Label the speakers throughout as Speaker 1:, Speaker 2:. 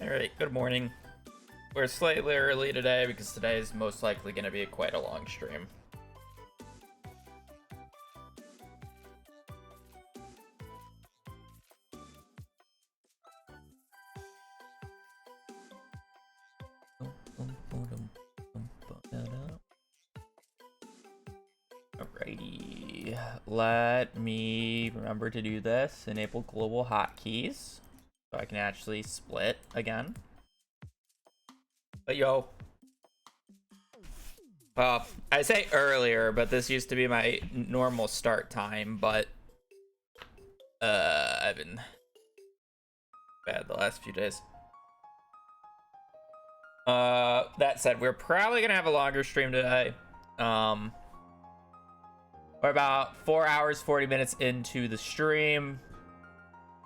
Speaker 1: Alright, good morning. We're slightly early today because today is most likely going to be quite a long stream. Alrighty, let me remember to do this. Enable global hotkeys so I can actually split again. But yo, I say earlier, but this used to be my normal start time, but I've been bad the last few days. That said, we're probably gonna have a longer stream today. We're about 4 hours 40 minutes into the stream,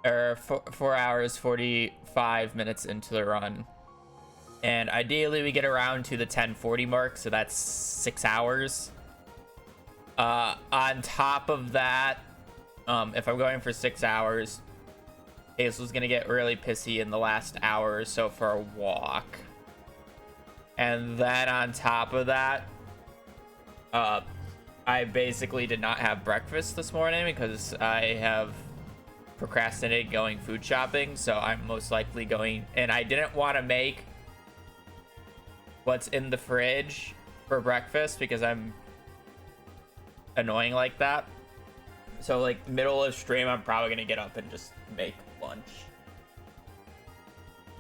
Speaker 1: or 4 hours 45 minutes into the run, and ideally we get around to the 10:40 mark, so that's 6 hours. On top of that, if I'm going for 6 hours, Hazel's gonna get really pissy in the last hour or so for a walk. And then on top of that, I basically did not have breakfast this morning because I have procrastinated going food shopping. So I'm most likely going, and I didn't want to make what's in the fridge for breakfast because I'm annoying like that. So like middle of stream, I'm probably going to get up and just make lunch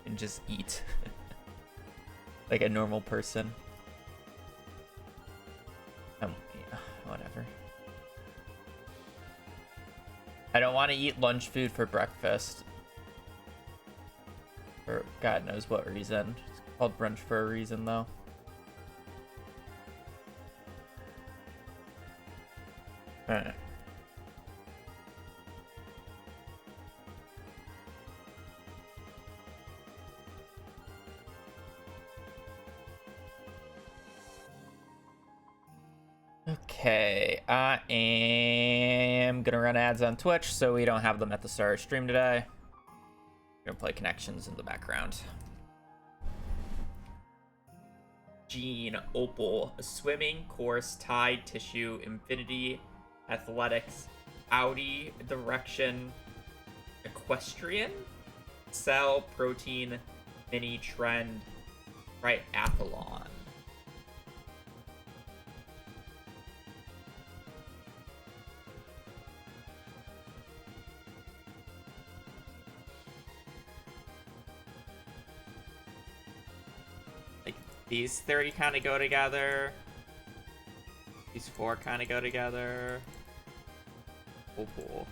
Speaker 1: and just eat. Like a normal person. Yeah, whatever. I don't want to eat lunch food for breakfast. For God knows what reason. It's called brunch for a reason, though. Alright. Okay, I am gonna run ads on Twitch so we don't have them at the start of stream today. We're gonna play Connections in the background. Gene, Opal, Swimming, Course, Tide, Tissue, Infinity, Athletics, Audi, Direction, Equestrian, Cell, Protein, Mini, Trend, Triathlon. These 30 kind of go together. These 4 kind of go together. Opal.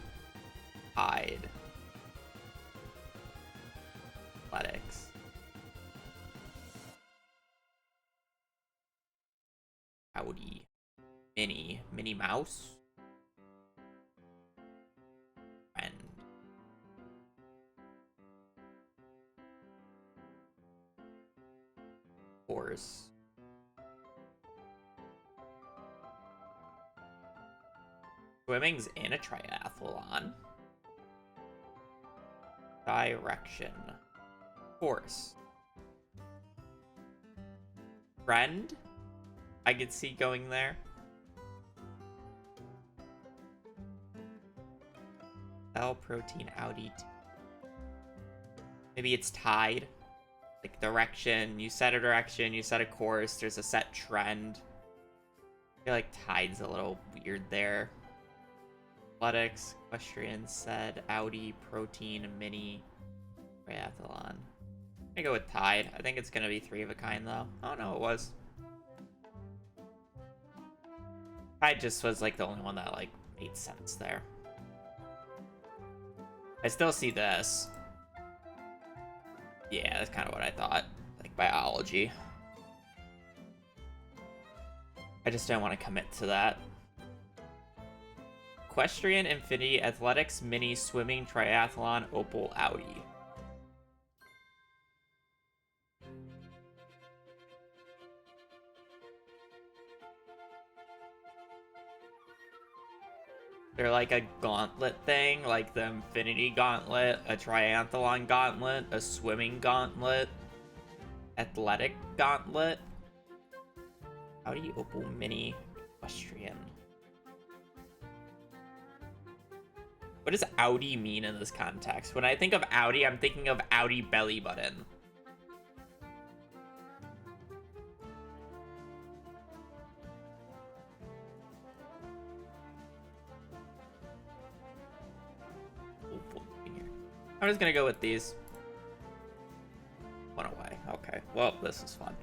Speaker 1: Hide. Athletics. Audi. Mini. Minnie Mouse. Friend. Horse. Swimming's in a triathlon. Direction. Horse. Friend? I could see going there. Cell, Protein, Audi. Maybe it's Tide. Like direction, you set a direction, you set a course, there's a set trend. I feel like Tide's a little weird there. Athletics, Equestrian, Said, Audi, Protein, Mini, Triathlon. I'm gonna go with Tide. I think it's gonna be 3 of a kind though. Oh no, it was. Tide just was like the only one that like made sense there. I still see this. Yeah, that's kind of what I thought. Like biology. I just don't want to commit to that. Equestrian, Infinity, Athletics, Mini, Swimming, Triathlon, Opal, Audi. They're like a gauntlet thing, like the Infinity Gauntlet, a Triathlon Gauntlet, a Swimming Gauntlet, Athletic Gauntlet. Audi Opal Mini Equestrian. What does Audi mean in this context? When I think of Audi, I'm thinking of Audi belly button. I'm just gonna go with these. One away. Okay. Well, this is fun.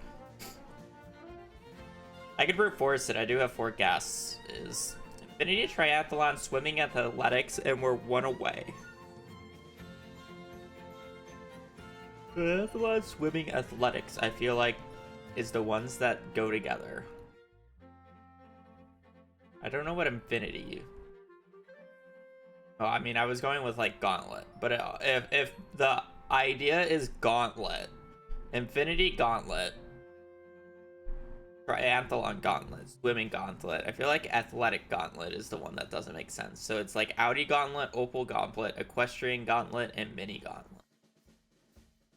Speaker 1: I could brute force it. I do have 4 guesses. Is Infinity Triathlon, Swimming, Athletics, and we're 1 away. Triathlon, Swimming, Athletics, I feel like is the ones that go together. I don't know what Infinity. Oh, I mean, I was going with like Gauntlet, but if the idea is Gauntlet, Infinity Gauntlet, Triathlon Gauntlet, Swimming Gauntlet, I feel like Athletic Gauntlet is the one that doesn't make sense. So it's like Audi Gauntlet, Opal Gauntlet, Equestrian Gauntlet, and Mini Gauntlet.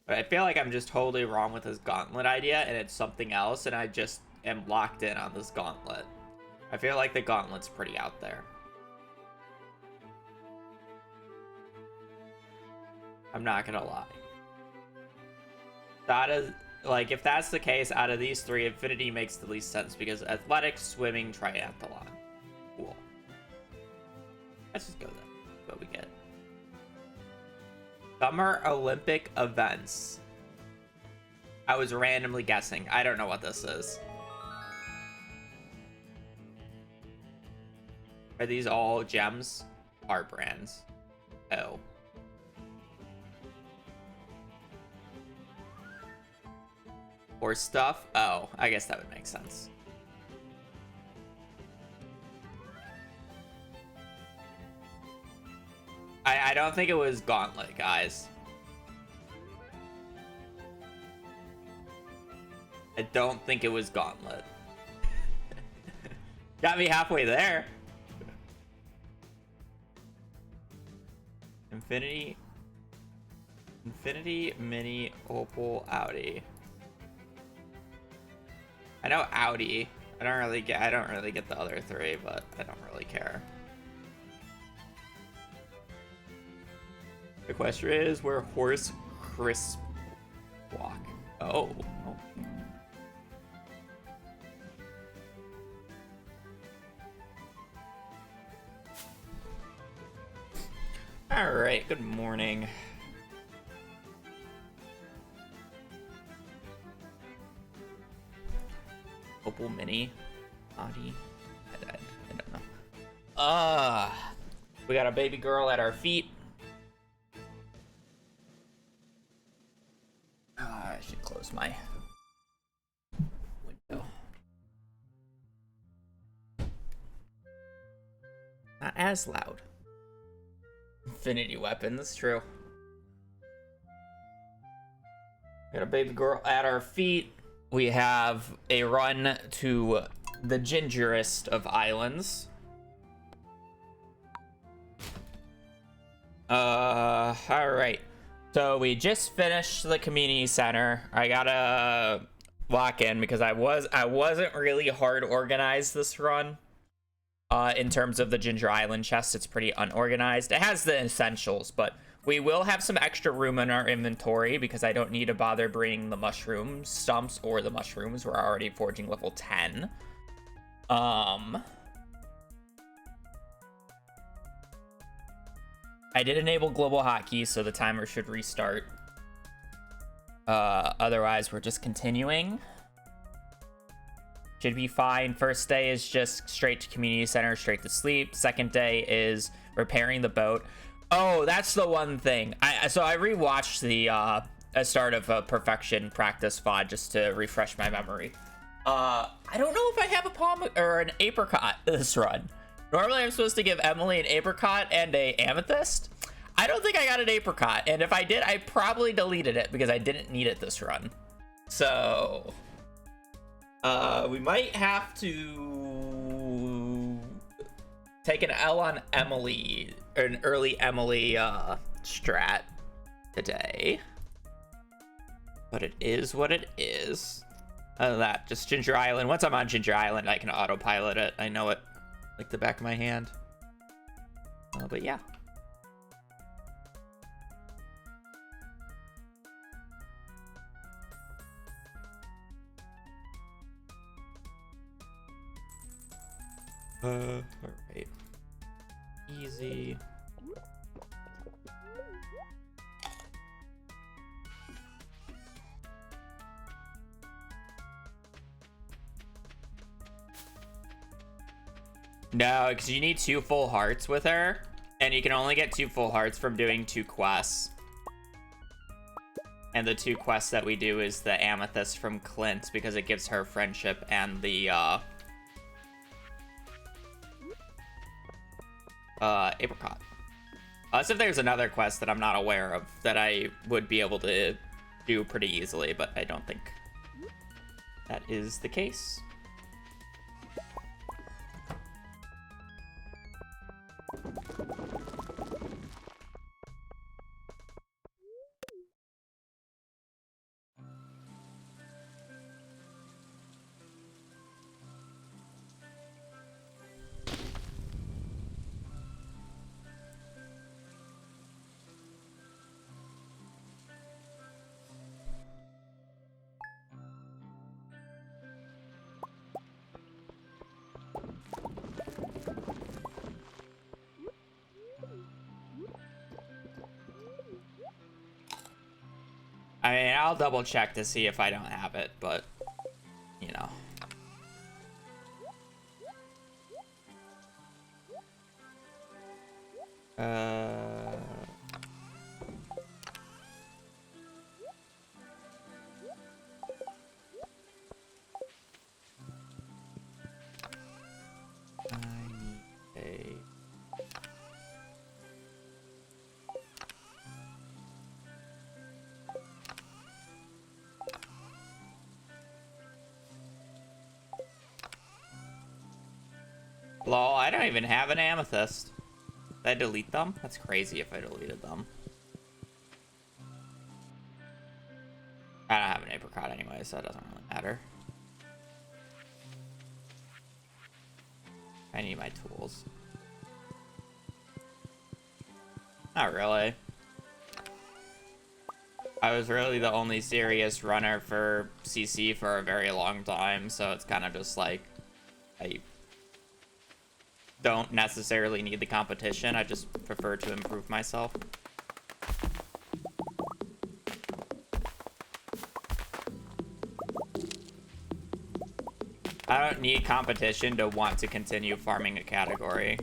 Speaker 1: But I feel like I'm just totally wrong with this Gauntlet idea, and it's something else, and I just am locked in on this Gauntlet. I feel like the Gauntlet's pretty out there. I'm not gonna lie. That is, like, if that's the case, out of these 3, Infinity makes the least sense because athletics, swimming, triathlon. Cool. Let's just go there. What we get. Summer Olympic events. I was randomly guessing. I don't know what this is. Are these all gems? Art brands. Oh. Or stuff? Oh, I guess that would make sense. I don't think it was Gauntlet, guys. I don't think it was Gauntlet. Got me halfway there. Infinity Mini Opal Audi. I know Audi. I don't really get the other 3, but I don't really care. The question is where horse crisp walk. Oh. All right. Good morning. Opal Mini Audi. I don't know. We got a baby girl at our feet. I should close my window. Not as loud. Infinity weapon, that's true. Got a baby girl at our feet. We have a run to the gingerest of islands. All right. So we just finished the community center. I gotta lock in because I wasn't really hard organized this run. In terms of the Ginger Island chest, it's pretty unorganized. It has the essentials, but we will have some extra room in our inventory because I don't need to bother bringing the mushroom stumps or the mushrooms. We're already forging level 10. I did enable global hotkey, so the timer should restart. Otherwise, we're just continuing. Should be fine. First day is just straight to community center, straight to sleep. Second day is repairing the boat. Oh, that's the one thing. So I rewatched the start of a perfection practice VOD just to refresh my memory. I don't know if I have a palm or an apricot this run. Normally I'm supposed to give Emily an apricot and a amethyst. I don't think I got an apricot, and if I did, I probably deleted it because I didn't need it this run. So we might have to take an L on Emily, or an early Emily strat today. But it is what it is. Other than that, just Ginger Island. Once I'm on Ginger Island, I can autopilot it. I know it like the back of my hand. But yeah. Alright. Easy. No, because you need 2 full hearts with her, and you can only get 2 full hearts from doing 2 quests. And the 2 quests that we do is the amethyst from Clint, because it gives her friendship, and the apricot. Unless if there's another quest that I'm not aware of that I would be able to do pretty easily, but I don't think that is the case. I mean, I'll double check to see if I don't have it, but, you know. I need a... Lol, I don't even have an amethyst. Did I delete them? That's crazy if I deleted them. I don't have an apricot anyway, so it doesn't really matter. I need my tools. Not really. I was really the only serious runner for CC for a very long time, so it's kind of just like... I don't necessarily need the competition, I just prefer to improve myself. I don't need competition to want to continue farming a category.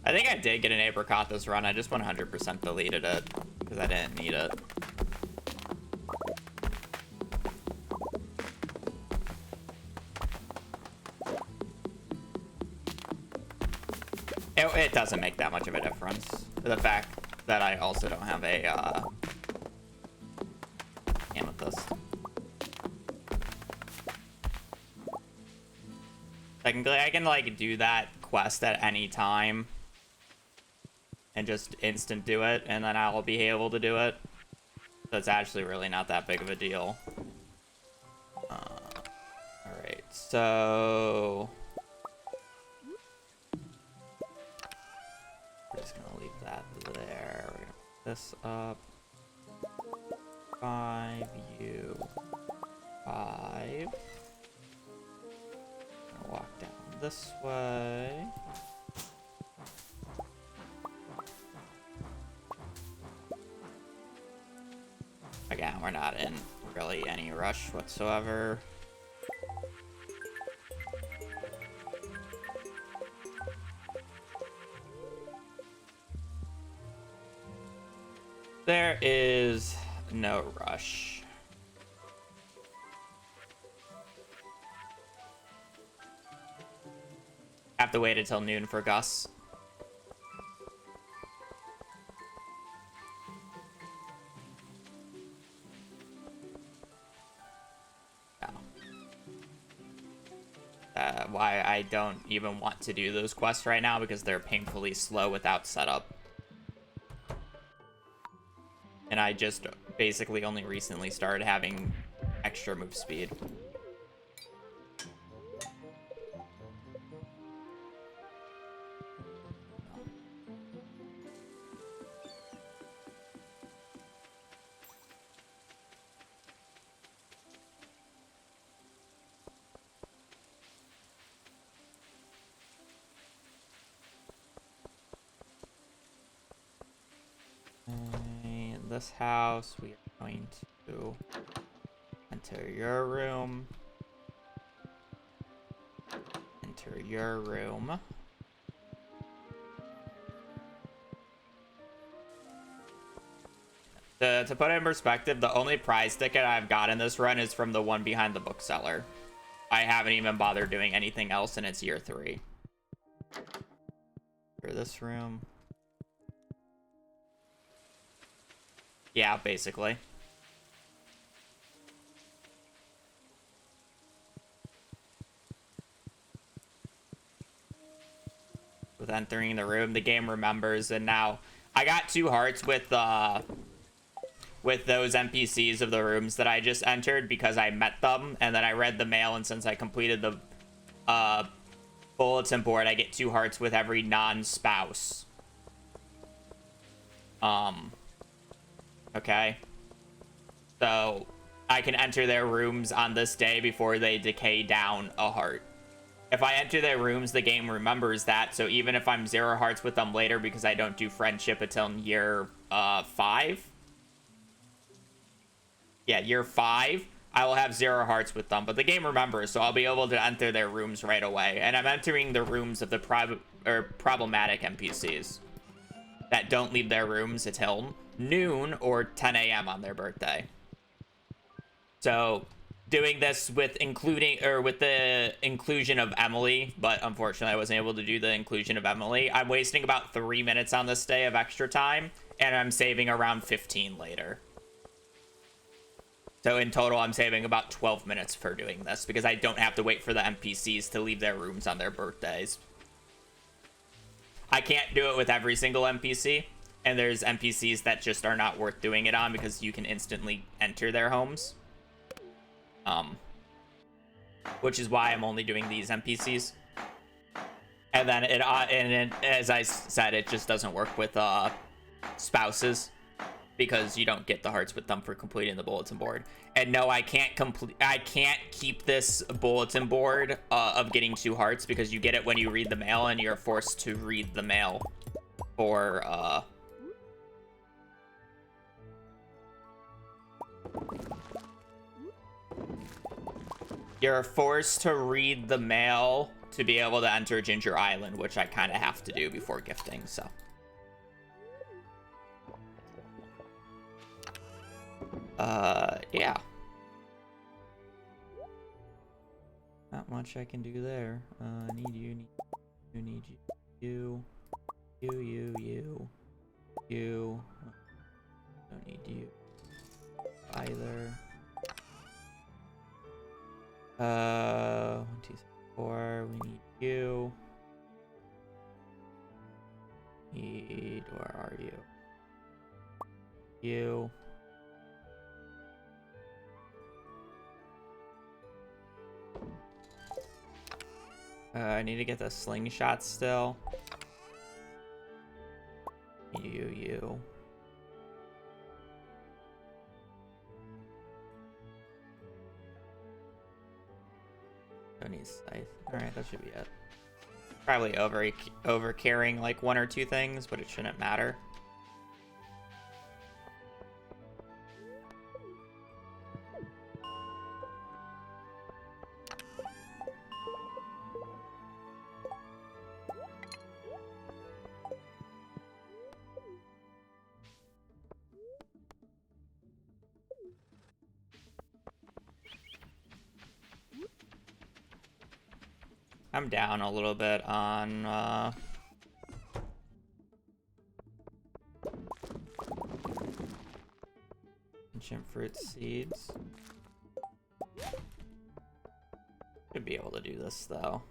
Speaker 1: I think I did get an apricot this run. I just 100% deleted it because I didn't need it. It doesn't make that much of a difference. The fact that I also don't have a amethyst. Technically, I can like do that quest at any time and just instant do it, and then I'll be able to do it. So it's actually really not that big of a deal. Alright, so... we're just gonna leave that there. We're gonna put this up. 5U. 5. Gonna walk down this way. Again, we're not in really any rush whatsoever. There is no rush. Have to wait until noon for Gus. Why I don't even want to do those quests right now, because they're painfully slow without setup. And I just basically only recently started having extra move speed. In this house, we are going to enter your room. Enter your room. To put it in perspective, the only prize ticket I've got in this run is from the one behind the bookseller. I haven't even bothered doing anything else, and it's year 3. For this room. Yeah, basically. With entering the room, the game remembers, and now I got 2 hearts with those NPCs of the rooms that I just entered because I met them, and then I read the mail, and since I completed the bulletin board, I get 2 hearts with every non-spouse. Okay. So I can enter their rooms on this day before they decay down a heart. If I enter their rooms, the game remembers that, so even if I'm 0 hearts with them later because I don't do friendship until year 5. Yeah, year 5, I will have 0 hearts with them, but the game remembers, so I'll be able to enter their rooms right away. And I'm entering the rooms of the problematic NPCs that don't leave their rooms until noon or 10 a.m. on their birthday. So doing this with the inclusion of Emily, but unfortunately I wasn't able to do the inclusion of Emily. I'm wasting about 3 minutes on this day of extra time, and I'm saving around 15 later. So in total, I'm saving about 12 minutes for doing this, because I don't have to wait for the NPCs to leave their rooms on their birthdays. I can't do it with every single NPC, and there's NPCs that just are not worth doing it on because you can instantly enter their homes. Which is why I'm only doing these NPCs. And then as I said, it just doesn't work with spouses, because you don't get the hearts with them for completing the bulletin board. And no, I can't keep this bulletin board of getting 2 hearts, because you get it when you read the mail, and you're forced to read the mail for you're forced to read the mail to be able to enter Ginger Island, which I kind of have to do before gifting, so. Yeah. Not much I can do there. Need you, need you. Don't need you either. 1, 2, 3, 4. We need you. Where are you? You. I need to get the slingshot still. You. Don't need scythe. Alright, that should be it. Probably over carrying like 1 or 2 things, but it shouldn't matter. I'm down a little bit on ancient fruit seeds. Should be able to do this though.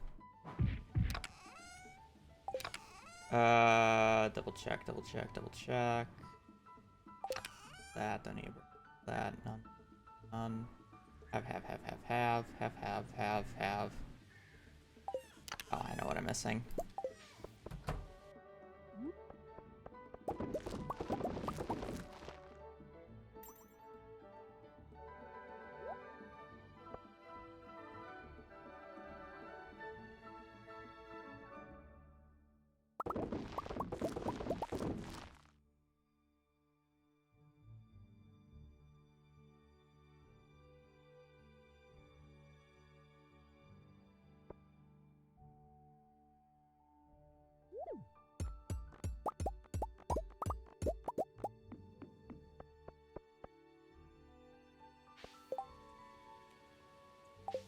Speaker 1: Double check, double check, double check. That, don't need that, none. None. Have. Oh, I know what I'm missing.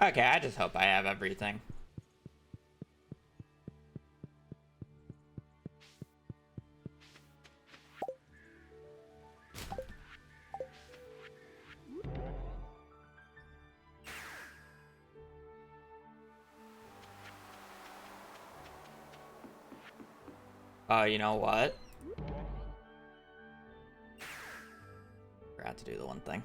Speaker 1: Okay, I just hope I have everything. You know what? Forgot to do the one thing.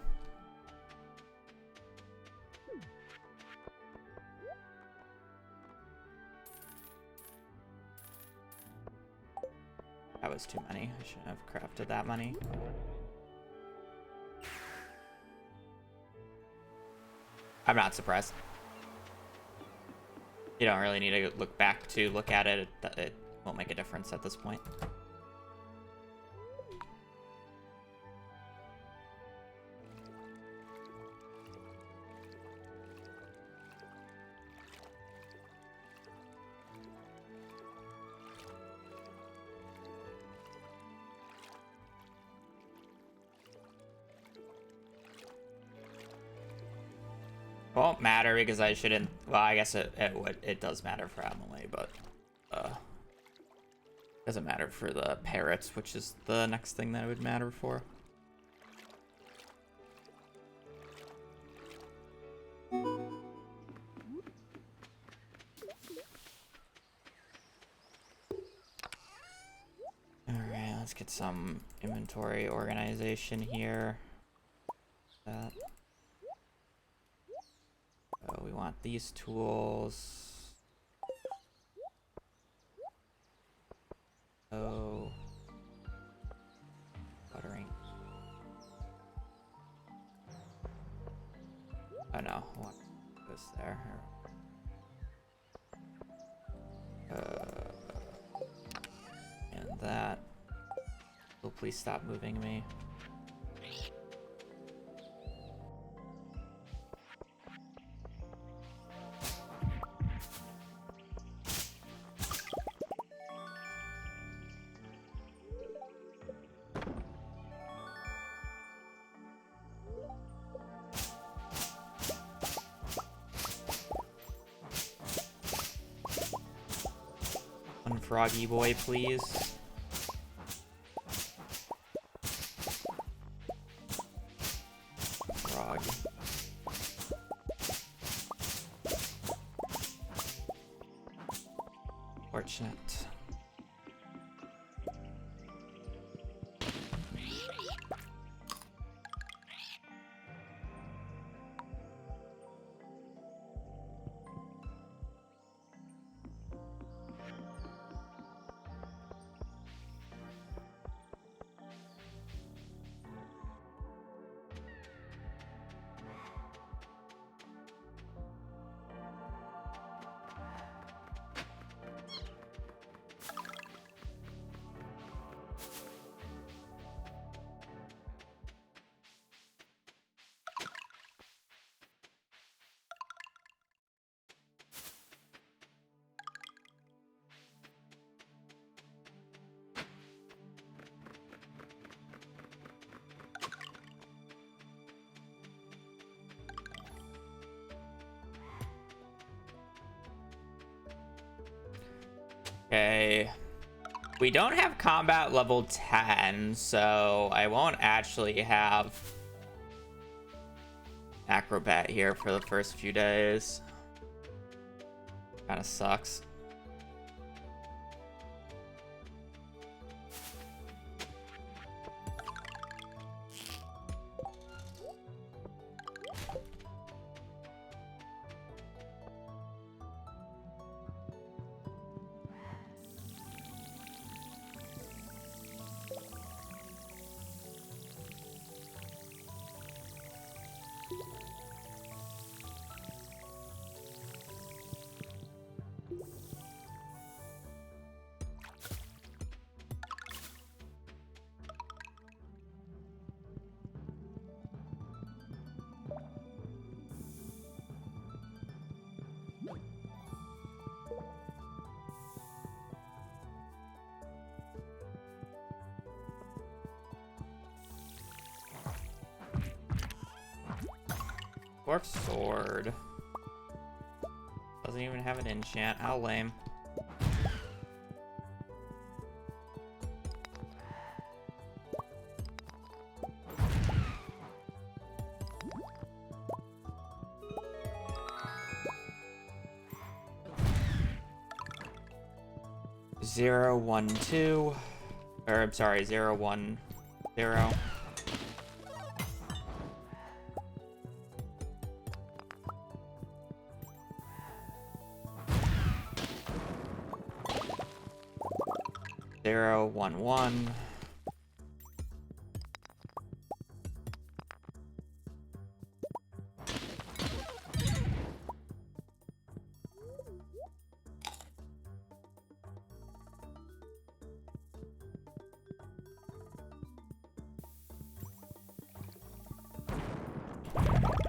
Speaker 1: That was too many. I shouldn't have crafted that many. I'm not surprised. You don't really need to look back to look at it. It won't make a difference at this point. Won't matter because I shouldn't. Well, I guess it does matter for Emily, but doesn't matter for the parrots, which is the next thing that it would matter for. Alright, let's get some inventory organization here. That. So we want these tools. Oh, buttering. Oh no, I want this there. And that. Oh, please stop moving me. One froggy boy, please. Frog. Fortunate. Okay. We don't have combat level 10, so I won't actually have acrobat here for the first few days. Kind of sucks. Dwarf sword. Doesn't even have an enchant. How lame. Zero, 1, 2. Or I'm sorry, 0, 1, 0. Zero, 1, 1.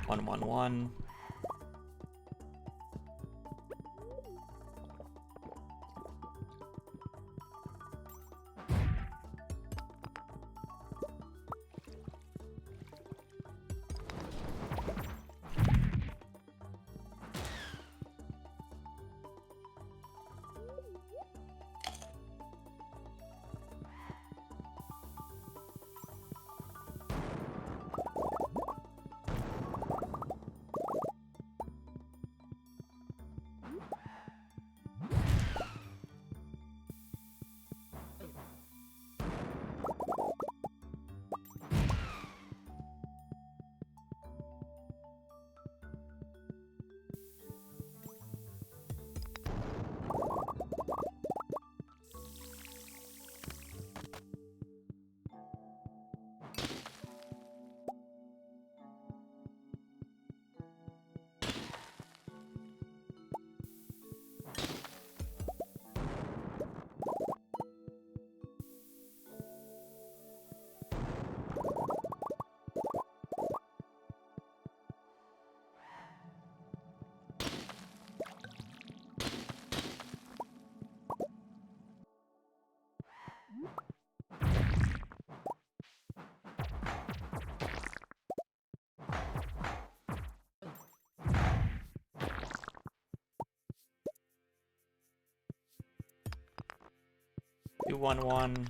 Speaker 1: One, 1, 1. Two, 1, 1.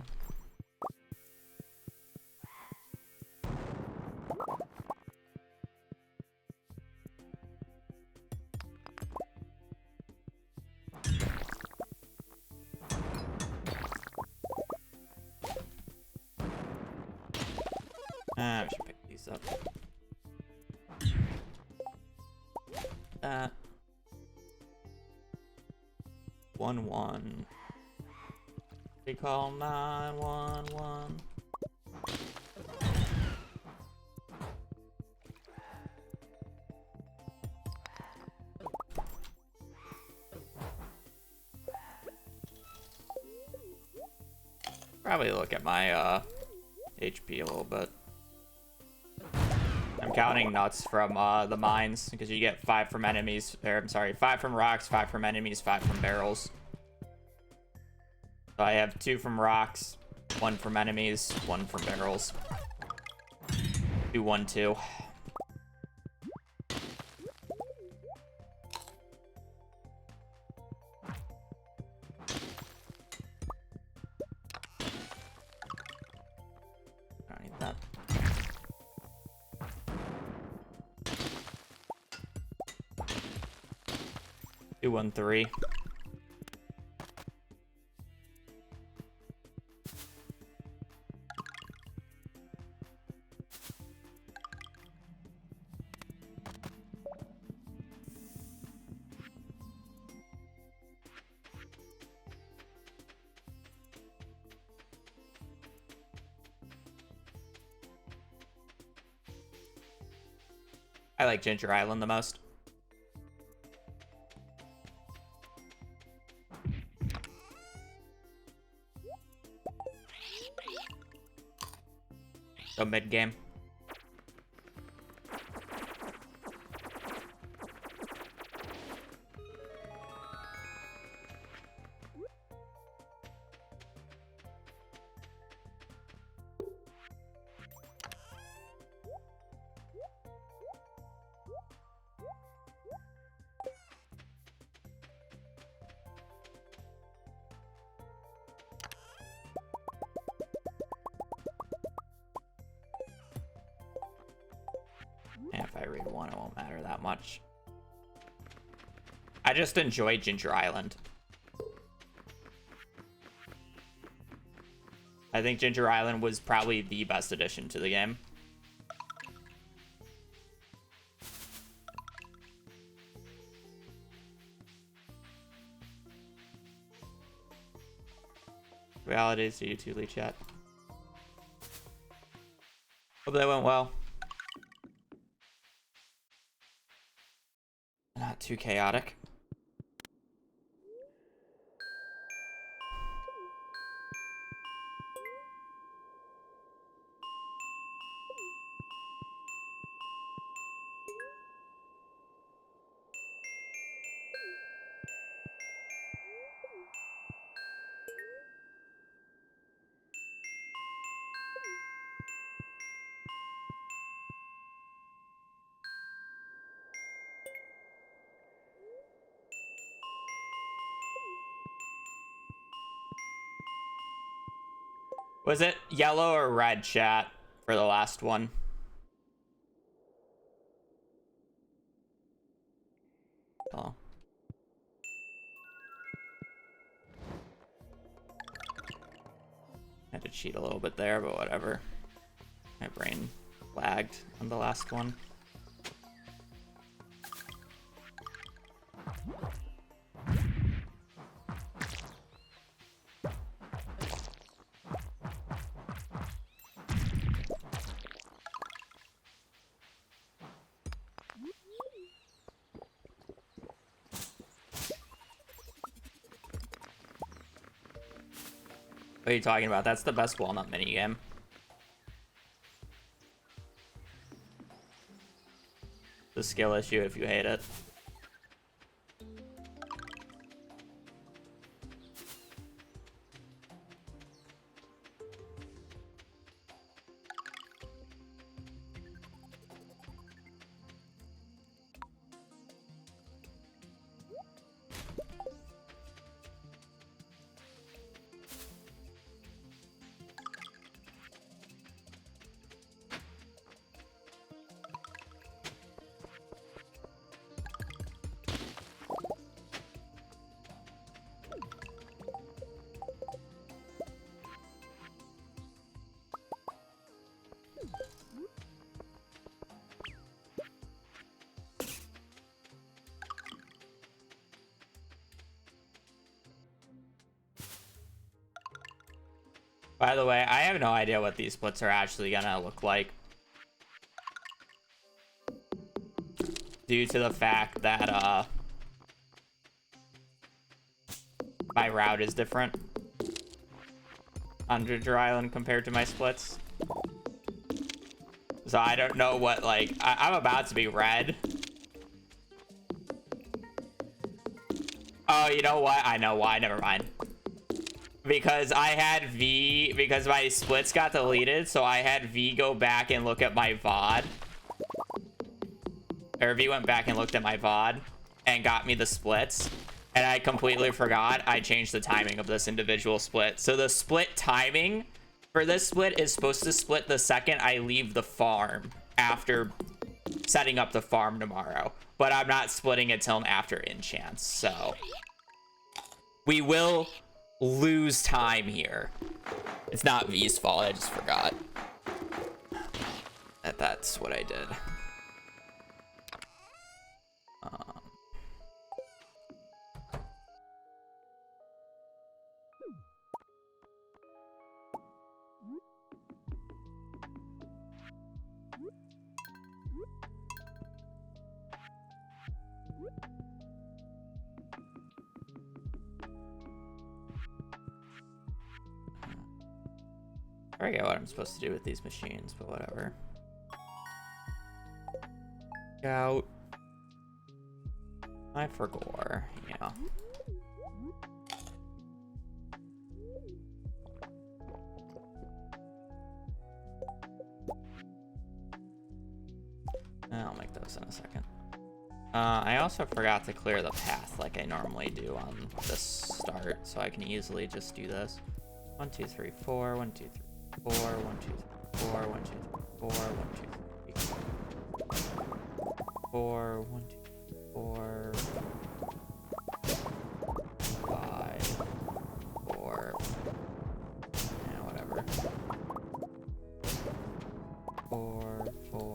Speaker 1: I should pick these up. That. 1, 1. Recall 911. Probably look at my HP a little bit. I'm counting nuts from the mines because you get 5 from enemies. Or I'm sorry, 5 from rocks, 5 from enemies, 5 from barrels. So I have 2 from rocks, 1 from enemies, 1 from barrels. 2, 1, 2. 213. I like Ginger Island the most. So mid game. And if I read one, it won't matter that much. I just enjoy Ginger Island. I think Ginger Island was probably the best addition to the game. Realities to you too, Lee Chat. Hope that went well. Not too chaotic. Was it yellow or red, chat, for the last one? Oh. Had to cheat a little bit there, but whatever. My brain lagged on the last one. What are you talking about? That's the best walnut minigame. The skill issue if you hate it. By the way, I have no idea what these splits are actually gonna look like. Due to the fact that, my route is different on Ginger Island compared to my splits. So I don't know what, like, I'm about to be red. Oh, you know what? I know why. Never mind. Because I had V, because my splits got deleted, so I had V go back and look at my VOD. Or V went back and looked at my VOD and got me the splits. And I completely forgot I changed the timing of this individual split. So the split timing for this split is supposed to split the second I leave the farm after setting up the farm tomorrow. But I'm not splitting it till after enchants, so we will lose time here. It's not V's fault, I just forgot that that's what I did. I forget what I'm supposed to do with these machines, but whatever. Out. I forgot. Yeah. I'll make those in a second. I also forgot to clear the path like I normally do on this start, so I can easily just do this. 1, 2, 3, 4. 1, 2, 3, 4. 1, 2, 3, 4. 1, 2, 3, 4. 1, 2, 3, 4. 1, 2, 4. 5. 4. Yeah, whatever. 4, 4, 4.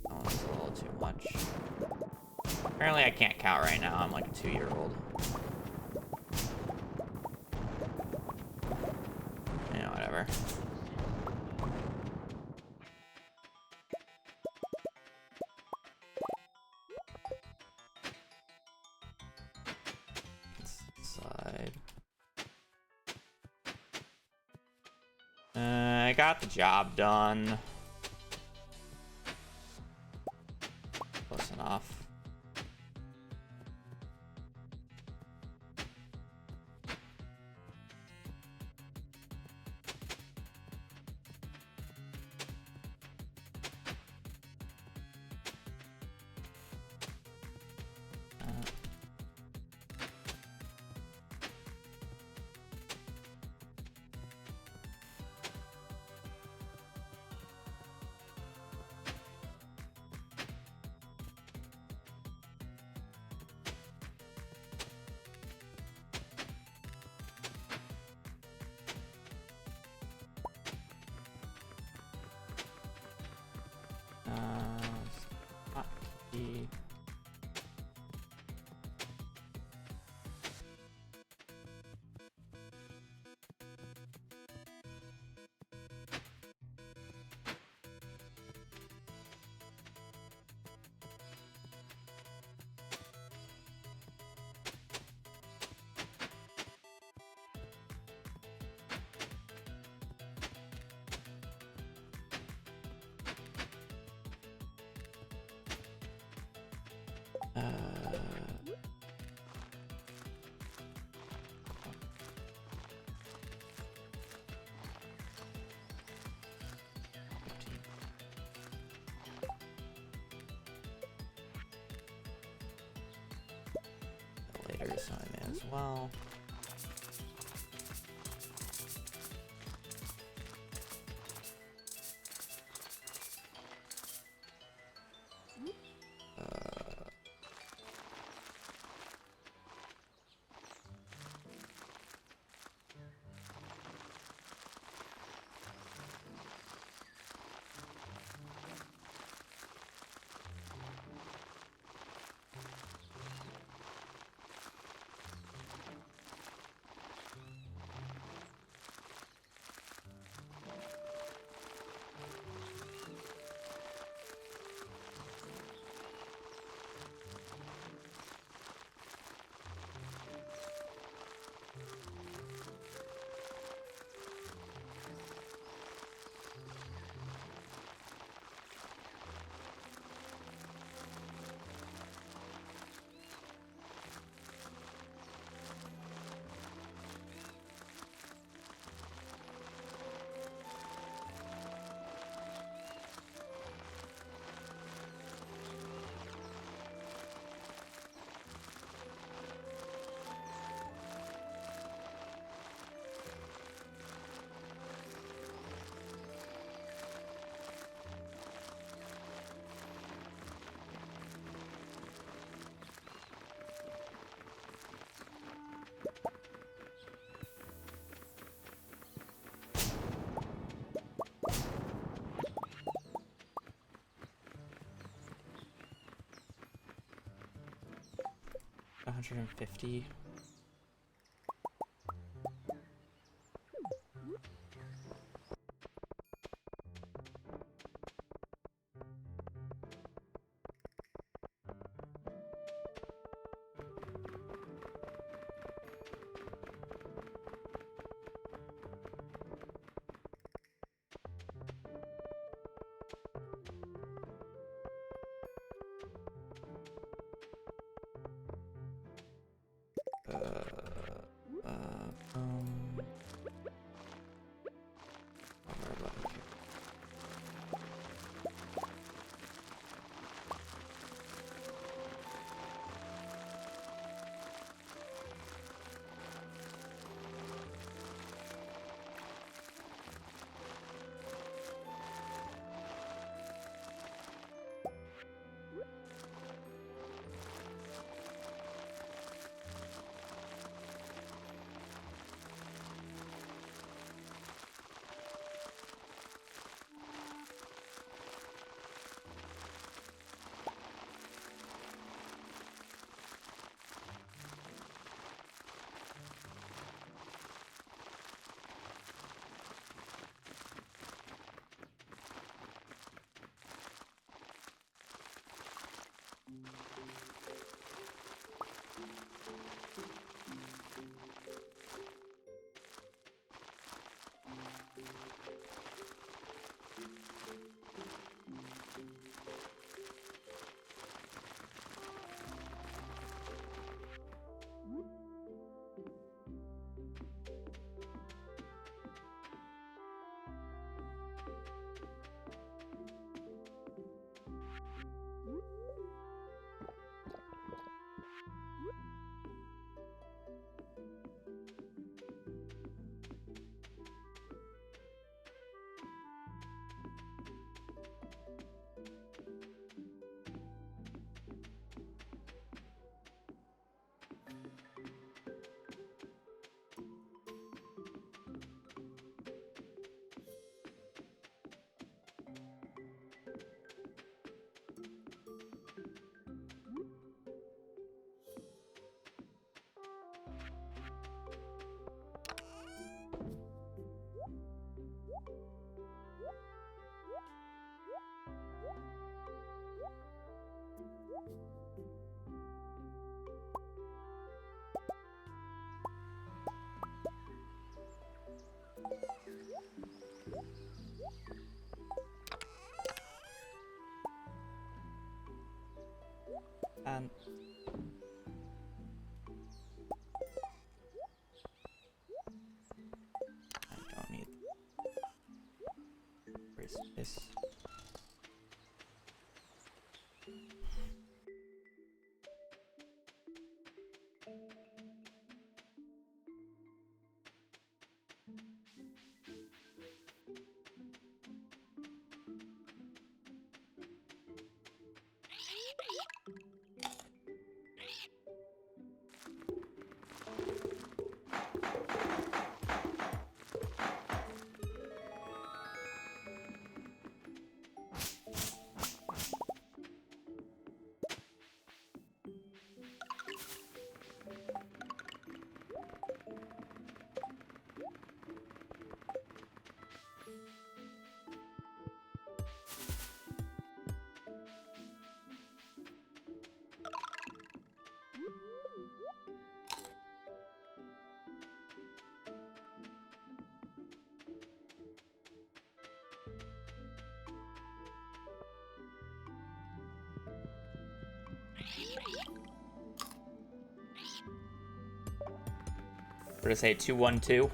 Speaker 1: That one's a little too much. Apparently I can't count right now. I'm like a 2-year-old. Yeah, whatever. Side. I got the job done. Close enough. Hotkey. Later, so I may as well. 150. And I don't need. Where's this? We're gonna say 212.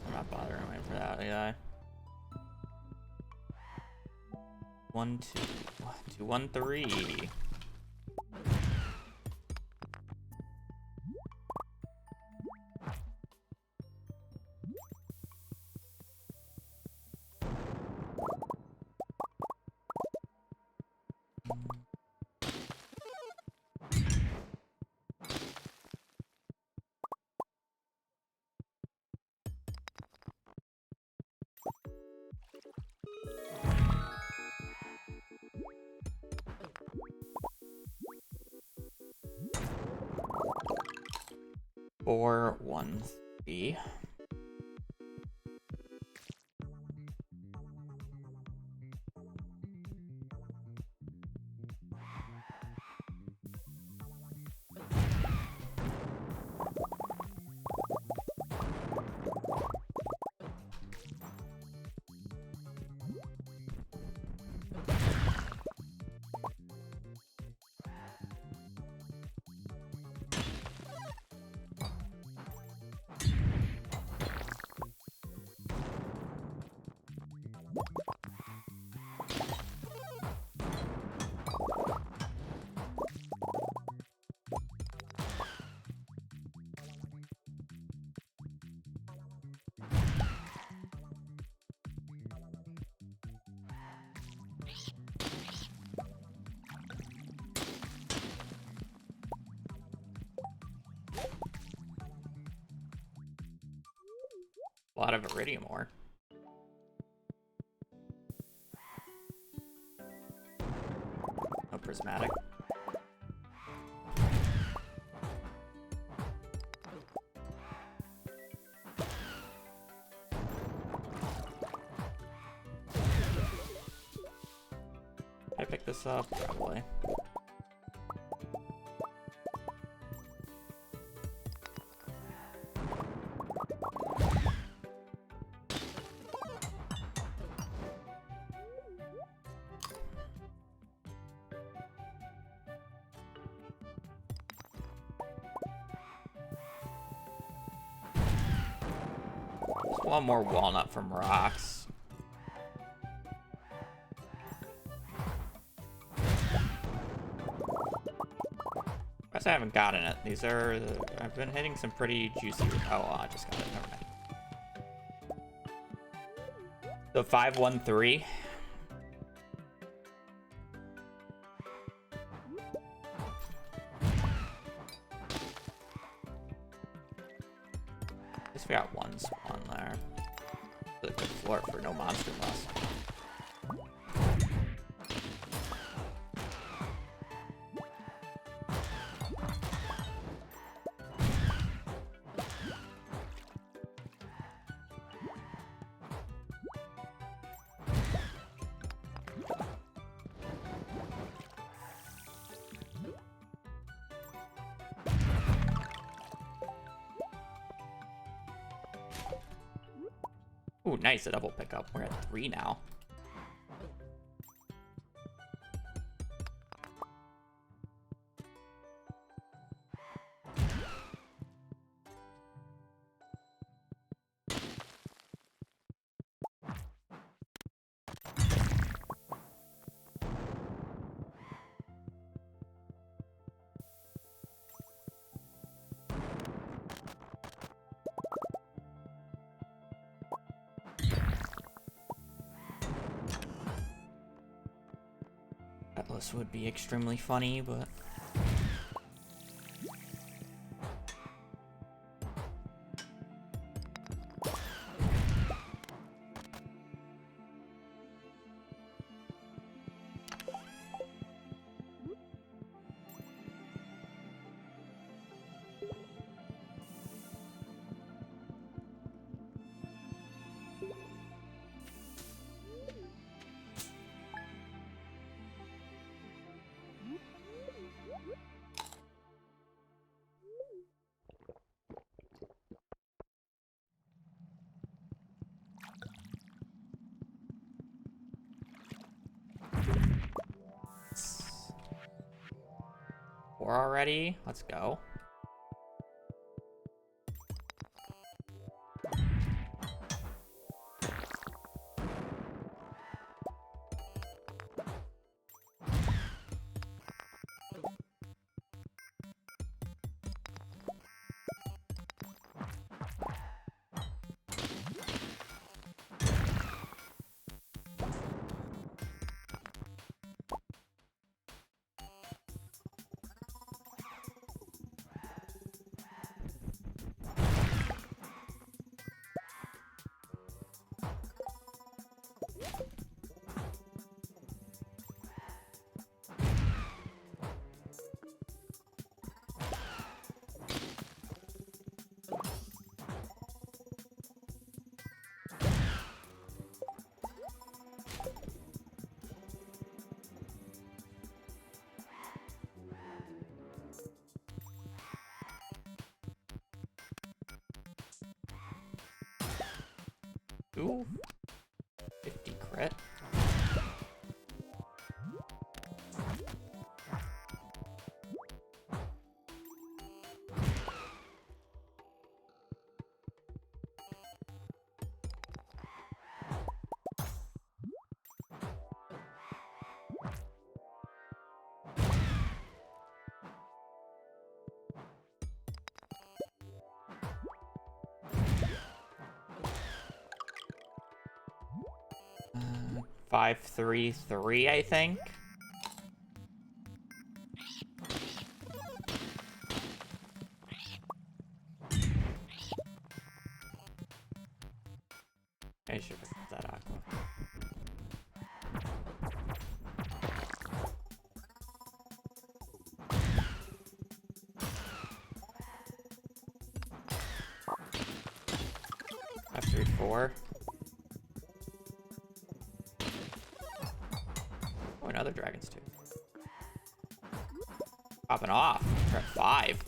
Speaker 1: I'm not bothering him for that guy. 1 2 2 1 3. 4-1-3. A lot of iridium ore. No prismatic. Can I pick this up? Probably. One more walnut from rocks. Guess I haven't gotten it. These are... I've been hitting some pretty juicy... Oh, I just got it. Never mind. So 5-1-3. We got one spawn there. Really good floor for no monster boss. Ooh, nice, a double pickup. We're at 3 now. Atlas would be extremely funny, but... We're already. Let's go. Ooh. 50 crit. Uh, 533, I think. I should have put that aqua. Five, three, four. Oh, another dragon's tooth. Popping off. We're at 5.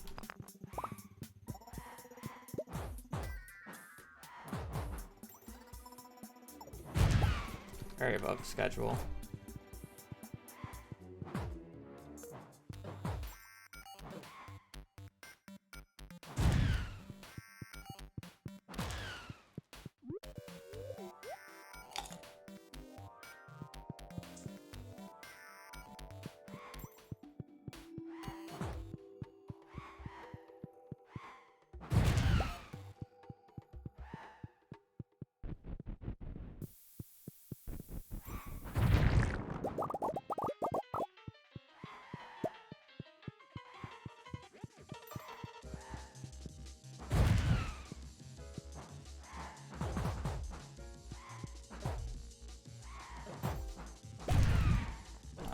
Speaker 1: Very above schedule.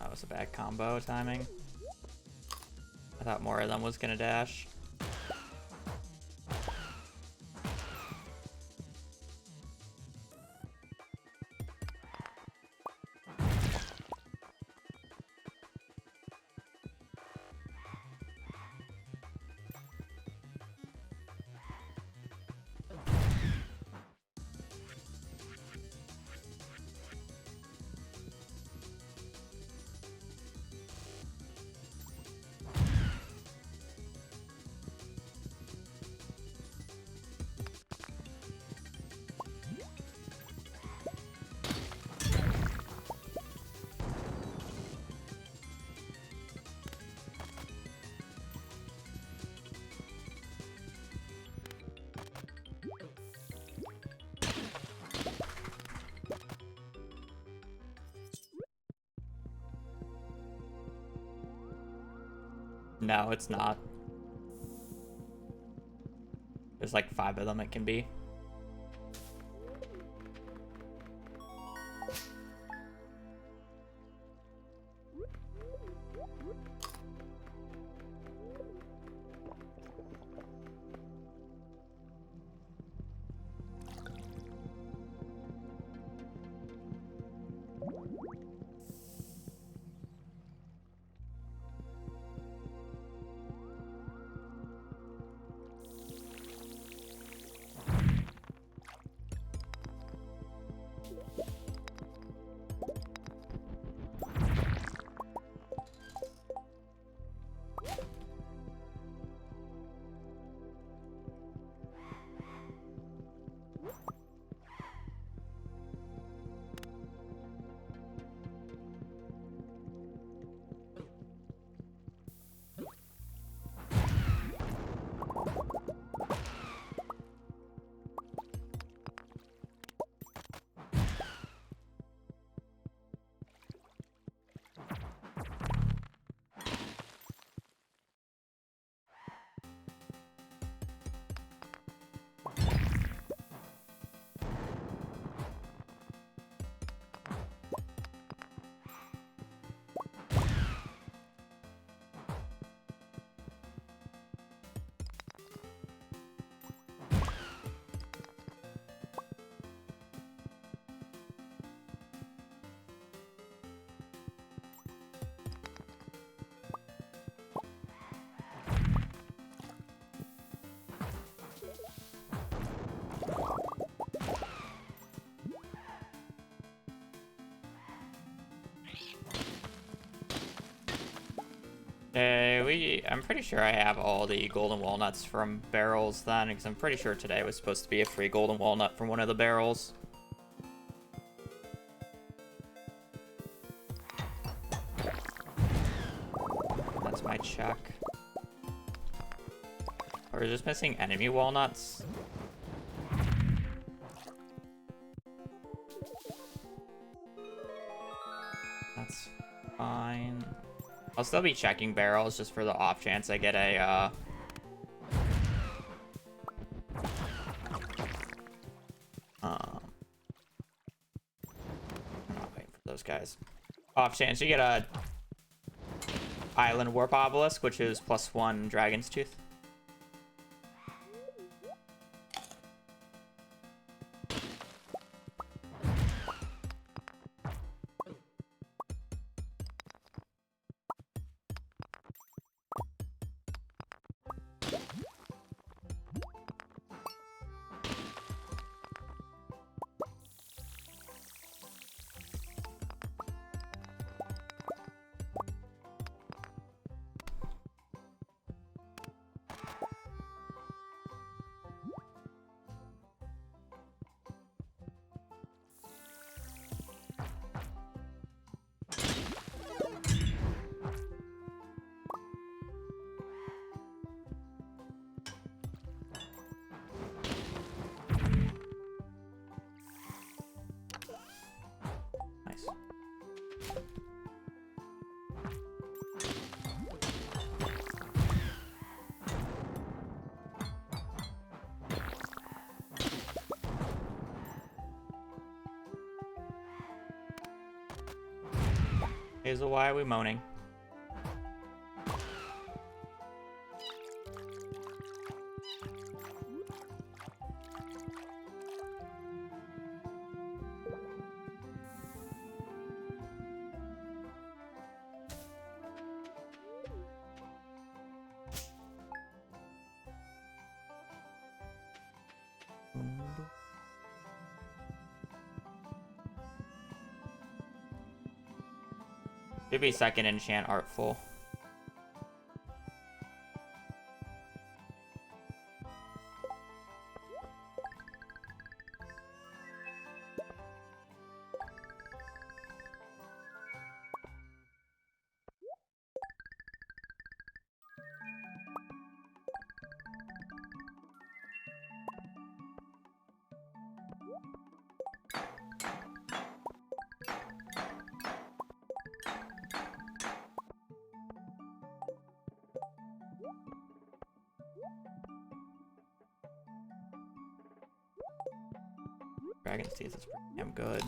Speaker 1: That was a bad combo timing. I thought more of them was gonna dash. No, it's not. There's like 5 of them it can be. I'm pretty sure I have all the golden walnuts from barrels then, because I'm pretty sure today was supposed to be a free golden walnut from one of the barrels. That's my check. Or is this missing enemy walnuts? That's fine. I'll still be checking barrels just for the off chance I get a, I'm not waiting for those guys. Off chance you get a Island Warp Obelisk, which is +1 Dragon's Tooth. Nice. Hazel, why are we moaning? Should be second enchant Artful. Dragon's Teeth is pretty damn good.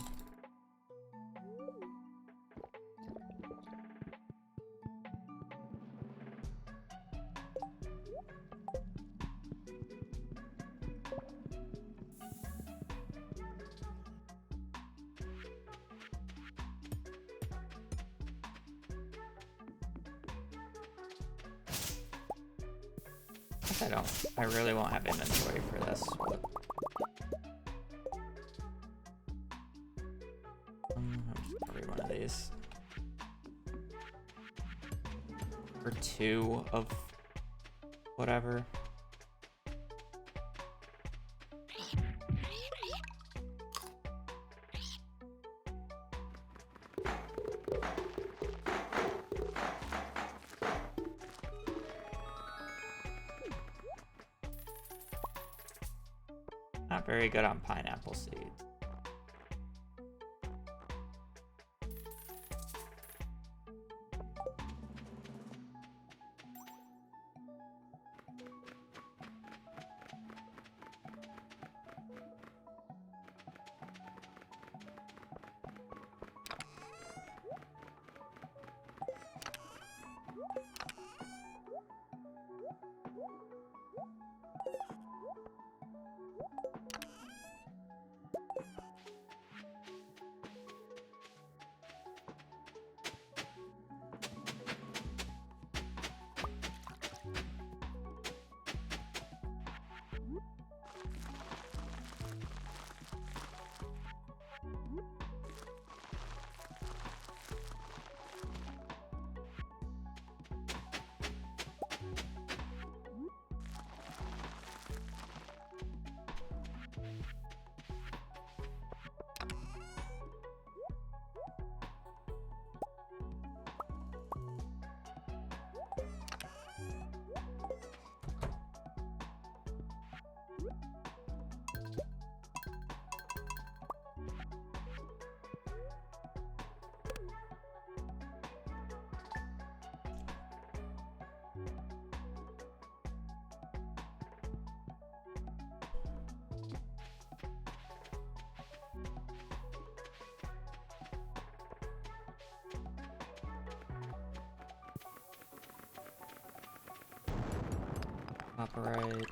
Speaker 1: I really won't have inventory for this. I'm just gonna read one of these. For 2 of whatever. Not very good on pineapple seed. Copyright.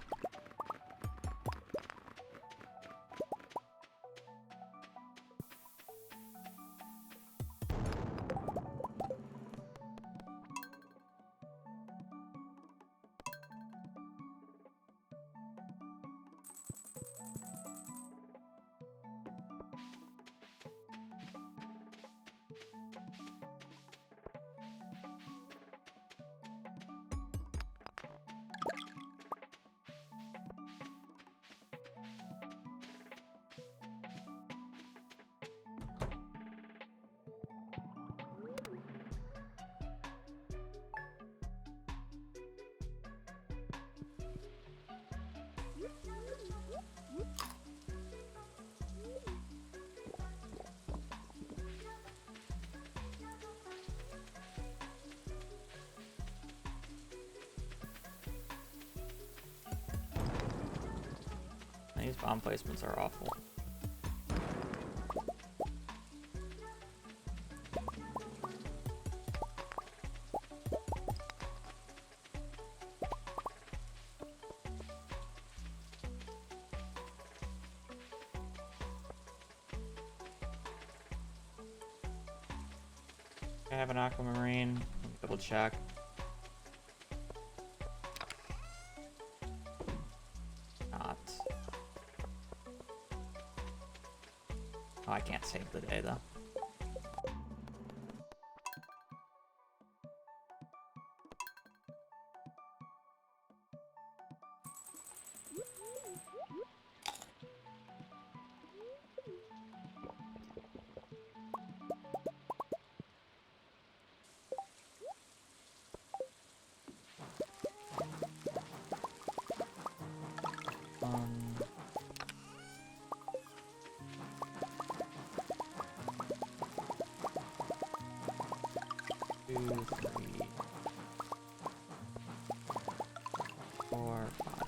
Speaker 1: These bomb placements are awful. I have an aquamarine. Let me double check. Not. Oh, I can't save the day though. One. 2, 3, 4, 5.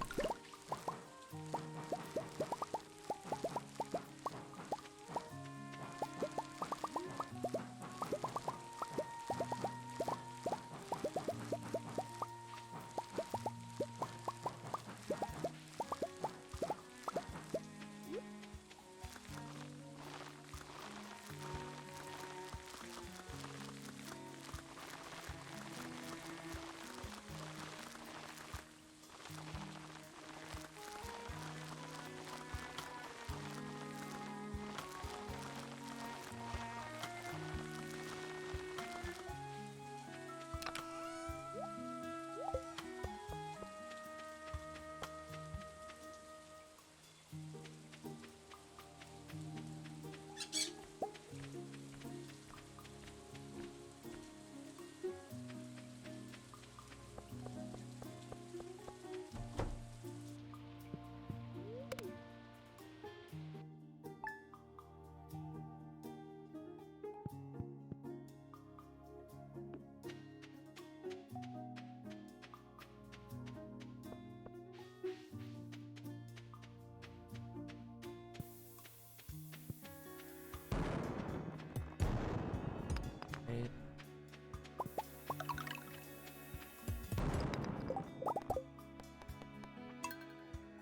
Speaker 1: Wait.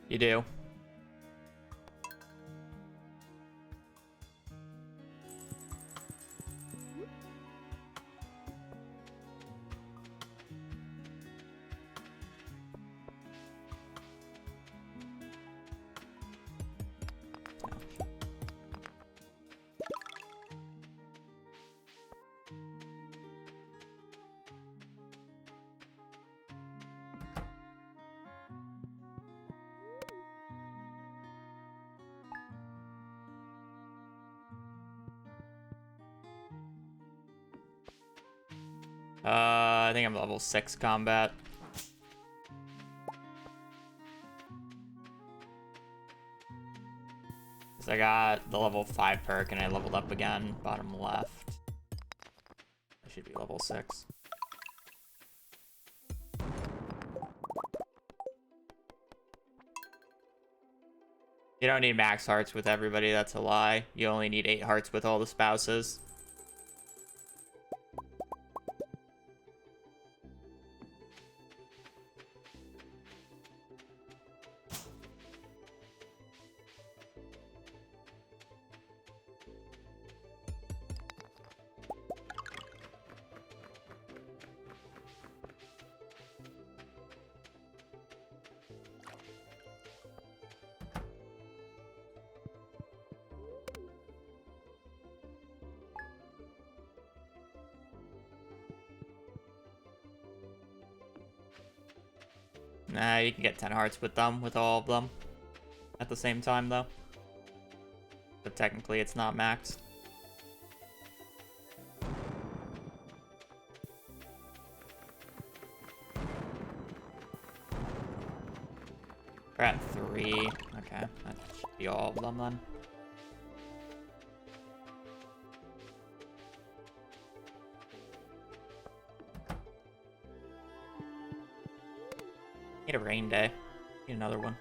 Speaker 1: You do. I think I'm level 6 combat. Cause I got the level 5 perk and I leveled up again, bottom left. I should be level 6. You don't need max hearts with everybody, that's a lie. You only need 8 hearts with all the spouses. Nah, you can get 10 hearts with them, with all of them. At the same time, though. But technically, it's not maxed. We're at 3. Okay, that should be all of them then. Need a rain day. Need another one.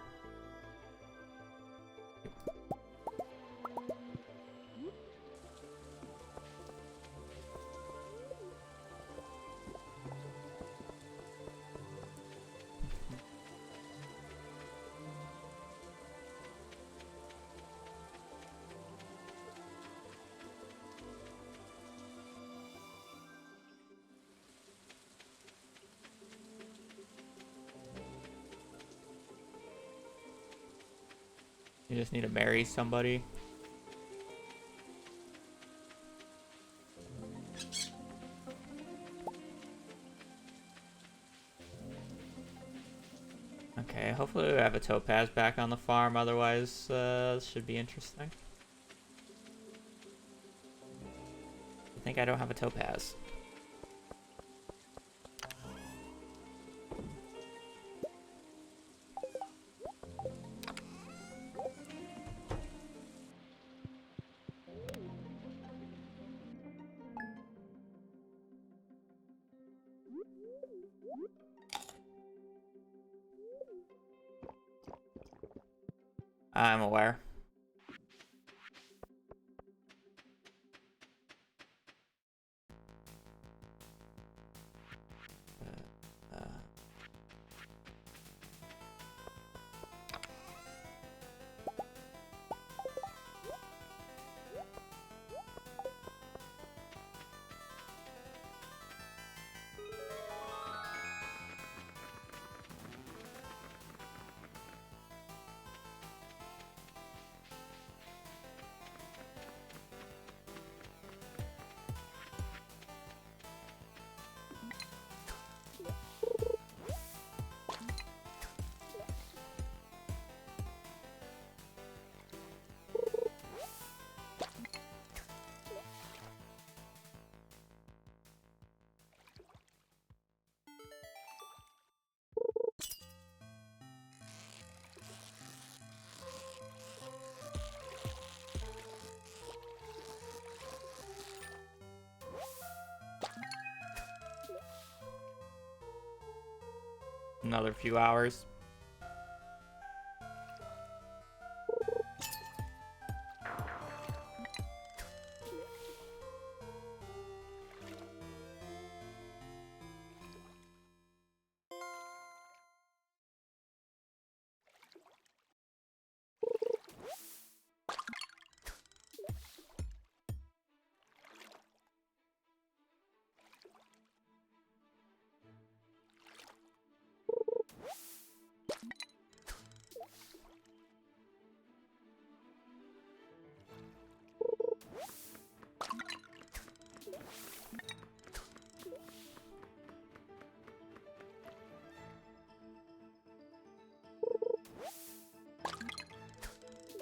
Speaker 1: You just need to marry somebody. Okay, hopefully we have a topaz back on the farm, otherwise this should be interesting. I think I don't have a topaz. I'm aware. Another few hours.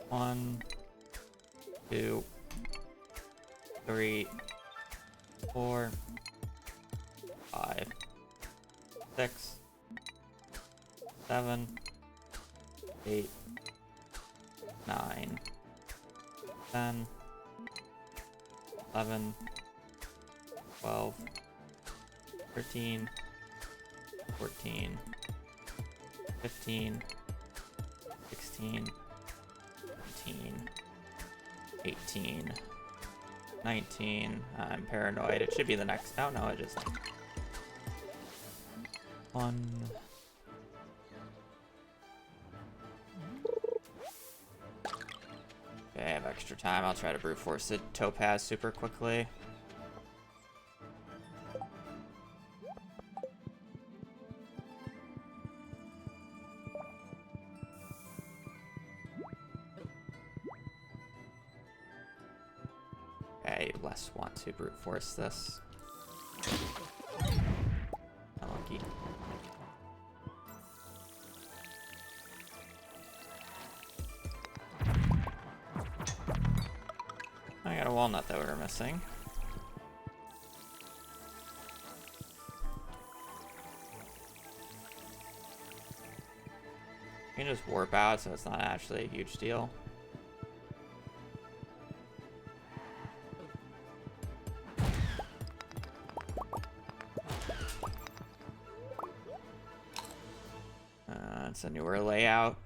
Speaker 1: One, 2, 3, 4, 5, 6, 7, 8, 9, 10, 11, 12, 13, 14, 15, 16, 17, 18, 19. I'm paranoid. It should be the next. Oh no, it just. 1. Okay, I have extra time. I'll try to brute force the topaz super quickly. Okay, less want to brute force this. Unlucky. got a walnut that we're missing. You can just warp out, so it's not actually a huge deal. It's a newer layout.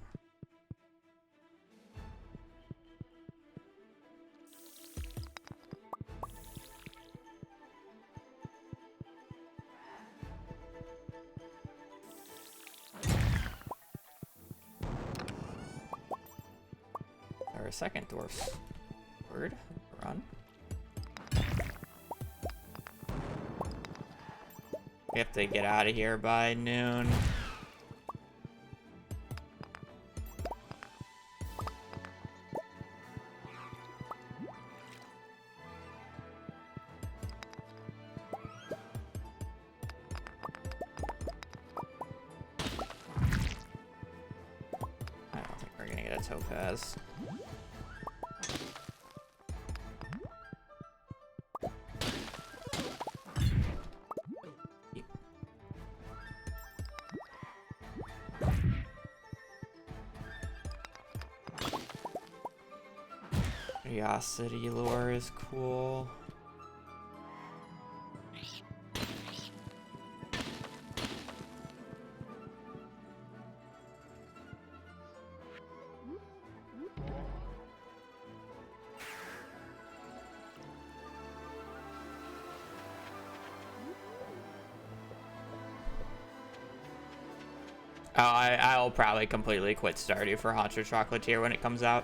Speaker 1: Our second dwarf bird run. We have to get out of here by noon. I don't think we're gonna get a topaz. Curiosity lure is cool. Oh, I'll probably completely quit Stardew for Hot Chocolatier when it comes out.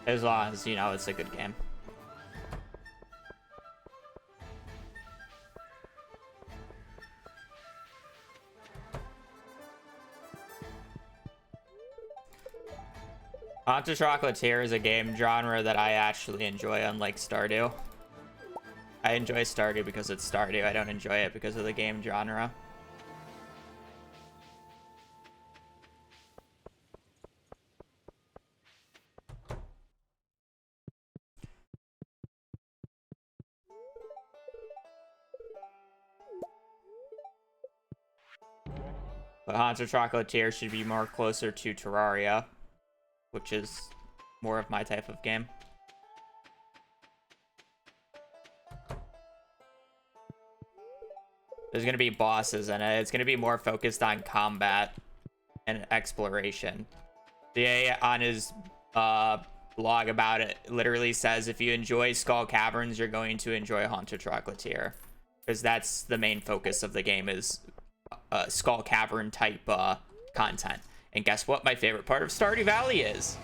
Speaker 1: As long as, you know, it's a good game. Hot Chocolatier is a game genre that I actually enjoy, unlike Stardew. I enjoy Stardew because it's Stardew. I don't enjoy it because of the game genre. But Hot Chocolatier should be more closer to Terraria, which is more of my type of game. There's going to be bosses in it. It's going to be more focused on combat and exploration. DA on his blog about it literally says if you enjoy Skull Caverns, you're going to enjoy Hot Chocolatier. Because that's the main focus of the game, is Skull Cavern type content. And guess what my favorite part of Stardew Valley is?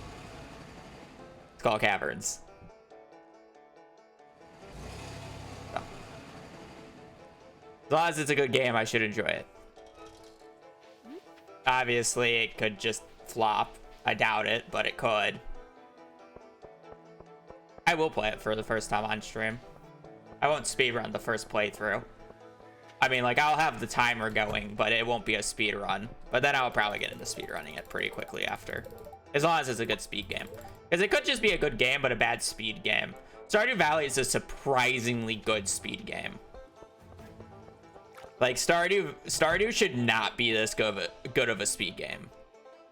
Speaker 1: Skull Caverns. So. As long as it's a good game, I should enjoy it. Obviously, it could just flop. I doubt it, but it could. I will play it for the first time on stream. I won't speedrun the first playthrough. I mean, like, I'll have the timer going, but it won't be a speed run. But then I'll probably get into speedrunning it pretty quickly after. As long as it's a good speed game. Because it could just be a good game, but a bad speed game. Stardew Valley is a surprisingly good speed game. Like, Stardew should not be this good of a speed game.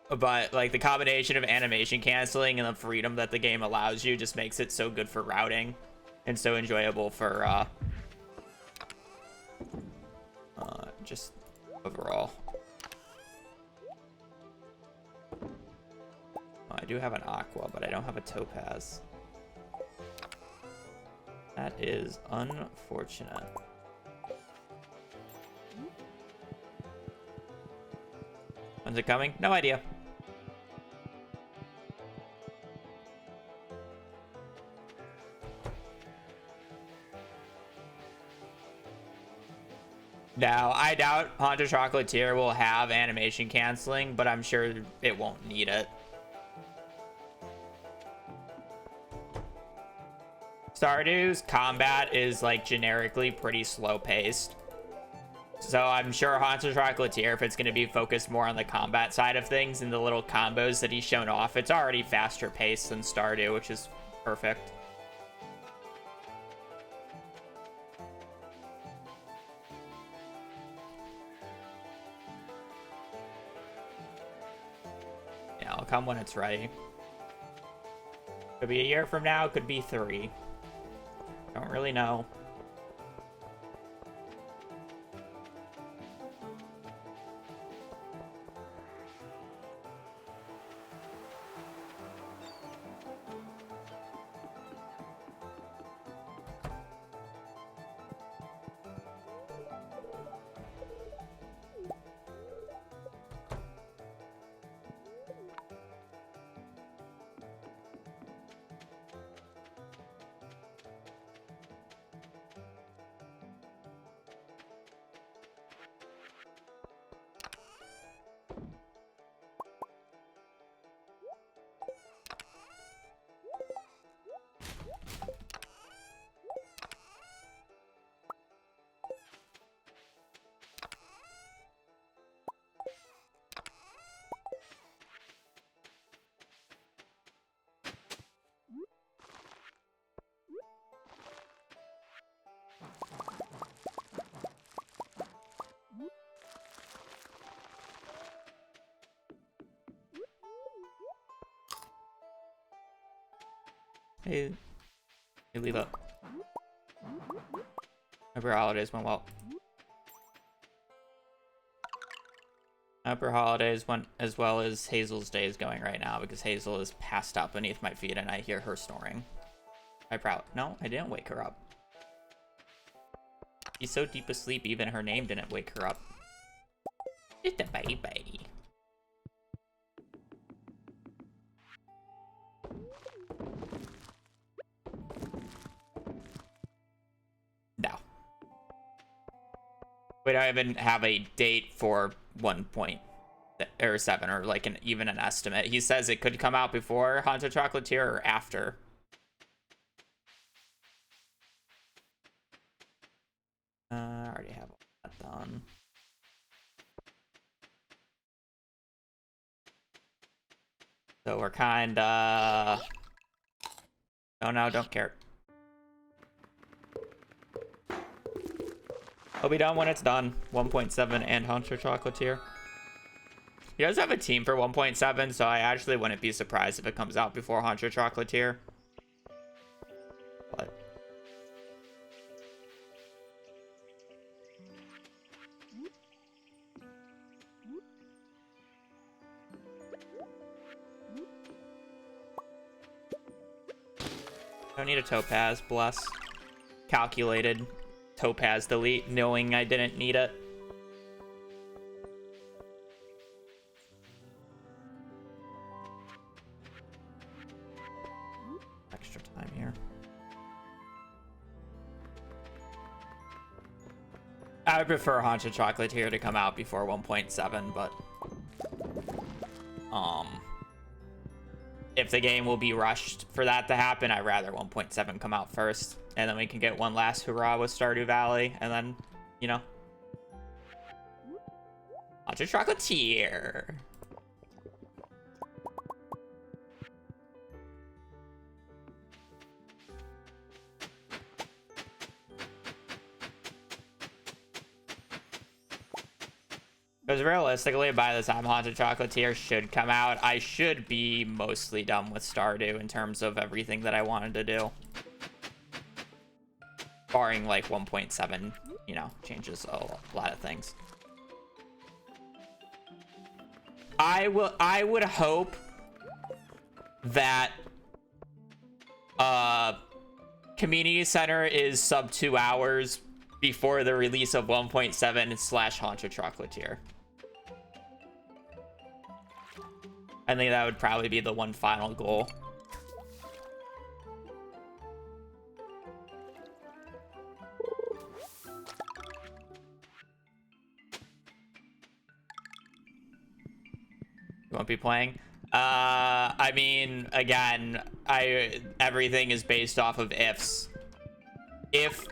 Speaker 1: But, like, the combination of animation canceling and the freedom that the game allows you just makes it so good for routing. And so enjoyable for, just overall. Oh, I do have an aqua, but I don't have a topaz. That is unfortunate. When's it coming? No idea. Now, I doubt Hot Chocolatier will have animation canceling, but I'm sure it won't need it. Stardew's combat is, like, generically pretty slow-paced. So I'm sure Haunted Chocolatier, if it's going to be focused more on the combat side of things and the little combos that he's shown off, it's already faster paced than Stardew, which is perfect. Yeah, I'll come when it's ready. Could be a year from now, could be 3. Don't really know. Hey, leave up. Upper Holidays went well. Upper Holidays went as well as Hazel's Day is going right now because Hazel is passed out beneath my feet and I hear her snoring. No, I didn't wake her up. She's so deep asleep, even her name didn't wake her up. It's a baby. No. We don't even have a date for 1.7 or like even an estimate. He says it could come out before Haunted Chocolatier or after. I already have all that done. So we're kinda... Oh no, don't care. I'll be done when it's done. 1.7 and Haunted Chocolatier. He does have a team for 1.7, so I actually wouldn't be surprised if it comes out before Haunted Chocolatier. But... don't need a topaz, bless. Calculated topaz delete, knowing I didn't need it. Extra time here. I would prefer Haunted Chocolatier to come out before 1.7, but if the game will be rushed for that to happen, I'd rather 1.7 come out first, and then we can get one last hurrah with Stardew Valley, and then, you know, Haunted Chocolatier. Because realistically, by the time Haunted Chocolatier should come out, I should be mostly done with Stardew in terms of everything that I wanted to do. Barring, like, 1.7, you know, changes a lot of things. I would hope that Community Center is sub 2 hours before the release of 1.7 / Haunted Chocolatier. I think that would probably be the one final goal. You won't be playing? I mean, again, everything is based off of ifs. If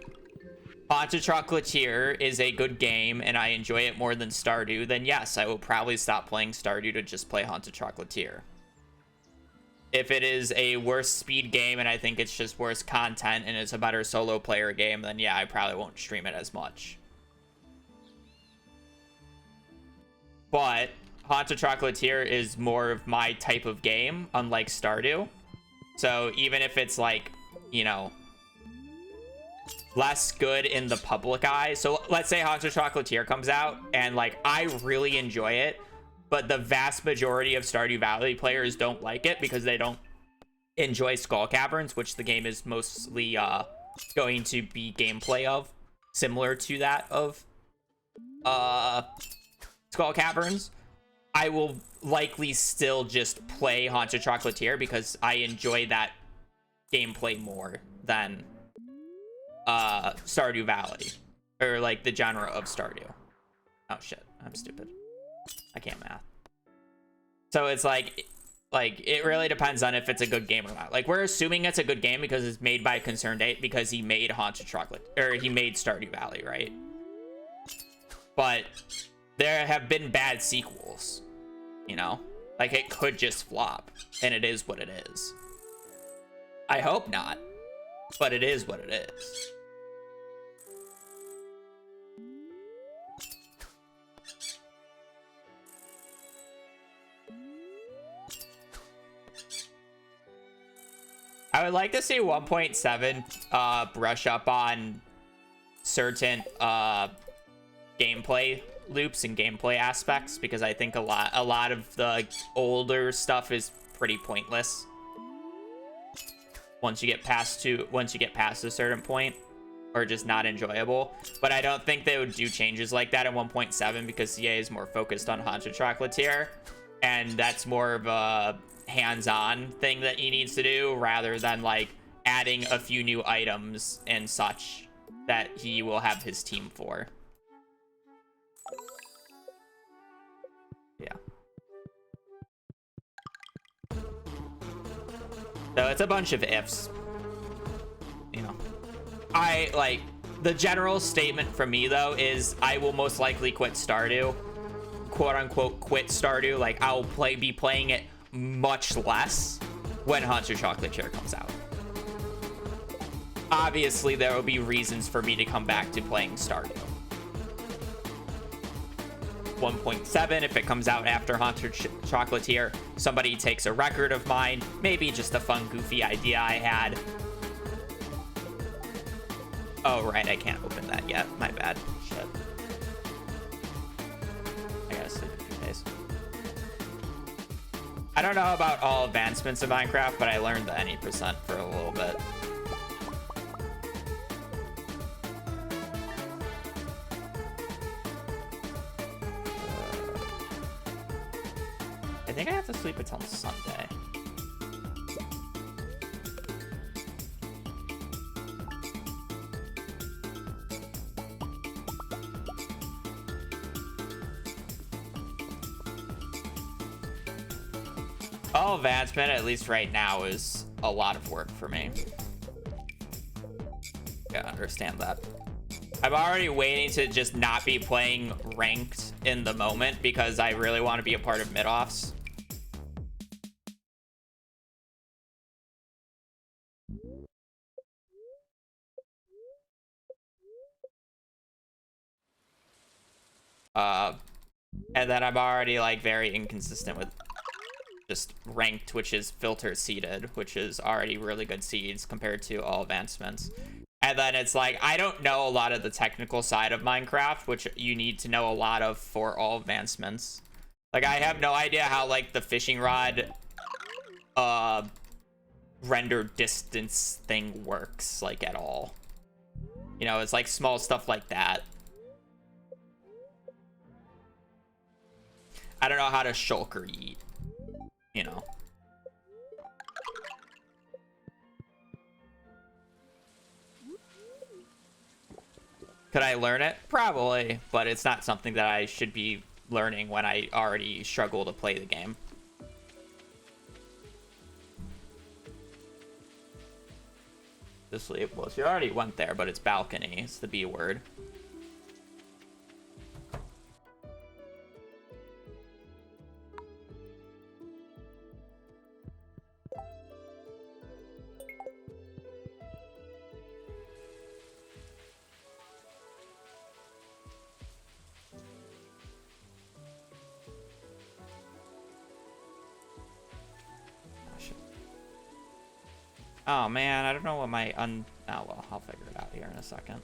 Speaker 1: Haunted Chocolatier is a good game and I enjoy it more than Stardew, then yes, I will probably stop playing Stardew to just play Haunted Chocolatier. If it is a worse speed game and I think it's just worse content and it's a better solo player game, then yeah, I probably won't stream it as much. But Haunted Chocolatier is more of my type of game, unlike Stardew. So even if it's like, you know, less good in the public eye. So let's say Haunted Chocolatier comes out and like I really enjoy it, but the vast majority of Stardew Valley players don't like it because they don't enjoy Skull Caverns, which the game is mostly going to be gameplay of, similar to that of Skull Caverns. I will likely still just play Haunted Chocolatier because I enjoy that gameplay more than Stardew Valley, or like the genre of Stardew. Oh shit, I'm stupid. I can't math. So it's like it really depends on if it's a good game or not. Like we're assuming it's a good game because it's made by ConcernedApe because he made Haunted Chocolate, or he made Stardew Valley, right? But there have been bad sequels, you know? Like it could just flop, and it is what it is. I hope not, but it is what it is. I would like to see 1.7 brush up on certain gameplay loops and gameplay aspects, because I think a lot of the older stuff is pretty pointless once you get past a certain point, or just not enjoyable. But I don't think they would do changes like that in 1.7 because CA is more focused on Haunted Chocolatier, and that's more of a hands-on thing that he needs to do rather than like adding a few new items and such that he will have his team for. Yeah. So it's a bunch of ifs, you know. I like the general statement from me though is I will most likely quit Stardew, quote unquote quit Stardew. Like I'll be playing it much less when Haunted Chocolatier comes out. Obviously there will be reasons for me to come back to playing Stardew. 1.7, if it comes out after Haunted Chocolatier, somebody takes a record of mine, maybe just a fun goofy idea I had. Oh right, I can't open that yet, my bad. Shit, I gotta sleep a few days. I don't know about all advancements in Minecraft, but I learned the any percent for a little bit. I think I have to sleep until Sunday. All advancement, at least right now, is a lot of work for me. Yeah, I understand that. I'm already waiting to just not be playing ranked in the moment because I really want to be a part of mid-offs. And then I'm already like very inconsistent with just ranked, which is filter seeded, which is already really good seeds compared to all advancements. And then it's like, I don't know a lot of the technical side of Minecraft, which you need to know a lot of for all advancements. Like, I have no idea how, like, the fishing rod render distance thing works, like, at all. You know, it's like small stuff like that. I don't know how to shulk or eat, you know. Could I learn it? Probably, but it's not something that I should be learning when I already struggle to play the game. to sleep. Well, you already went there, but it's balcony. It's the B word. Oh man, I don't know what my oh well, I'll figure it out here in a second.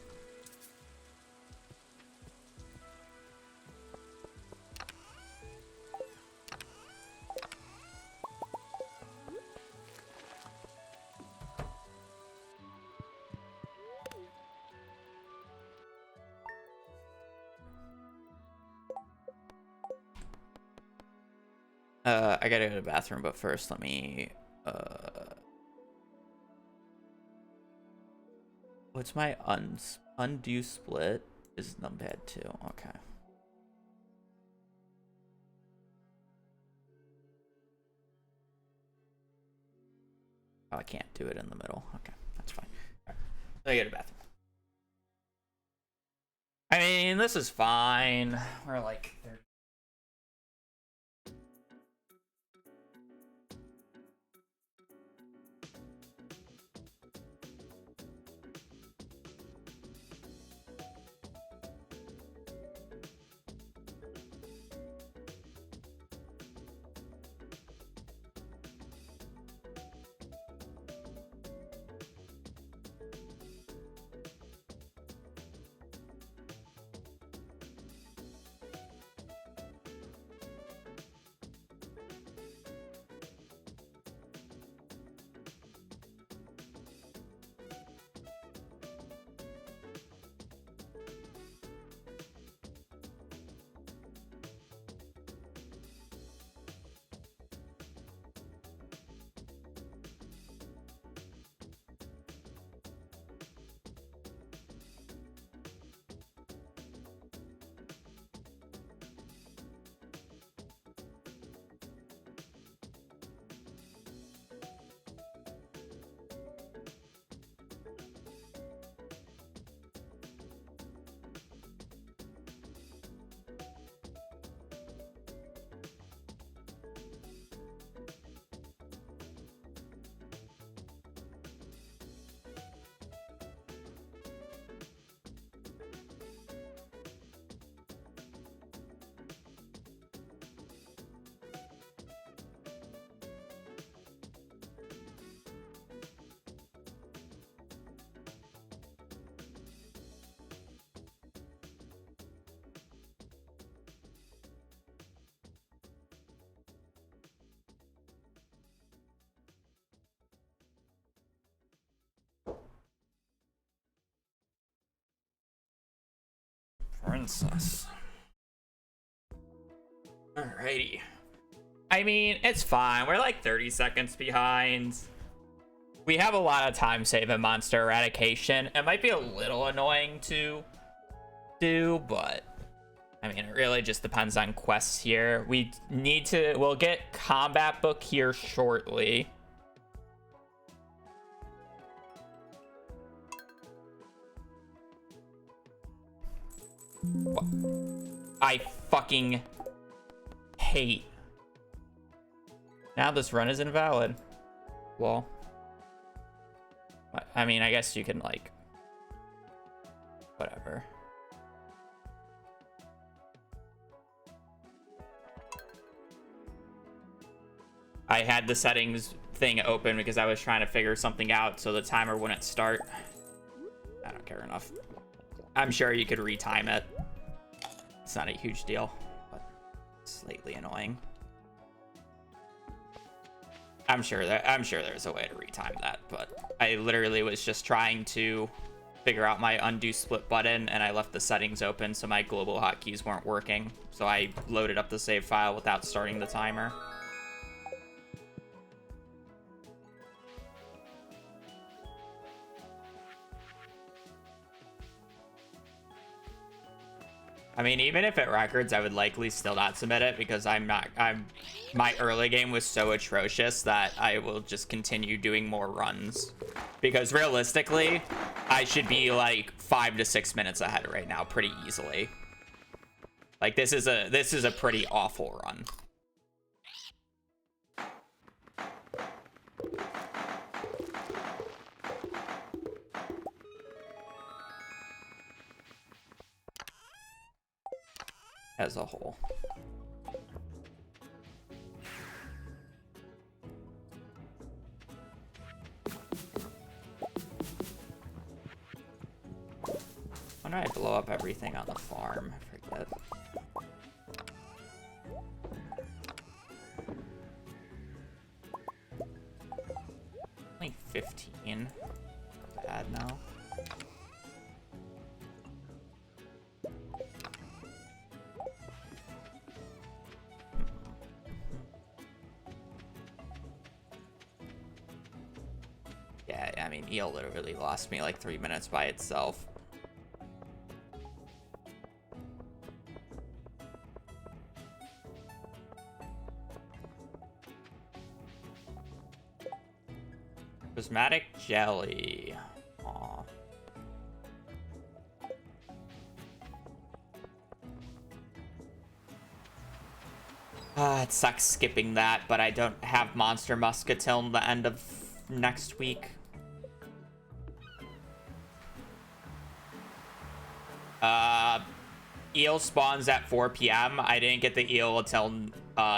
Speaker 1: I gotta go to the bathroom, but first let me what's my undo split is numpad 2. Okay. Oh, I can't do it in the middle. Okay, that's fine. All right. Let me go to the bathroom. I mean, this is fine. We're like princess. Alrighty. I mean, it's fine. We're like 30 seconds behind. We have a lot of time saving monster eradication. It might be a little annoying to do, but I mean, it really just depends on quests here. We'll get combat book here shortly. I fucking hate. Now this run is invalid. Well, I mean, I guess you can like, whatever. I had the settings thing open because I was trying to figure something out so the timer wouldn't start. I don't care enough. I'm sure you could retime it. It's not a huge deal, but slightly annoying. I'm sure there's a way to retime that, but I literally was just trying to figure out my undo split button and I left the settings open so my global hotkeys weren't working. So I loaded up the save file without starting the timer. I mean, even if it records, I would likely still not submit it because my early game was so atrocious that I will just continue doing more runs. Because realistically, I should be like 5 to 6 minutes ahead right now pretty easily. Like this is a pretty awful run. As a whole. Why don't I blow up everything on the farm? I forget. Only 15. Bad now. Yeah, I mean, eel literally lost me like 3 minutes by itself. Prismatic jelly. Aw. It sucks skipping that, but I don't have Monster Musket till the end of next week. Eel spawns at 4 p.m. I didn't get the eel until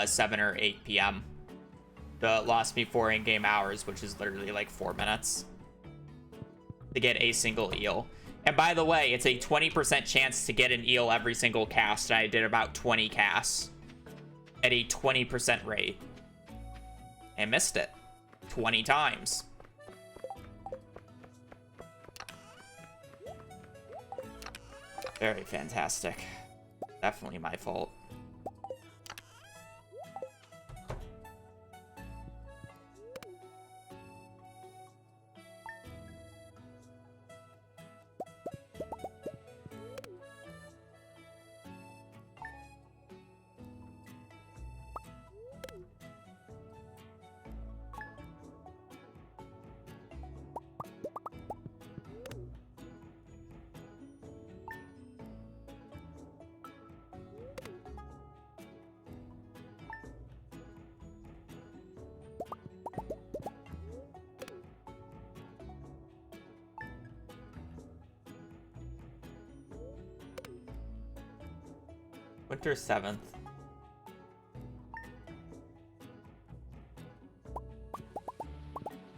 Speaker 1: 7 or 8 p.m. It lost me 4 in-game hours, which is literally like 4 minutes to get a single eel. And by the way, it's a 20% chance to get an eel every single cast, and I did about 20 casts at a 20% rate. And missed it 20 times. Very fantastic. Definitely my fault. Winter 7th.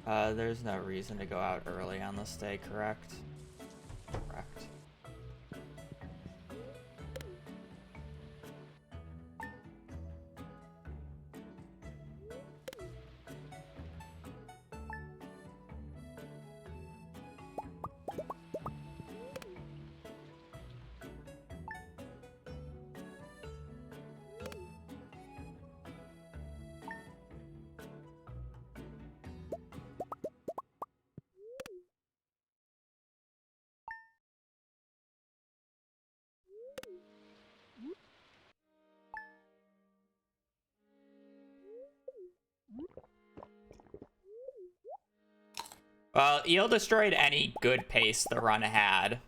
Speaker 1: There's no reason to go out early on this day, correct? Correct. Well, eel destroyed any good pace the run had.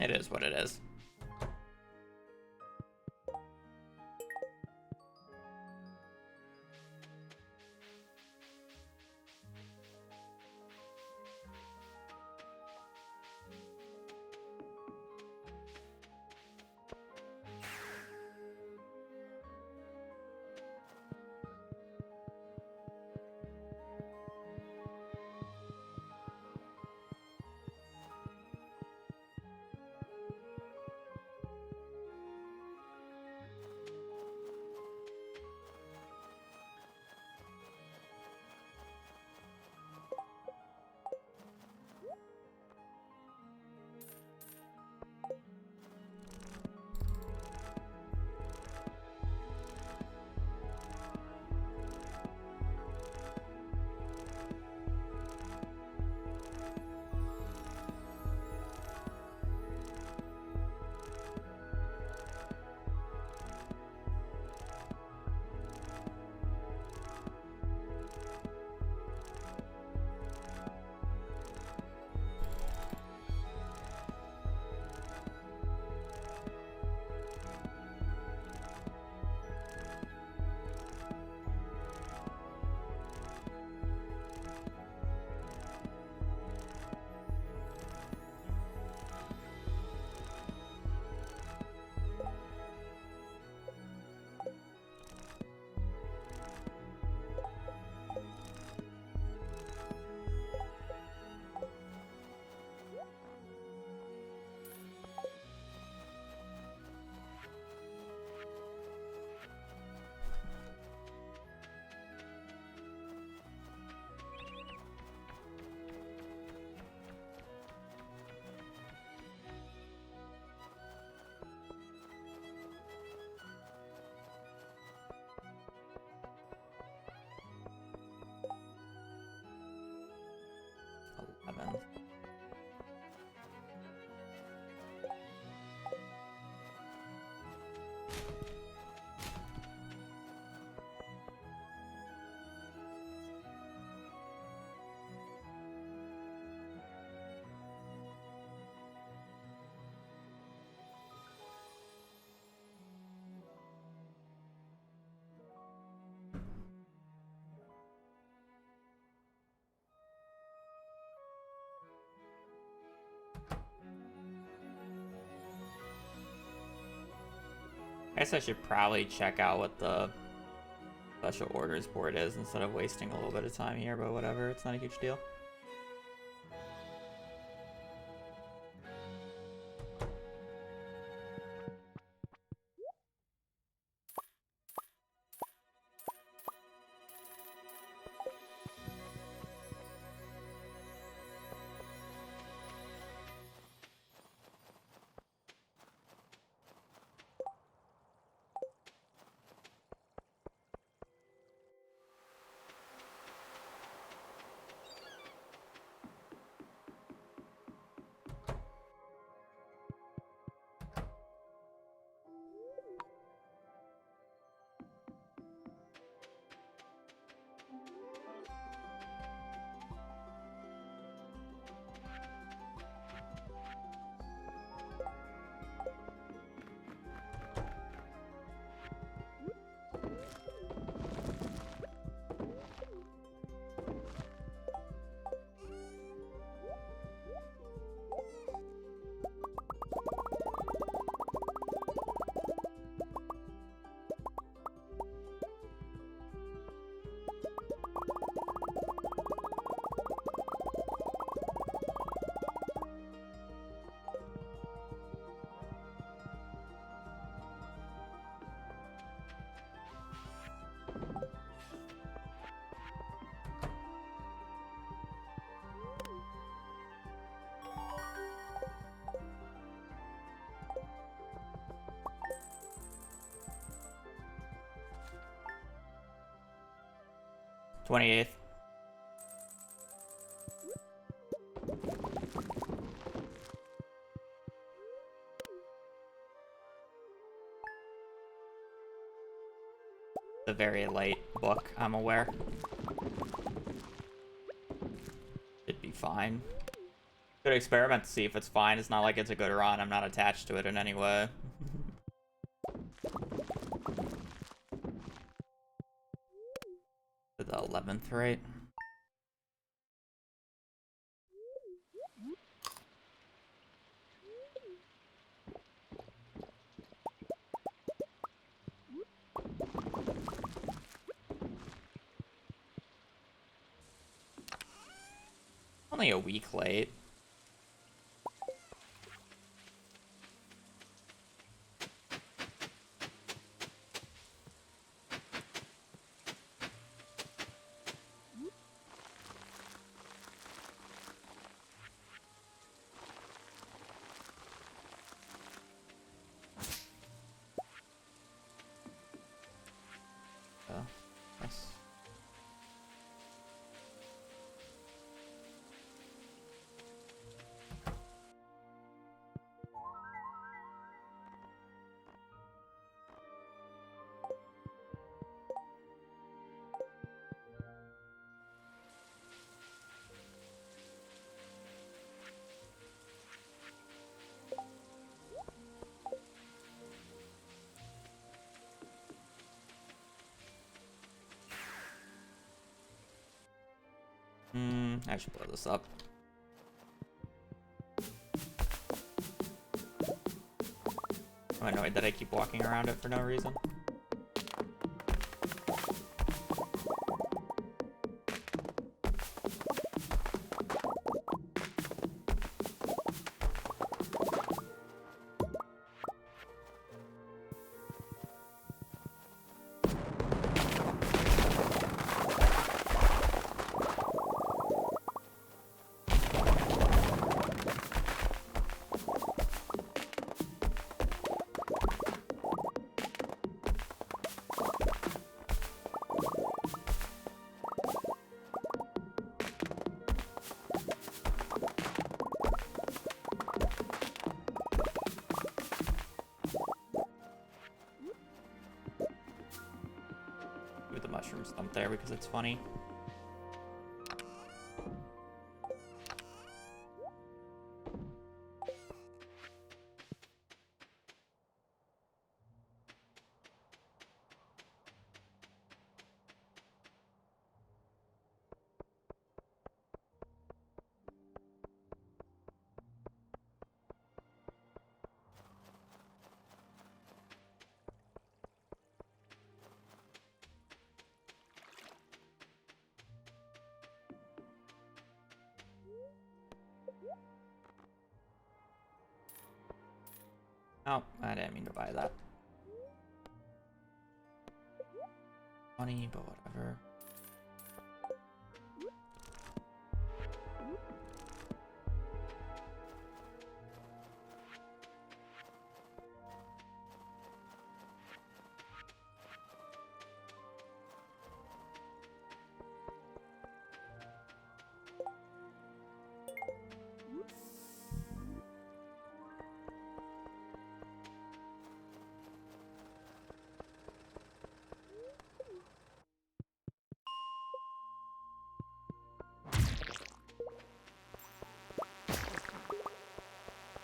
Speaker 1: It is what it is. 7th. I guess I should probably check out what the special orders board is instead of wasting a little bit of time here, but whatever, it's not a huge deal. $28th. A very late book, I'm aware. Should be fine. Good experiment to see if it's fine. It's not like it's a good run. I'm not attached to it in any way. The 11th, right? Only a week late. Yes. I should blow this up. I'm annoyed that I keep walking around it for no reason. jump there because it's funny. Oh, I didn't mean to buy that. Funny, but whatever.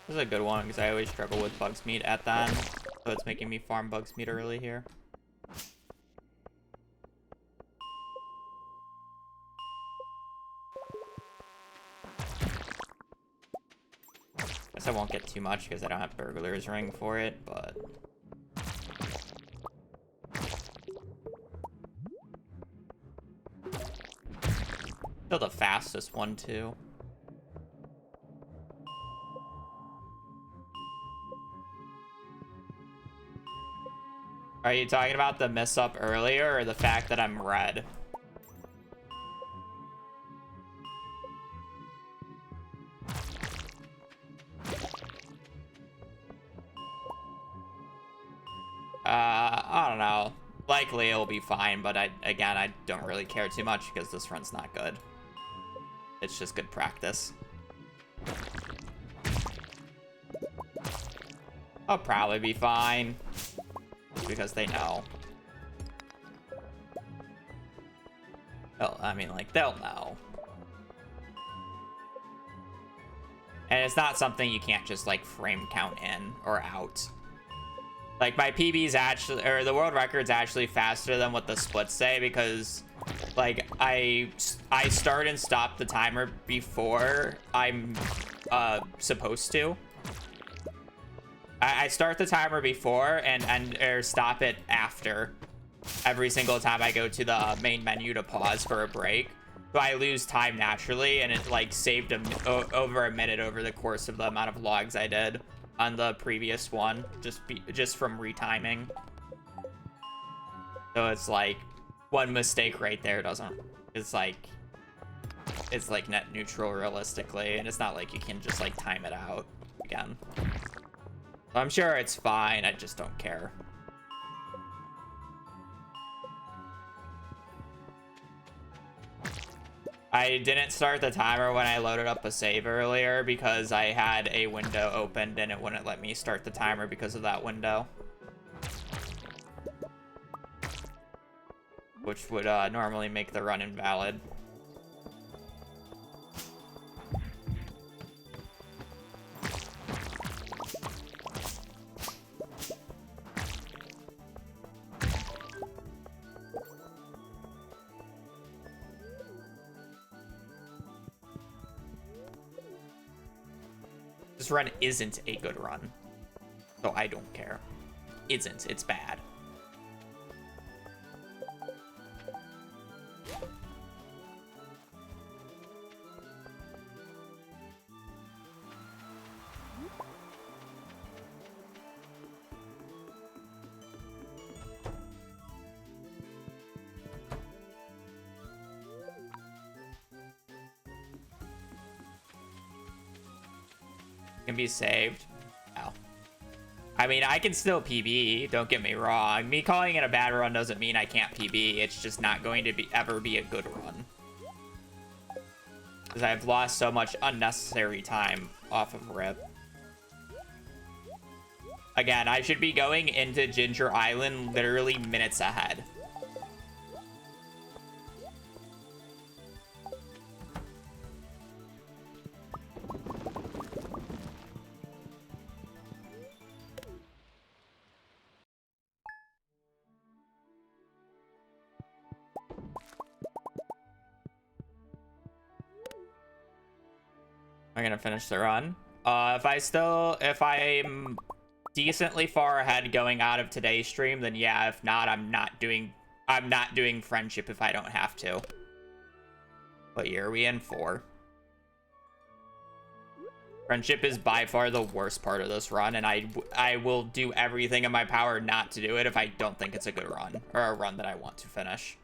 Speaker 1: This is a good one because I always struggle with Bug's Meat at the end, so it's making me farm Bug's Meat early here. Guess I won't get too much because I don't have Burglar's Ring for it, but... Still the fastest one, too. Are you talking about the miss up earlier or the fact that I'm red? I don't know. Likely it'll be fine, but I don't really care too much because this run's not good. It's just good practice. I'll probably be fine. Because they know. I mean, like, they'll know. And it's not something you can't just, like, frame count in or out. Like, my PB's actually, or the world record's actually faster than what the splits say because, like, I start and stop the timer before I'm supposed to. I start the timer before or stop it after every single time I go to the main menu to pause for a break. So I lose time naturally, and it like saved over a minute over the course of the amount of logs I did on the previous one, just from retiming. So it's like one mistake right there it's like net neutral realistically, and it's not like you can just like time it out again. I'm sure it's fine, I just don't care. I didn't start the timer when I loaded up a save earlier because I had a window opened and it wouldn't let me start the timer because of that window. Which would normally make the run invalid. This run isn't a good run, so I don't care. It's bad. Can be saved. Oh. I mean, I can still PB, don't get me wrong. Me calling it a bad run doesn't mean I can't PB. It's just not going to ever be a good run. Because I've lost so much unnecessary time off of RIP. Again, I should be going into Ginger Island literally minutes ahead. I'm gonna finish the run. If I'm decently far ahead going out of today's stream, then yeah. If not, I'm not doing friendship if I don't have to. What year are we in? 4. Friendship is by far the worst part of this run, and I will do everything in my power not to do it if I don't think it's a good run, or a run that I want to finish.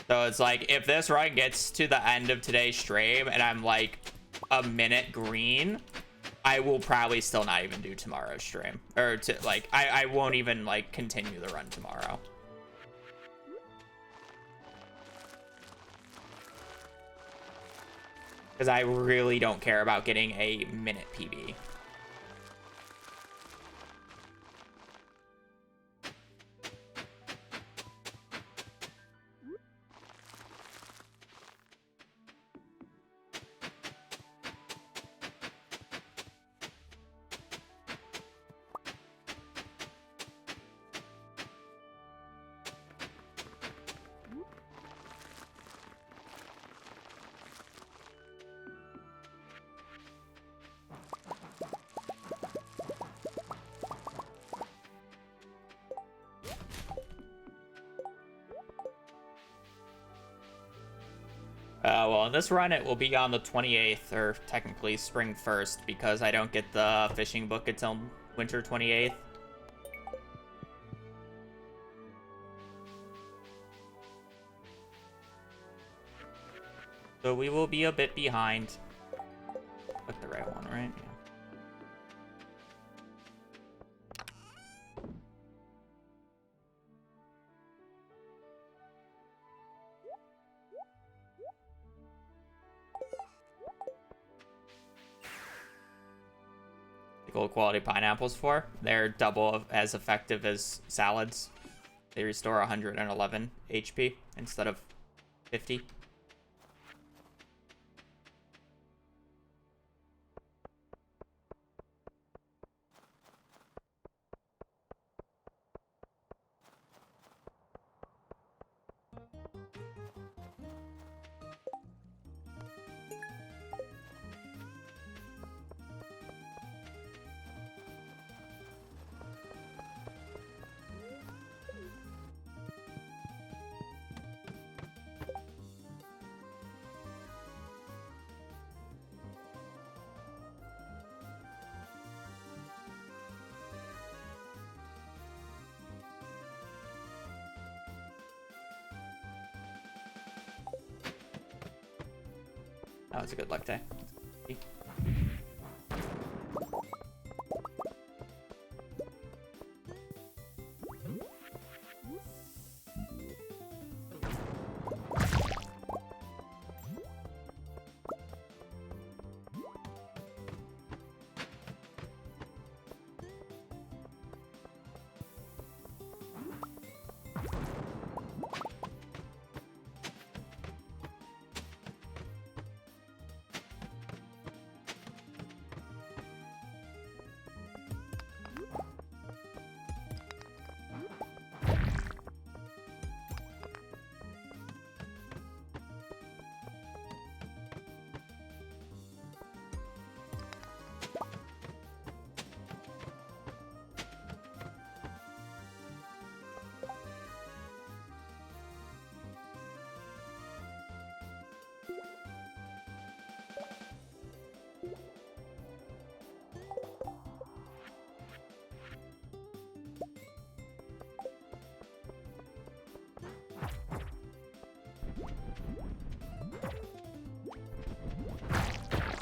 Speaker 1: So it's like, if this run gets to the end of today's stream and I'm like a minute green, I will probably still not even do tomorrow's stream. Or I won't even like continue the run tomorrow. Because I really don't care about getting a minute PB. Well, in this run, it will be on the 28th, or technically spring 1st, because I don't get the fishing book until winter 28th. So we will be a bit behind. Click the right one, right? Yeah. Gold quality pineapples for. They're double as effective as salads. They restore 111 HP instead of 50. That was a good luck day.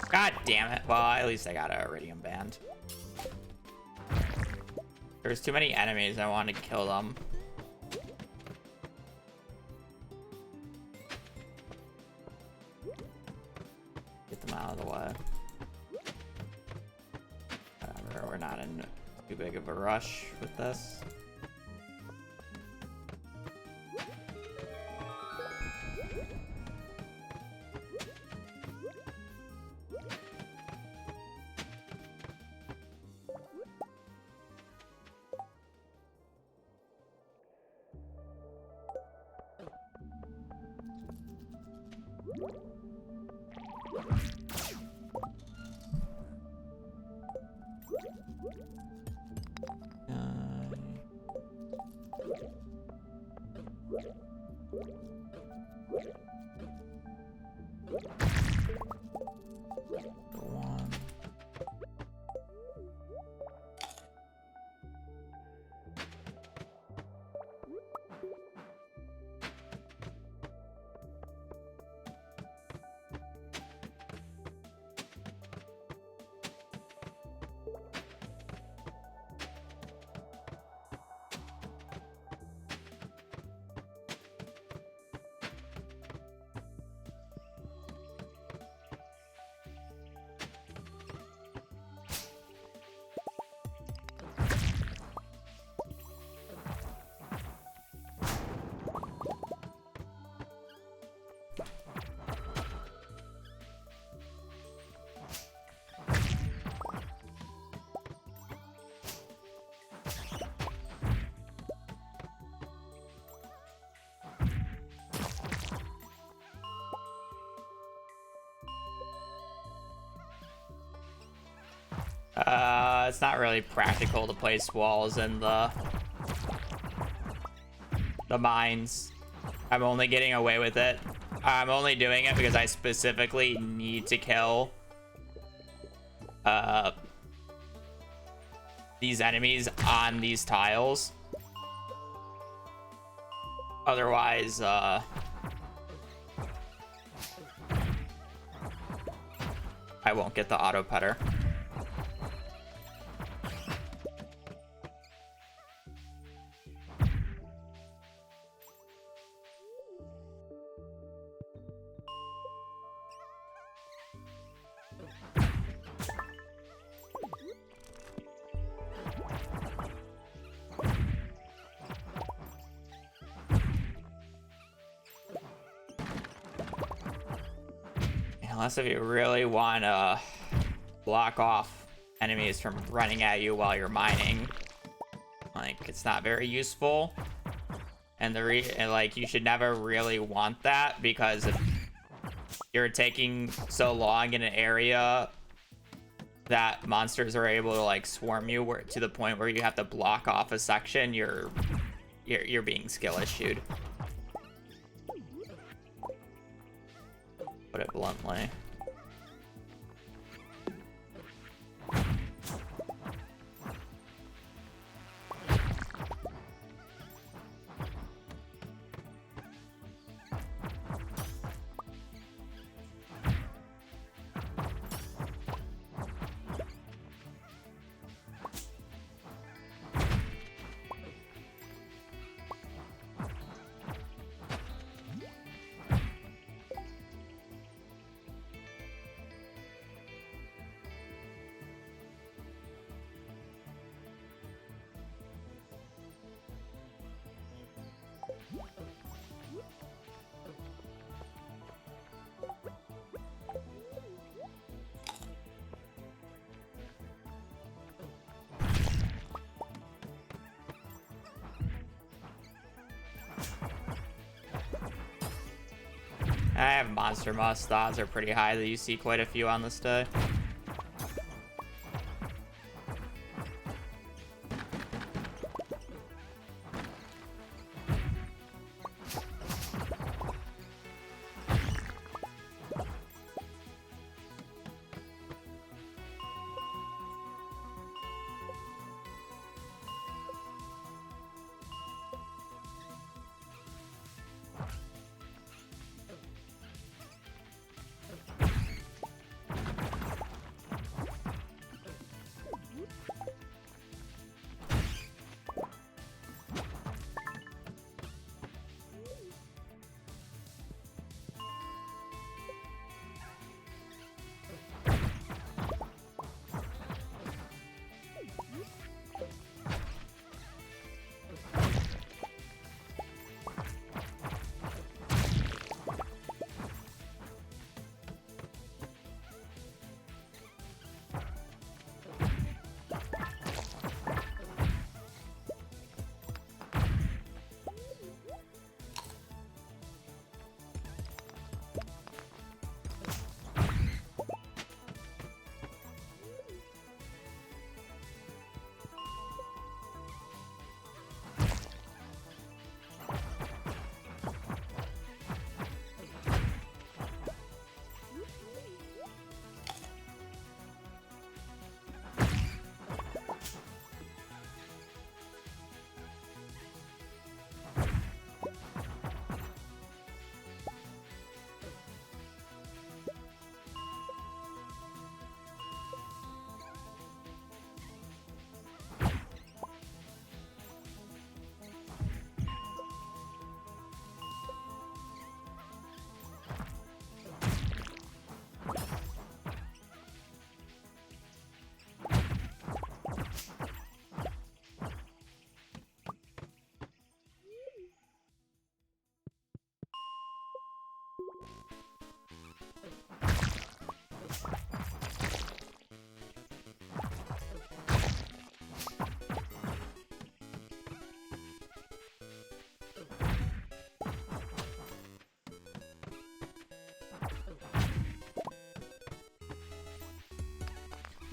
Speaker 1: God damn it. Well, at least I got a Iridium Band. There's too many enemies. I wanted to kill them. Get them out of the way. Whatever, we're not in too big of a rush with this. One. It's not really practical to place walls in the mines. I'm only getting away with it. I'm only doing it because I specifically need to kill these enemies on these tiles. Otherwise, I won't get the auto putter. Unless if you really want to block off enemies from running at you while you're mining, like, it's not very useful. And like, you should never really want that, because if you're taking so long in an area that monsters are able to like swarm you to the point where you have to block off a section, you're being skill issued. Put it bluntly. I have monster must. The odds are pretty high that you see quite a few on this day.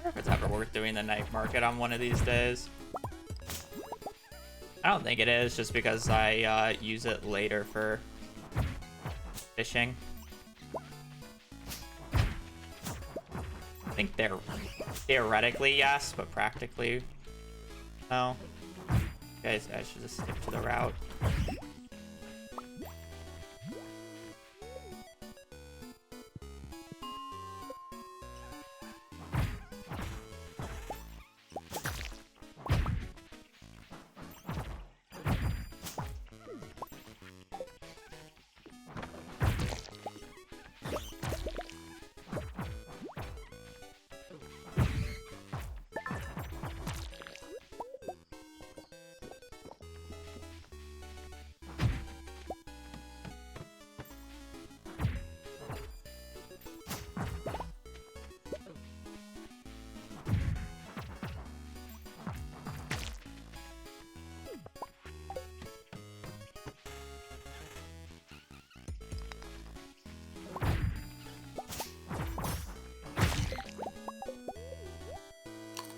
Speaker 1: wonder if it's ever worth doing the night market on one of these days. I don't think it is, just because I use it later for fishing. I think theoretically yes, but practically no. Guys, I should just stick to the route.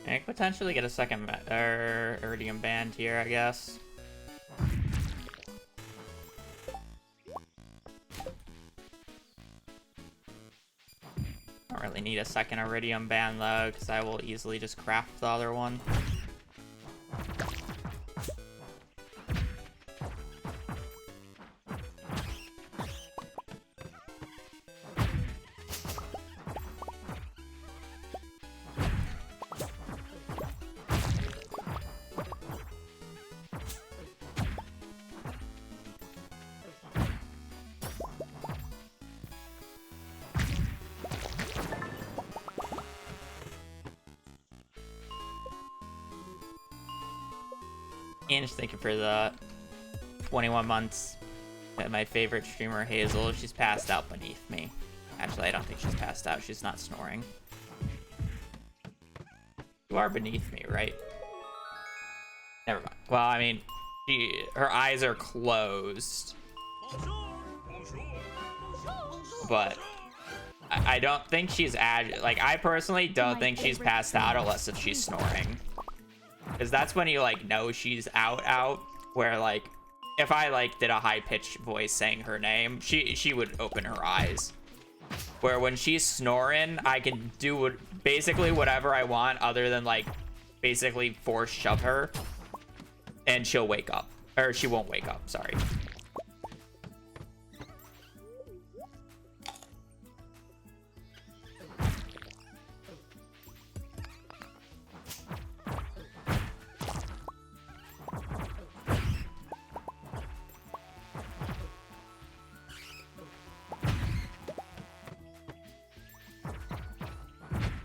Speaker 1: I could potentially get a second Iridium Band here, I guess. Don't really need a second Iridium Band though, because I will easily just craft the other one. And just thank you for the 21 months. My favorite streamer, Hazel, she's passed out beneath me. Actually, I don't think she's passed out. She's not snoring. You are beneath me, right? Never mind. Well, I mean, her eyes are closed. But I don't think she's like, I personally don't think she's passed out unless if she's snoring. Because that's when you, like, know she's out. Where, like, if I, like, did a high-pitched voice saying her name, she would open her eyes. Where when she's snoring, I can do basically whatever I want other than, like, basically force shove her. And she'll wake up. Or she won't wake up, sorry.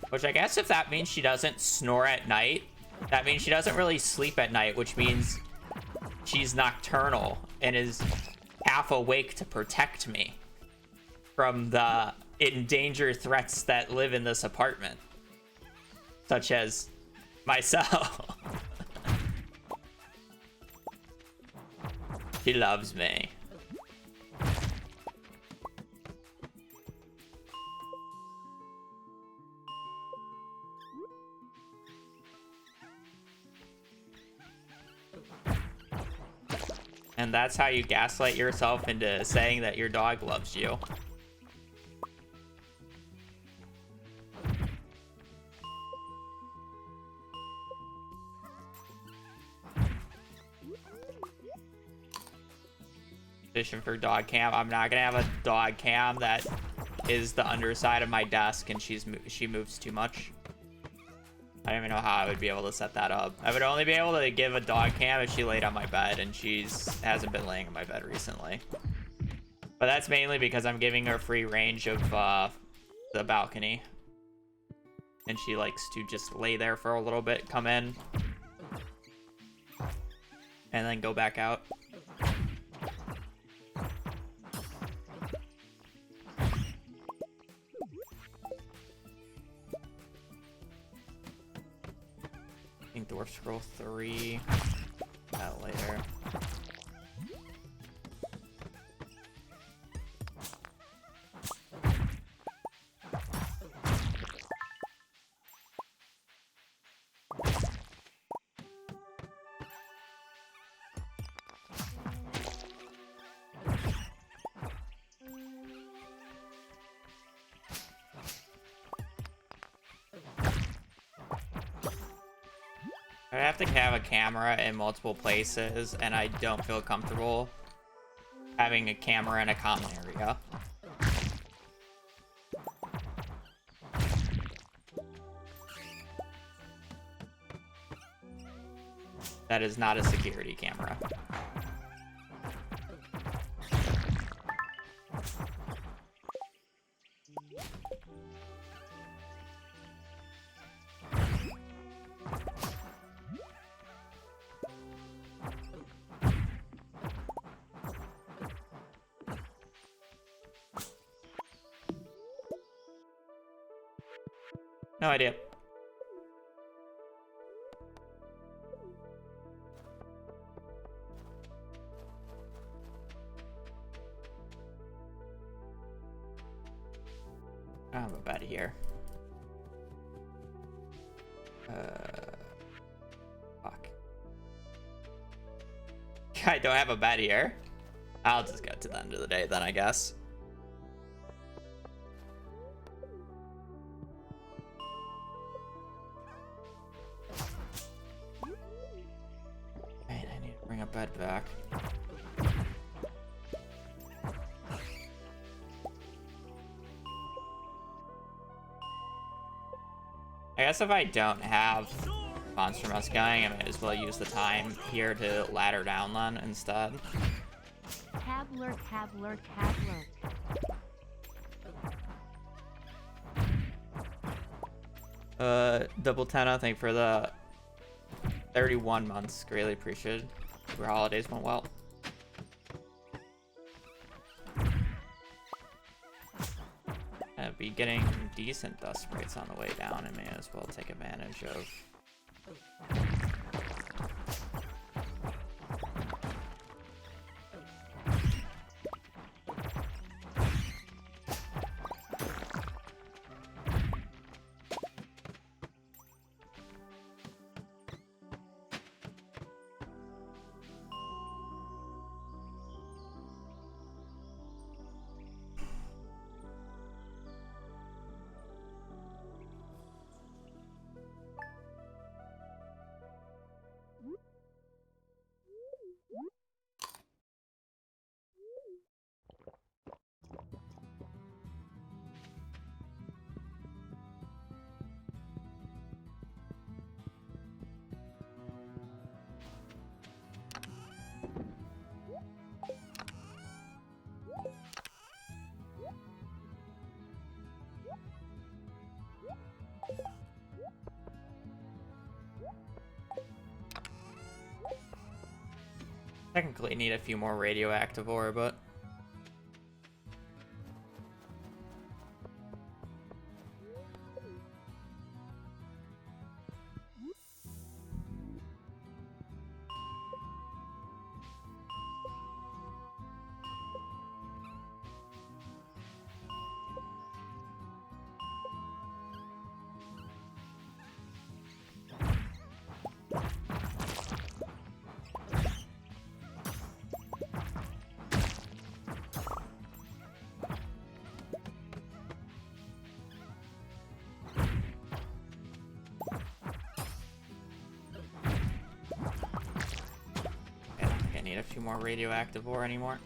Speaker 1: Which I guess if that means she doesn't snore at night, that means she doesn't really sleep at night, which means she's nocturnal and is half awake to protect me from the endangered threats that live in this apartment, such as myself. She loves me. And that's how you gaslight yourself into saying that your dog loves you. Fishing for dog cam. I'm not gonna have a dog cam that is the underside of my desk and she moves too much. I don't even know how I would be able to set that up. I would only be able to give a dog cam if she laid on my bed, and hasn't been laying on my bed recently. But that's mainly because I'm giving her free range of the balcony. And she likes to just lay there for a little bit, come in, and then go back out. Dwarf Scroll 3. That later. I have to have a camera in multiple places, and I don't feel comfortable having a camera in a common area. That is not a security camera. No idea. I don't have a bed here. Fuck. I don't have a bed here. I'll just get to the end of the day then, I guess. Right, I need to bring a bed back. I guess if I don't have Monster Mask going, I might as well use the time here to ladder down then instead.
Speaker 2: Tabler, tabler, tabler.
Speaker 1: Double 10, I think, for the 31 months. Greatly appreciated. Your holidays went well. I'll be getting decent dust rates on the way down. I may as well take advantage of. Technically need a few more radioactive ore, but I need a few more radioactive ore anymore.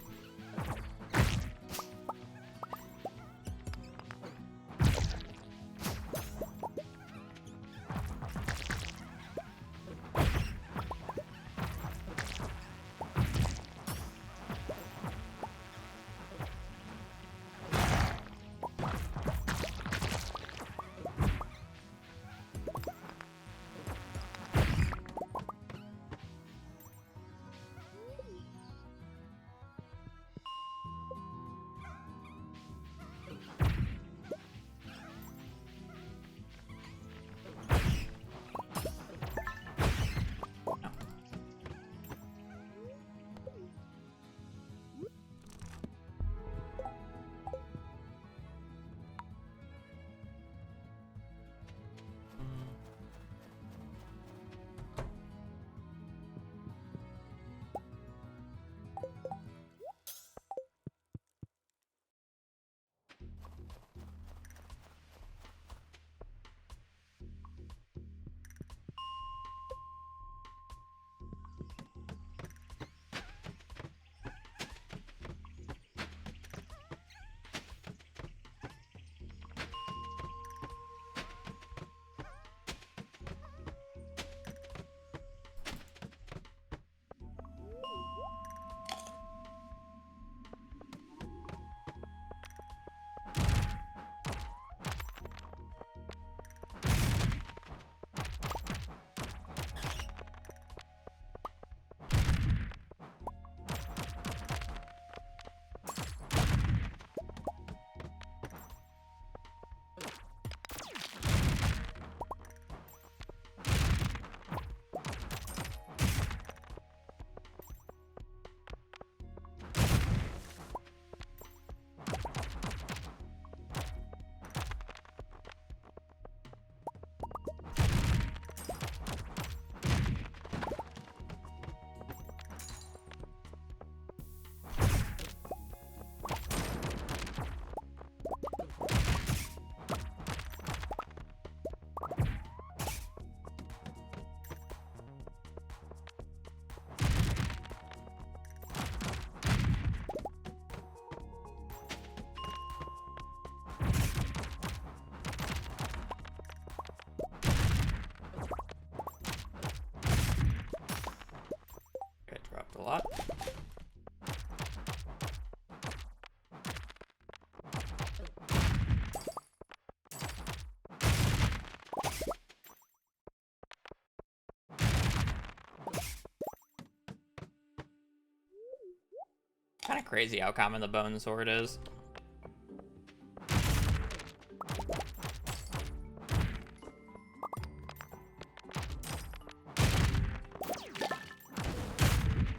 Speaker 1: Kind of crazy how common the bone sword is.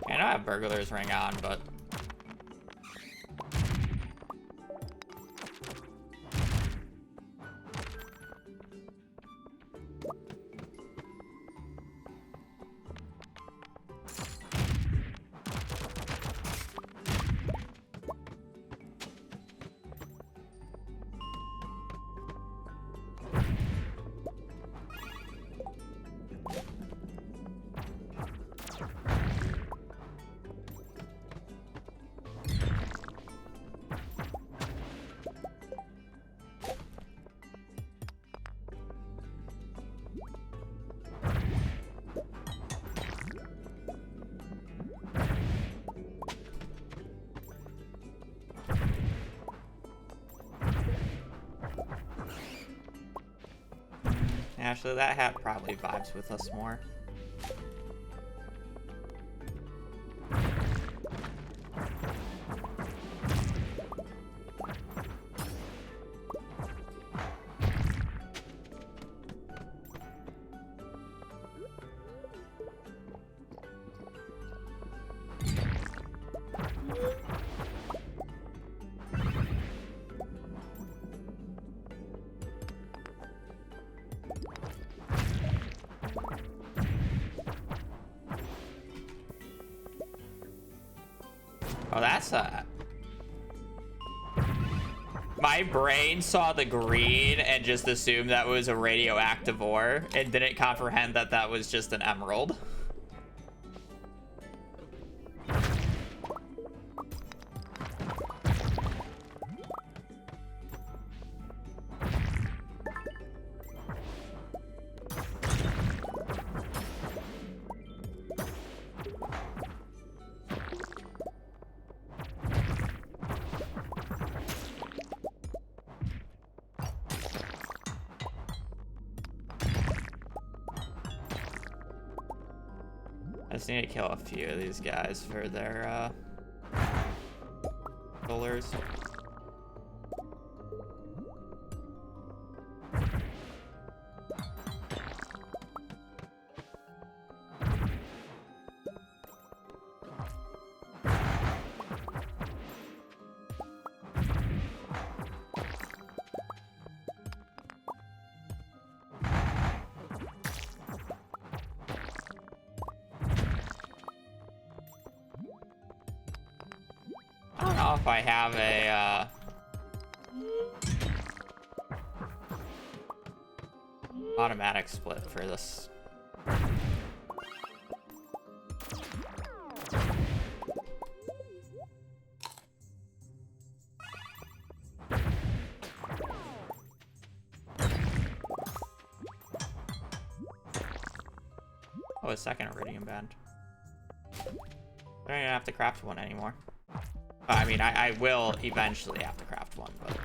Speaker 1: I know I have burglar's ring on, but actually that hat probably vibes with us more. Oh, that's my brain saw the green and just assumed that was a radioactive ore and didn't comprehend that that was just an emerald. I just need to kill a few of these guys for their pullers. I don't know if I have a automatic split for this. Oh, a second iridium band. I don't even have to craft one anymore. I mean, I will eventually have to craft one, but...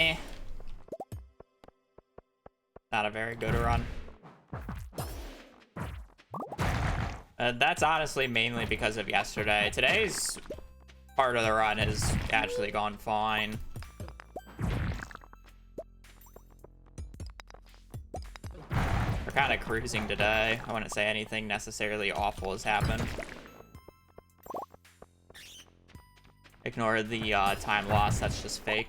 Speaker 1: Eh. Not a very good run. That's honestly mainly because of yesterday. Today's part of the run has actually gone fine. We're kind of cruising today. I wouldn't say anything necessarily awful has happened. Ignore the time loss, that's just fake.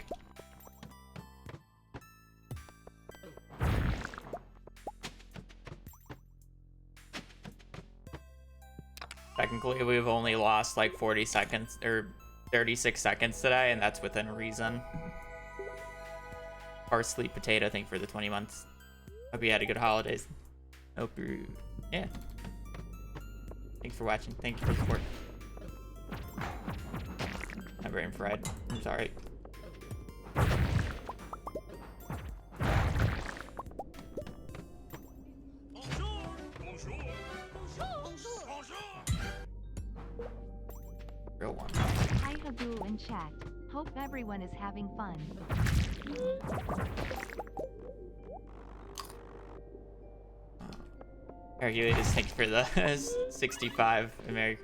Speaker 1: Technically, we've only lost like 40 seconds or 36 seconds today, and that's within reason. Parsley potato, thank you for the 20 months. Hope you had a good holidays. Hope you, yeah. Thanks for watching. Thank you for the support. My brain fried. I'm sorry. Real one.
Speaker 2: Hi Habu in chat. Hope everyone is having fun.
Speaker 1: Hercules, thanks for the 65 Merry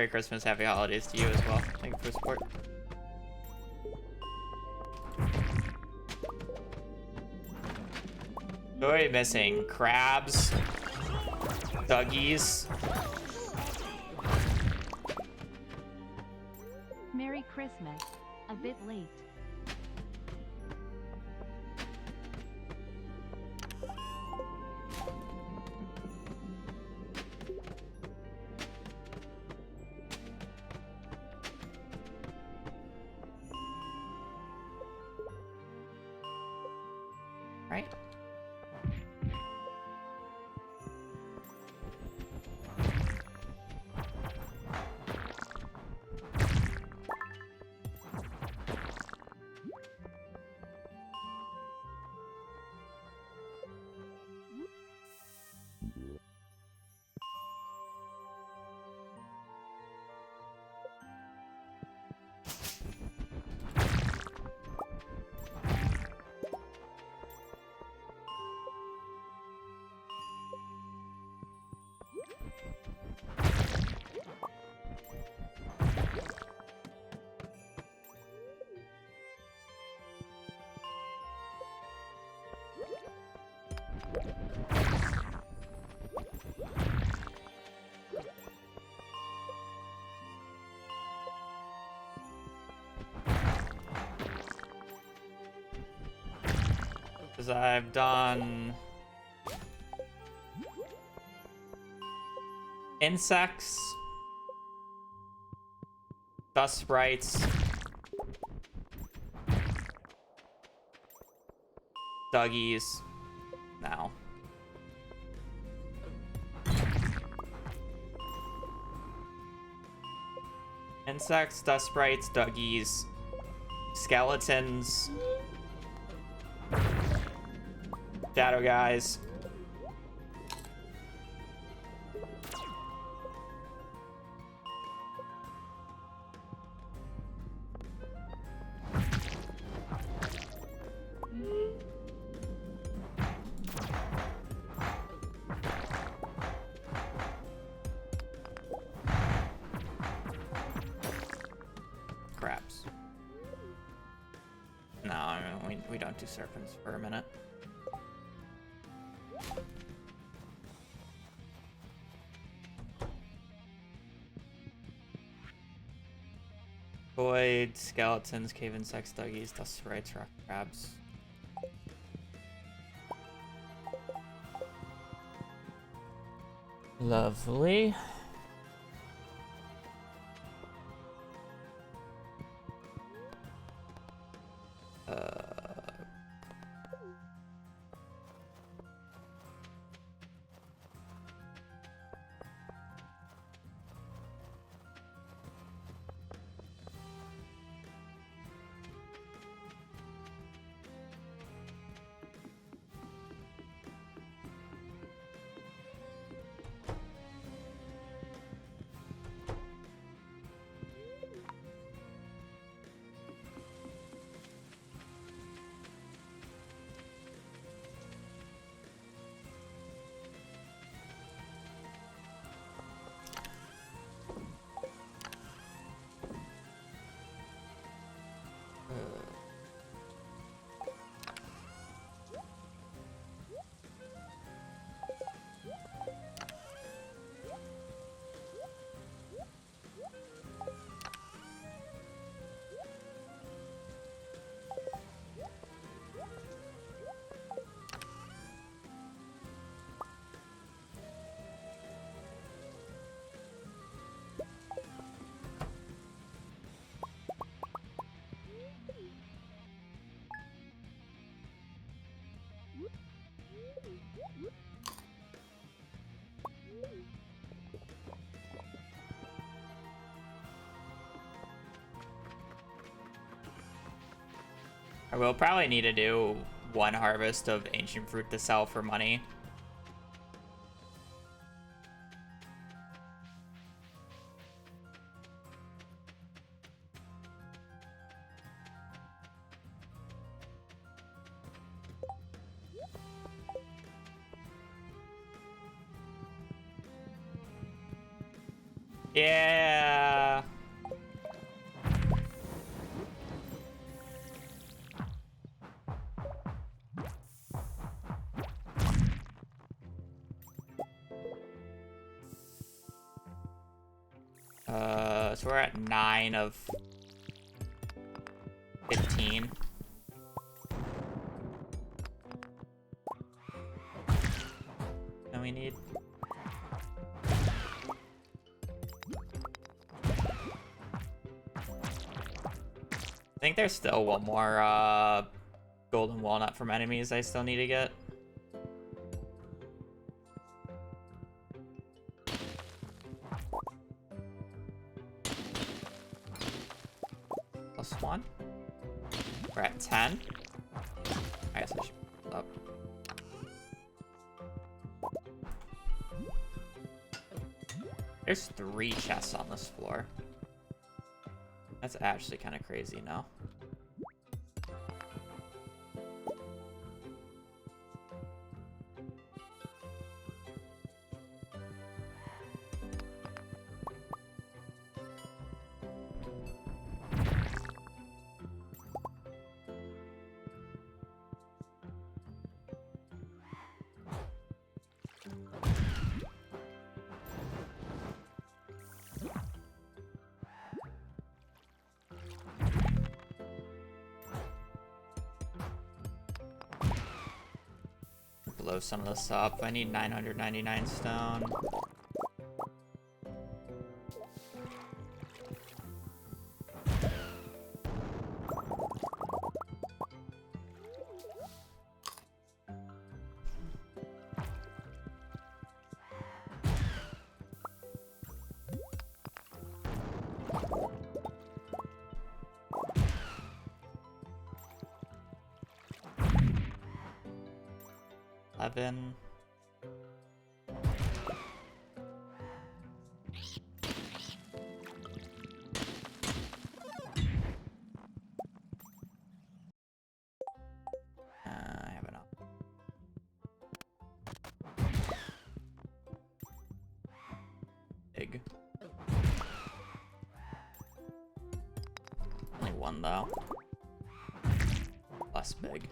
Speaker 1: Christmas, Happy Holidays to you as well. Thank you for the support. What are we missing? Crabs, Duggies.
Speaker 2: Merry Christmas. A bit late.
Speaker 1: Right? Because I've done insects, dust sprites, Duggies. Now. Insects, dust sprites, Duggies, skeletons, shadow guys. Crabs. No, I mean, we don't do serpents for a minute. Void, skeletons, cave insects, Duggies, dust sprites, rock crabs. Lovely. We'll probably need to do one harvest of ancient fruit to sell for money. Yeah. So we're at 9 of 15. And we need... I think there's still one more golden walnut from enemies I still need to get. +1. We're at 10. I guess I should put it up. There's 3 chests on this floor. That's actually kind of crazy now. Blow some of this up. I need 999 stone. Eleven. I have enough. Big. Only one though. Less big.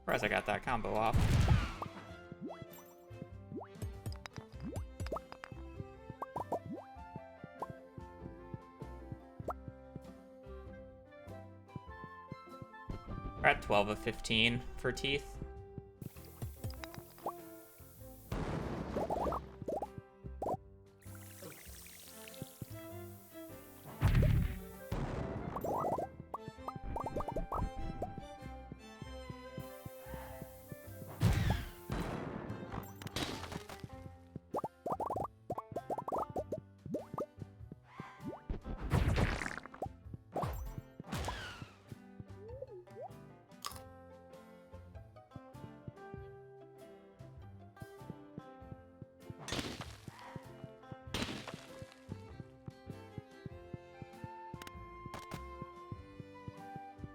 Speaker 1: Surprised I got that combo off. We're at 12 of 15 for teeth.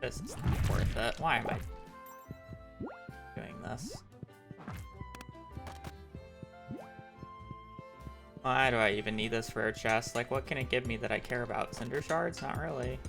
Speaker 1: This is not worth it. Why am I doing this? Why do I even need this rare chest? Like, what can it give me that I care about? Cinder shards? Not really.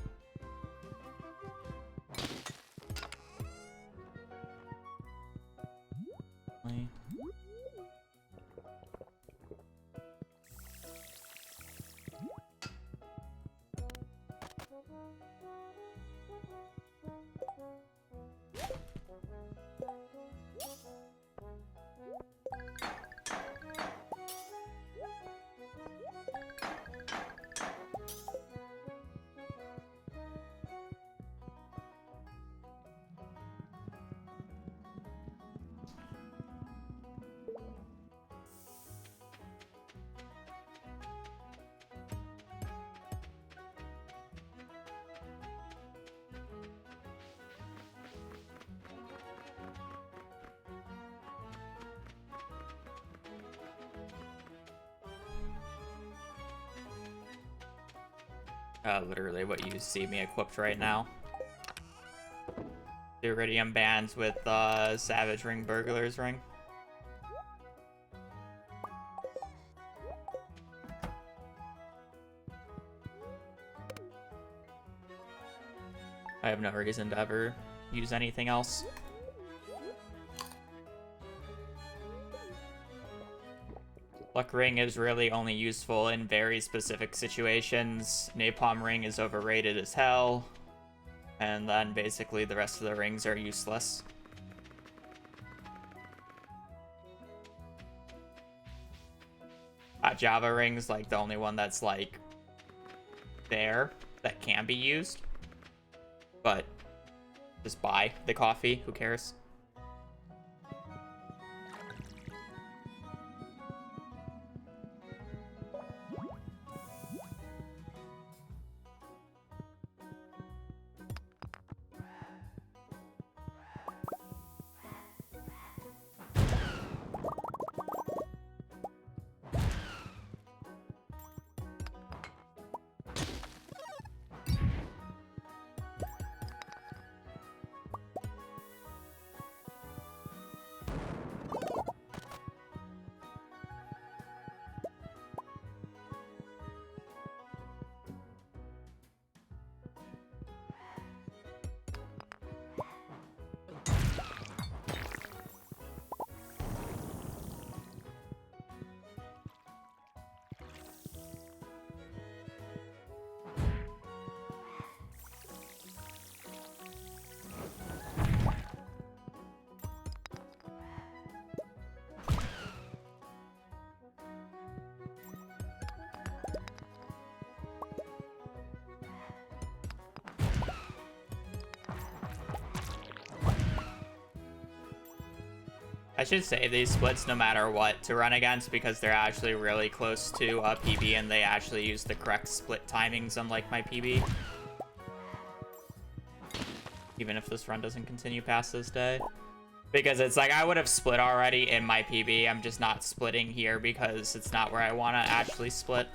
Speaker 1: Literally what you see me equipped right now. The Iridium bands with Savage Ring, Burglar's Ring. I have no reason to ever use anything else. Luck Ring is really only useful in very specific situations. Napalm Ring is overrated as hell. And then basically the rest of the rings are useless. Java Ring's like the only one that's like there that can be used. But just buy the coffee, who cares? I should save these splits no matter what to run against because they're actually really close to PB and they actually use the correct split timings unlike my PB. Even if this run doesn't continue past this day. Because it's like I would have split already in my PB. I'm just not splitting here because it's not where I want to actually split.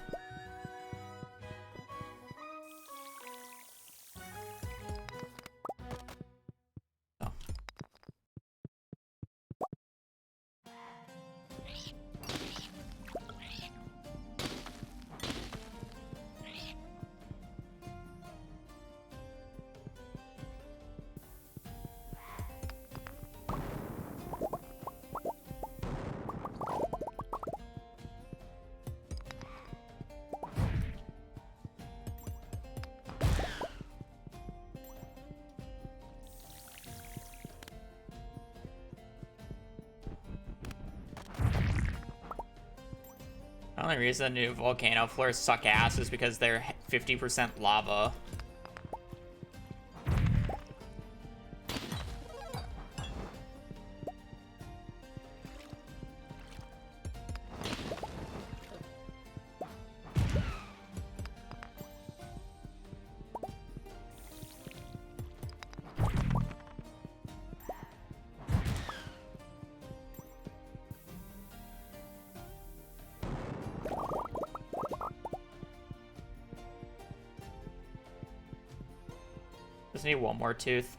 Speaker 1: The only reason new volcano floors suck ass is because they're 50% lava. Just need one more tooth.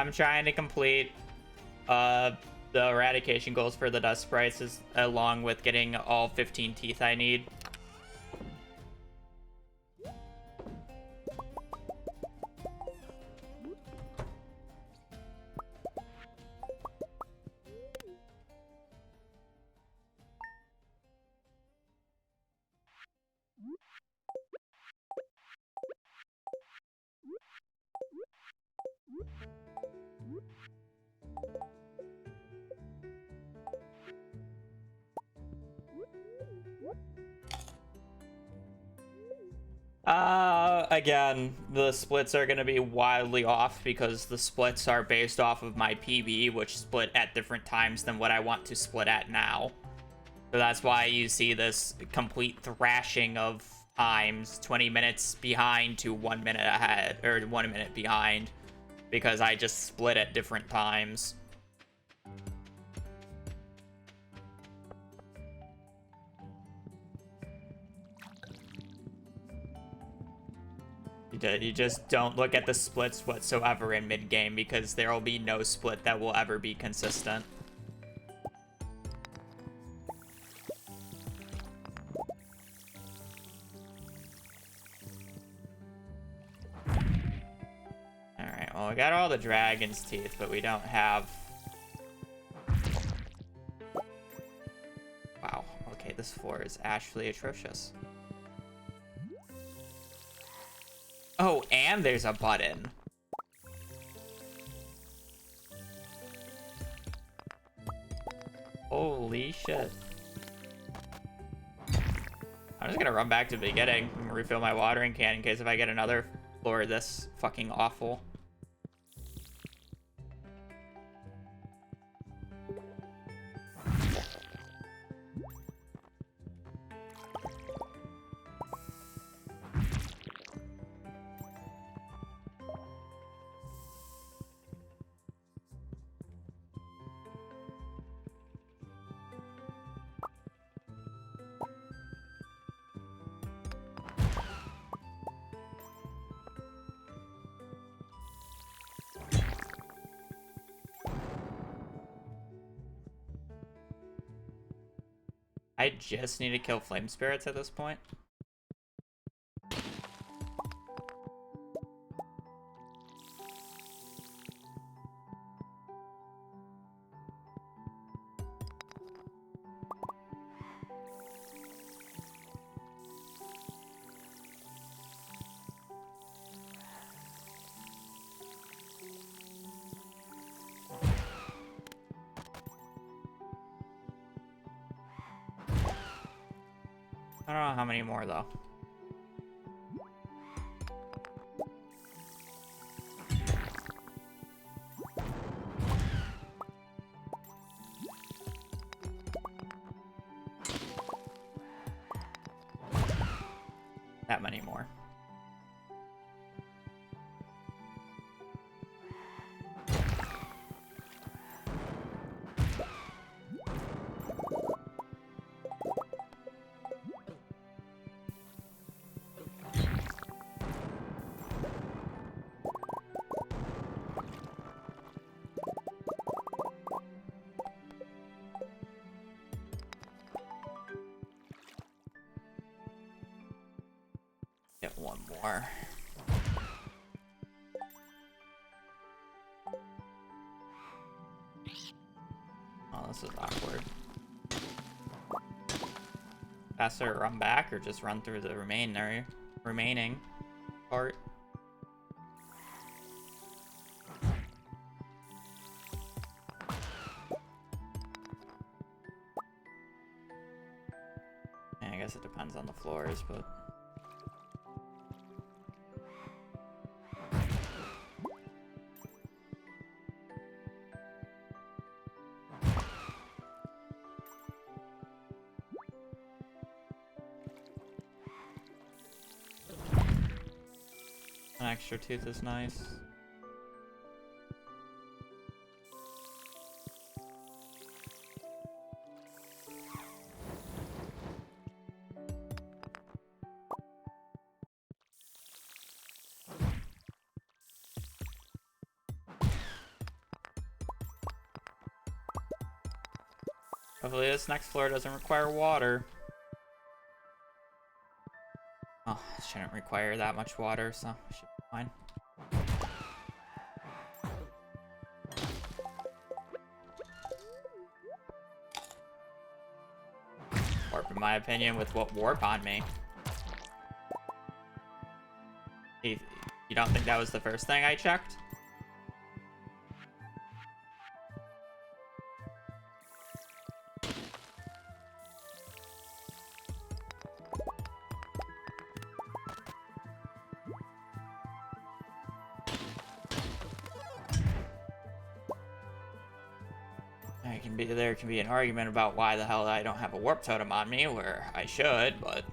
Speaker 1: I'm trying to complete the eradication goals for the dust sprites along with getting all 15 teeth I need. Again, the splits are going to be wildly off because the splits are based off of my PB, which split at different times than what I want to split at now. So that's why you see this complete thrashing of times, 20 minutes behind to 1 minute ahead, or 1 minute behind, because I just split at different times. You just don't look at the splits whatsoever in mid-game because there will be no split that will ever be consistent. Alright, well, we got all the dragon's teeth, but we don't have... Wow, okay, this floor is actually atrocious. Oh, and there's a button. Holy shit. I'm just gonna run back to the beginning and refill my watering can in case if I get another floor this fucking awful. I just need to kill flame spirits at this point. I don't know how many more, though. That many more. Get one more. Oh, this is awkward. Faster run back or just run through the remaining part? Yeah, I guess it depends on the floors, but... An extra tooth is nice. Hopefully this next floor doesn't require water. Oh, it shouldn't require that much water, so it should be fine. Warp, in my opinion, with what warp on me. You don't think that was the first thing I checked? There can be an argument about why the hell I don't have a warp totem on me, where I should, but...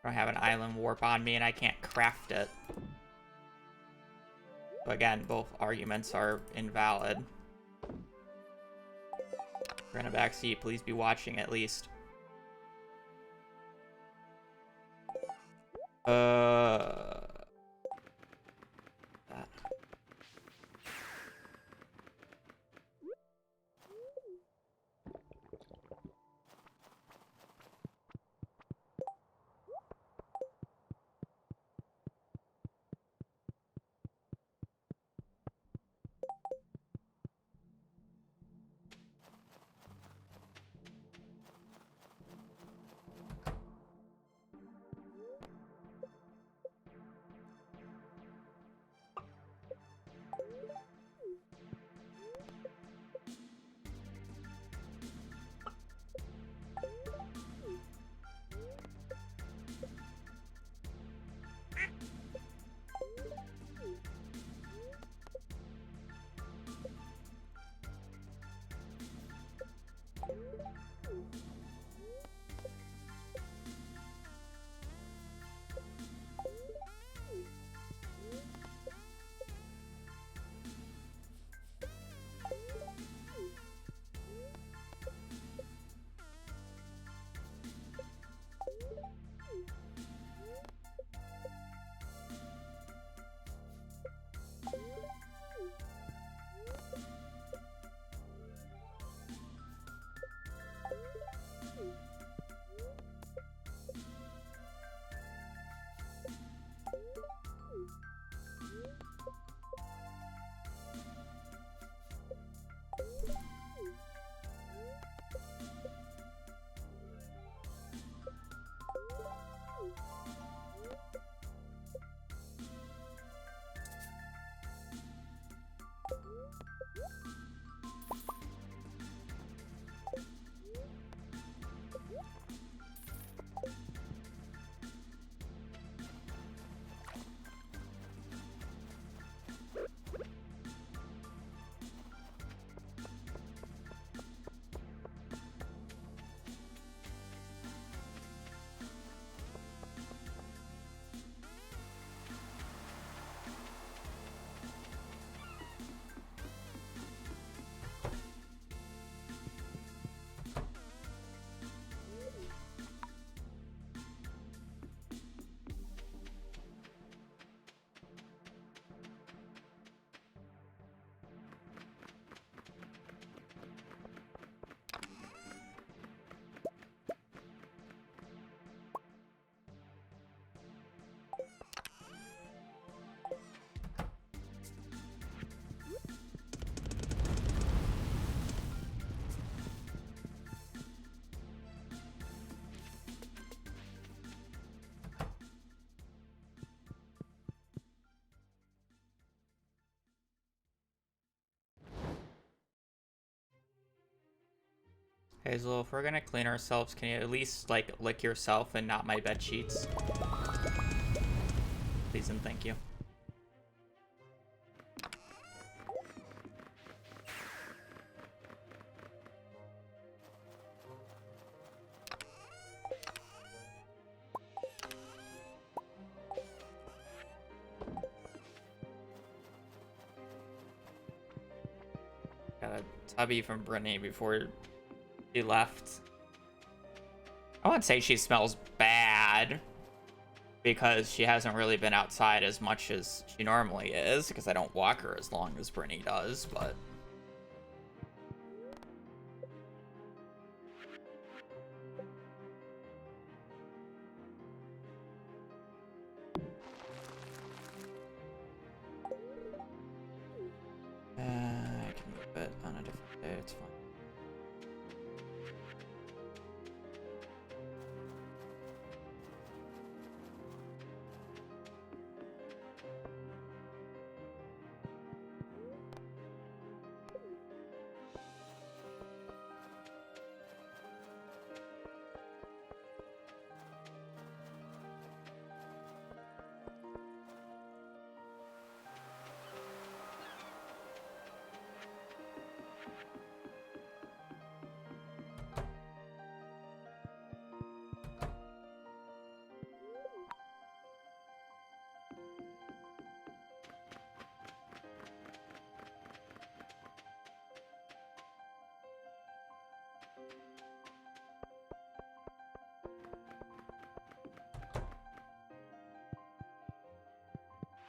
Speaker 1: I have an island warp on me and I can't craft it. So again, both arguments are invalid. We're in a backseat, please be watching at least. That. Hazel, if we're gonna clean ourselves, can you at least, like, lick yourself and not my bed sheets? Please and thank you. Tubby from Brittany before she left. I wouldn't say she smells bad, because she hasn't really been outside as much as she normally is, because I don't walk her as long as Brittany does, but... I can move it on a different day, it's fine.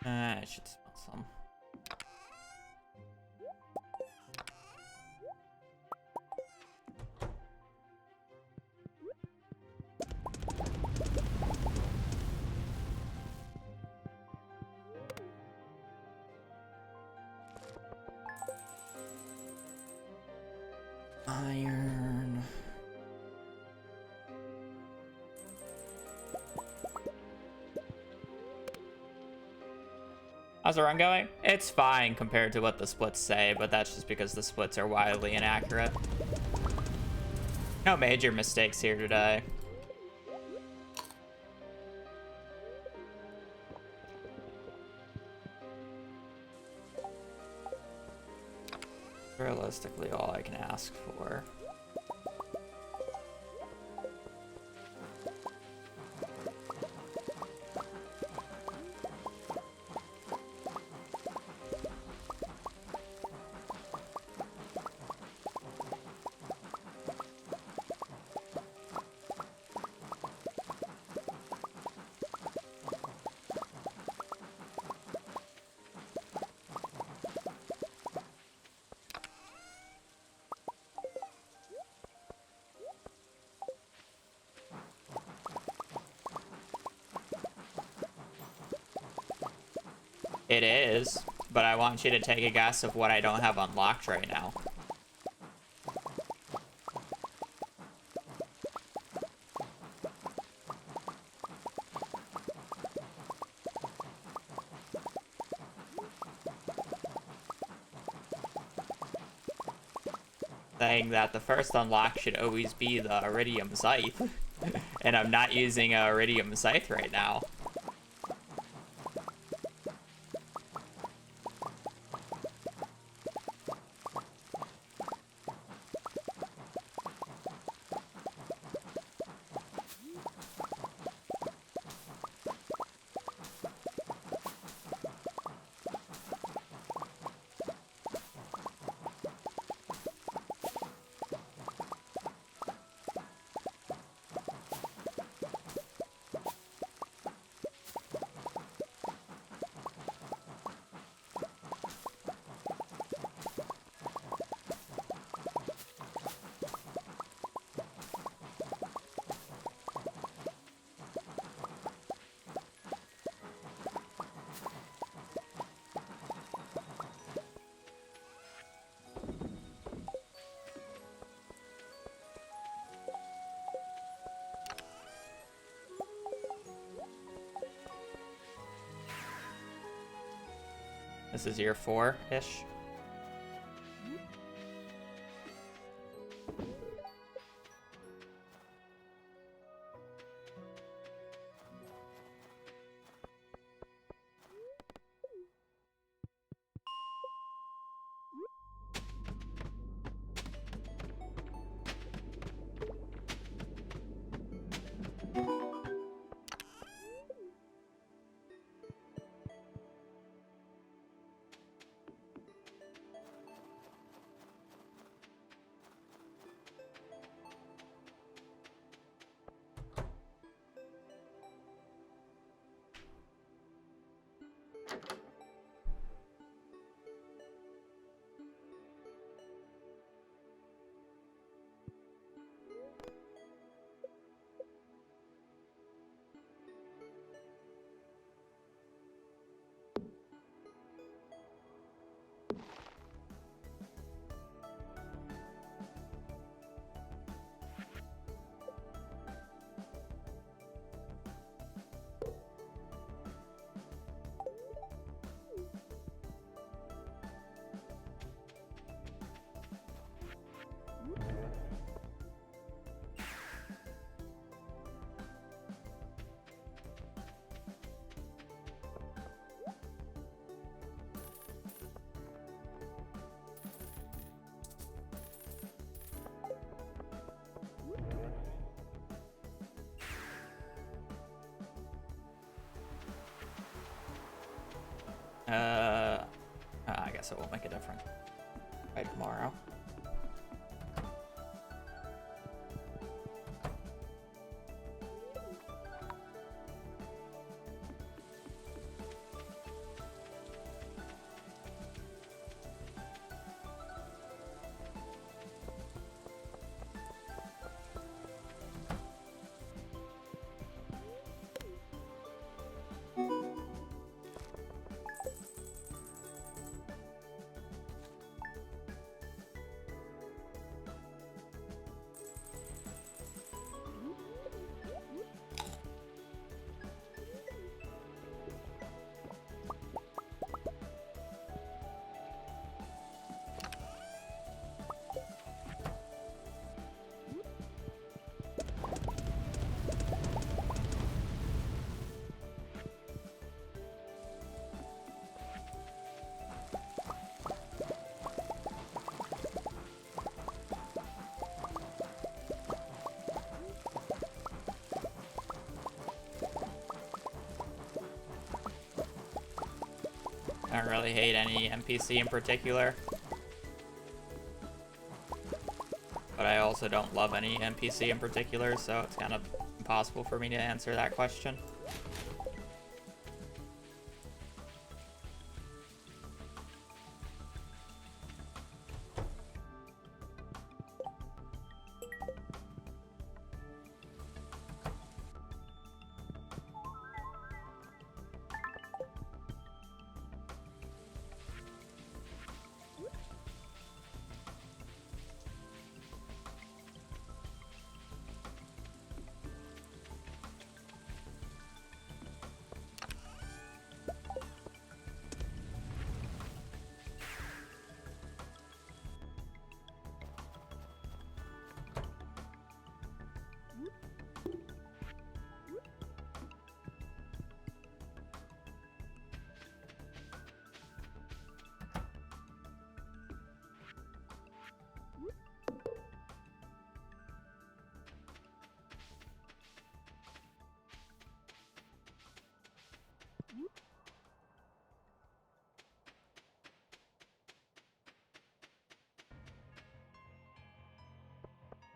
Speaker 1: I should smell some. Iron. How's the run going? It's fine compared to what the splits say, but that's just because the splits are wildly inaccurate. No major mistakes here today. Realistically, all I can ask for. It is, but I want you to take a guess of what I don't have unlocked right now. Saying that the first unlock should always be the Iridium Scythe, and I'm not using a Iridium Scythe right now. This is year 4-ish. I guess it won't make a difference by tomorrow. I don't really hate any NPC in particular. But I also don't love any NPC in particular, so it's kind of impossible for me to answer that question.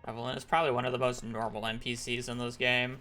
Speaker 1: Evelyn is probably one of the most normal NPCs in this game.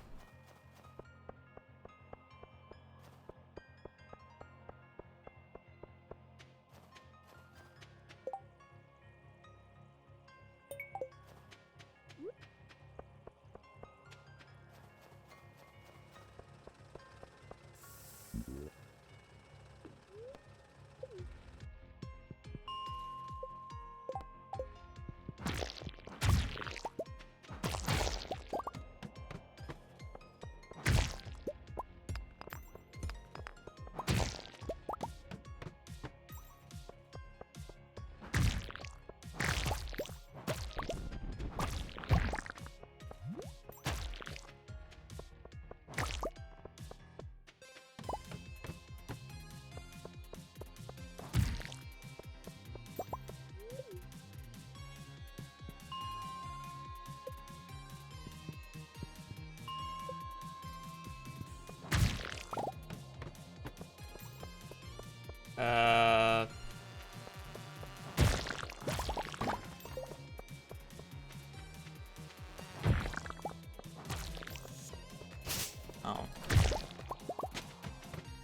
Speaker 1: Oh.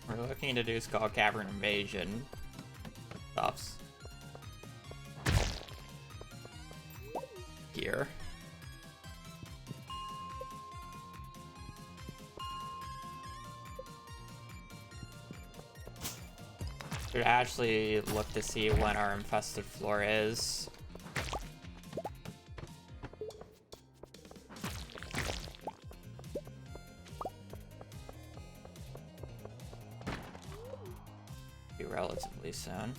Speaker 1: We're looking to do Skull Cavern Invasion stuffs. Here. Should actually look to see when our infested floor is. Be relatively soon.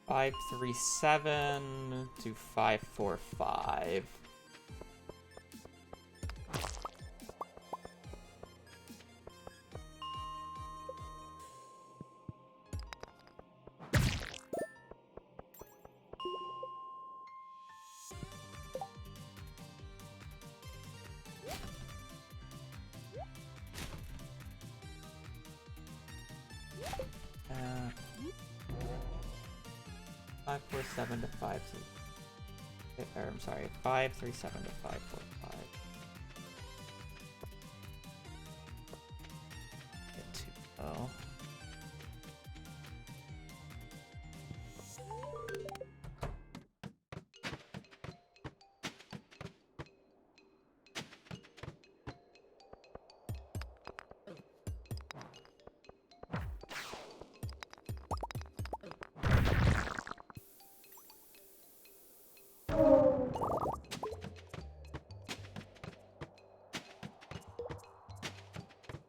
Speaker 1: 537 to 545. Uh, 547 to 5. Or, I'm sorry, 537 to 545. Get too low.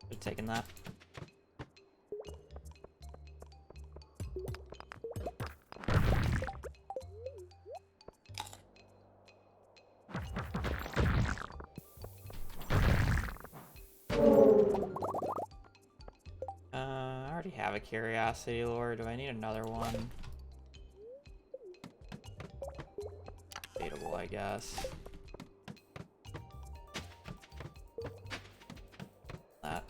Speaker 1: Should've taken that. I already have a curiosity lure. Do I need another one? Debatable, I guess. That.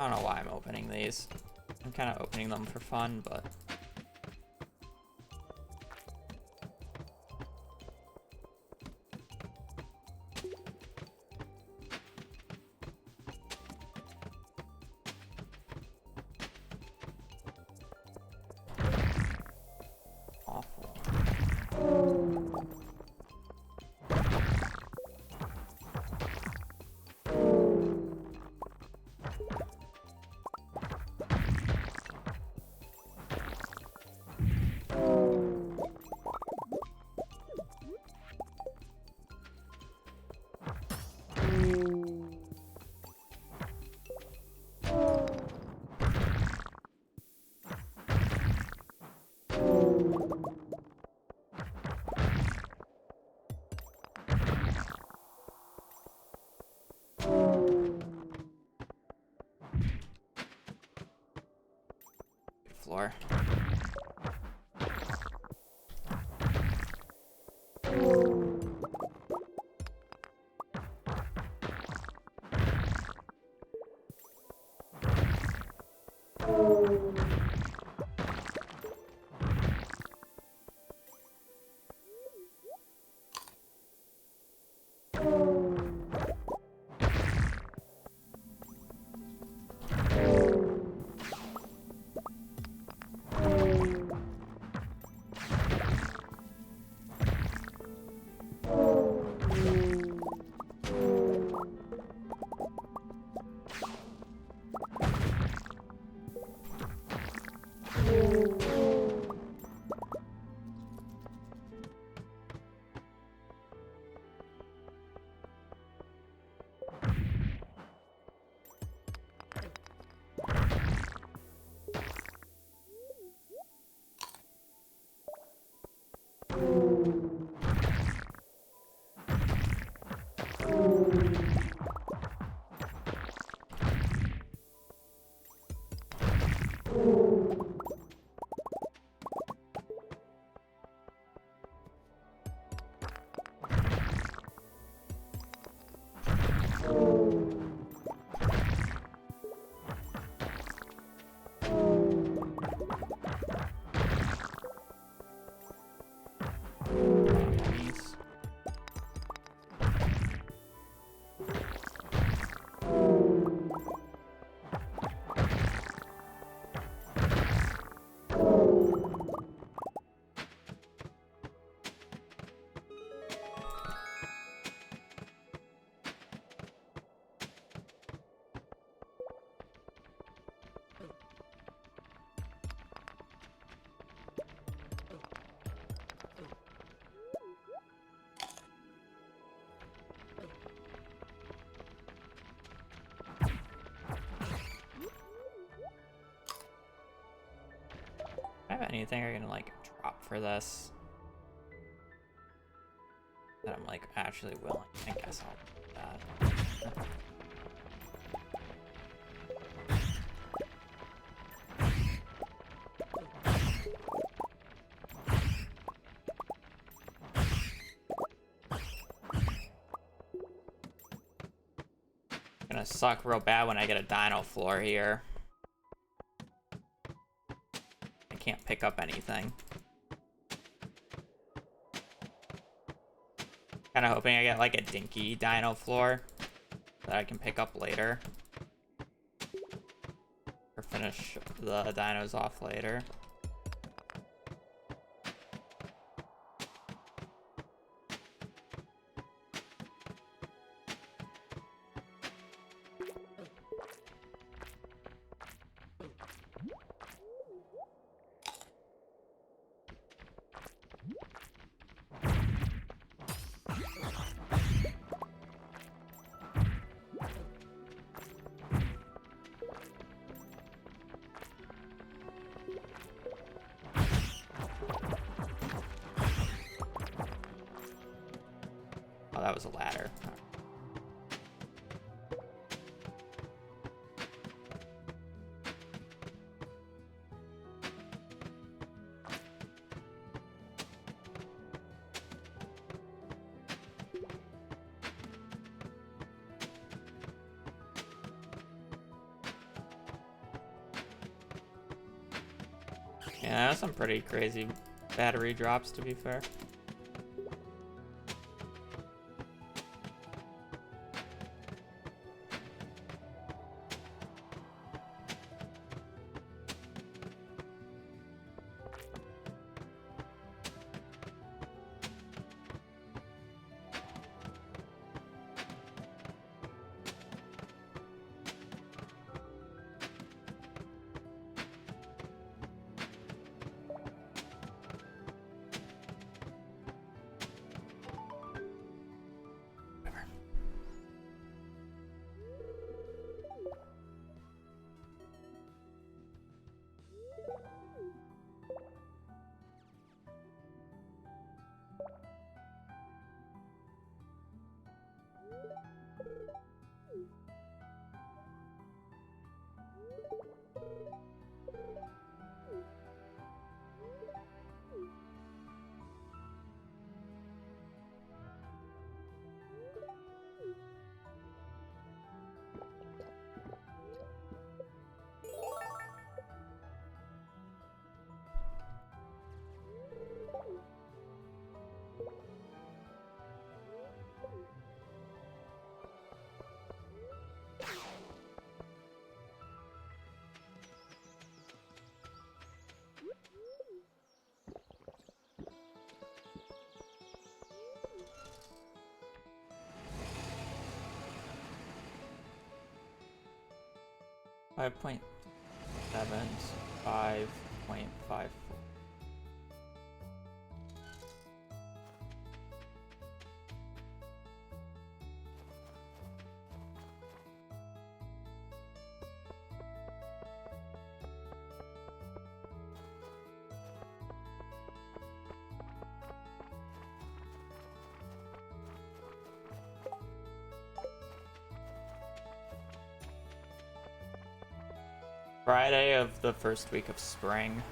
Speaker 1: I don't know why I'm opening these. I'm kind of opening them for fun, but... awful. Floor. I have anything I can like drop for this that I'm like actually willing? I guess I'll do that. Gonna suck real bad when I get a dino floor here. I can't pick up anything. Kind of hoping I get like a dinky dino floor that I can pick up later. Or finish the dinos off later. Oh, that was a ladder. Yeah, that's some pretty crazy battery drops, to be fair. Five point 5.5. Friday of the first week of spring.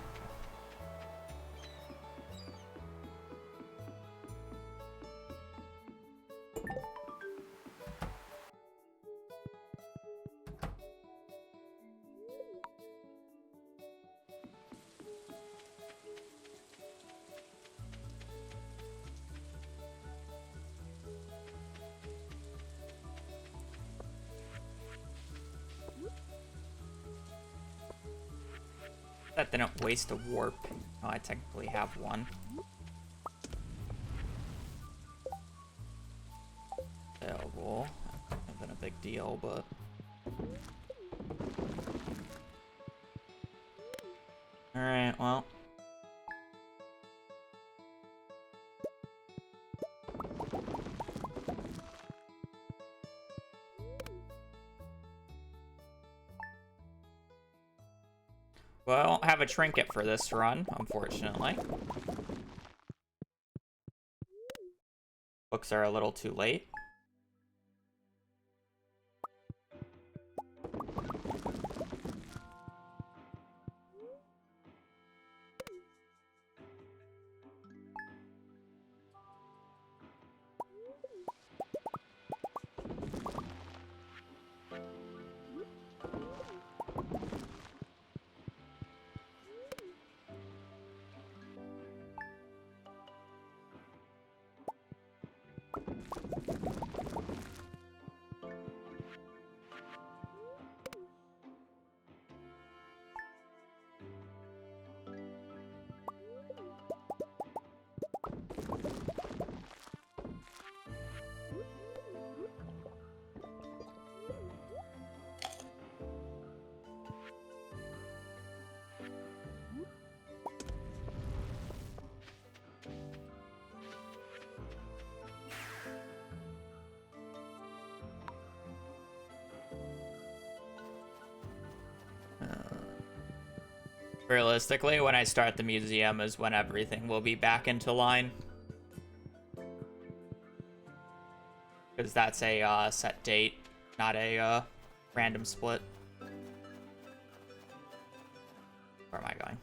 Speaker 1: That didn't waste a warp. Oh, I technically have one. Available. Not been a big deal, but alright, well. Well, I don't have a trinket for this run, unfortunately. Books are a little too late. Realistically, when I start the museum is when everything will be back into line. Because that's a set date, not a random split. Where am I going?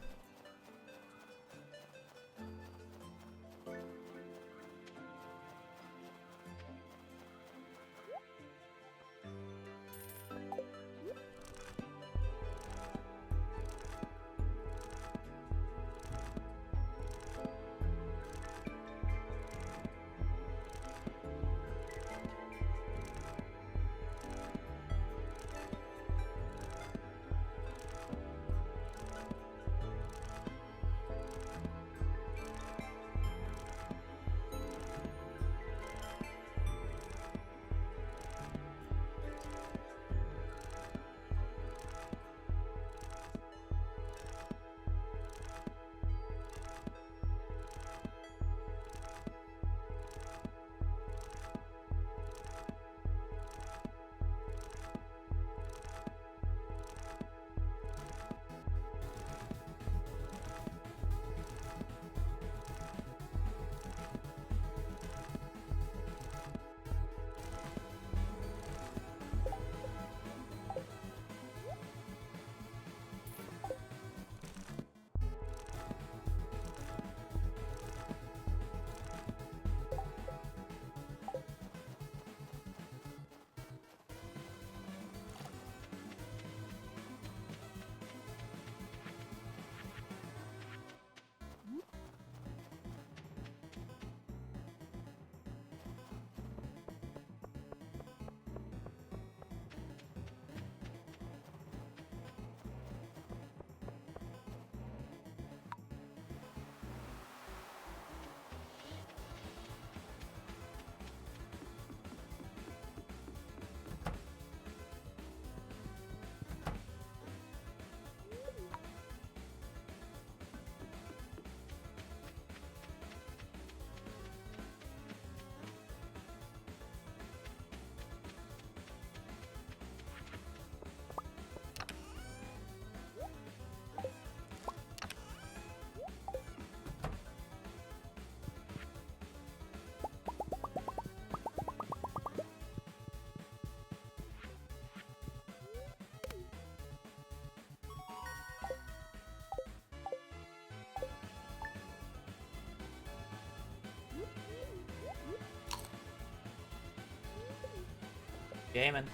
Speaker 1: Gaming.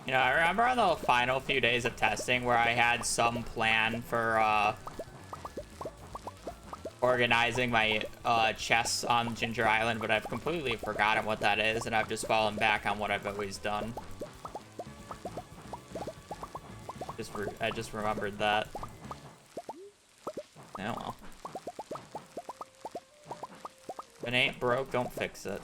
Speaker 1: You know, I remember on the final few days of testing where I had some plan for organizing my chests on Ginger Island, but I've completely forgotten what that is, and I've just fallen back on what I've always done. I just remembered that. Oh well. If it ain't broke, don't fix it.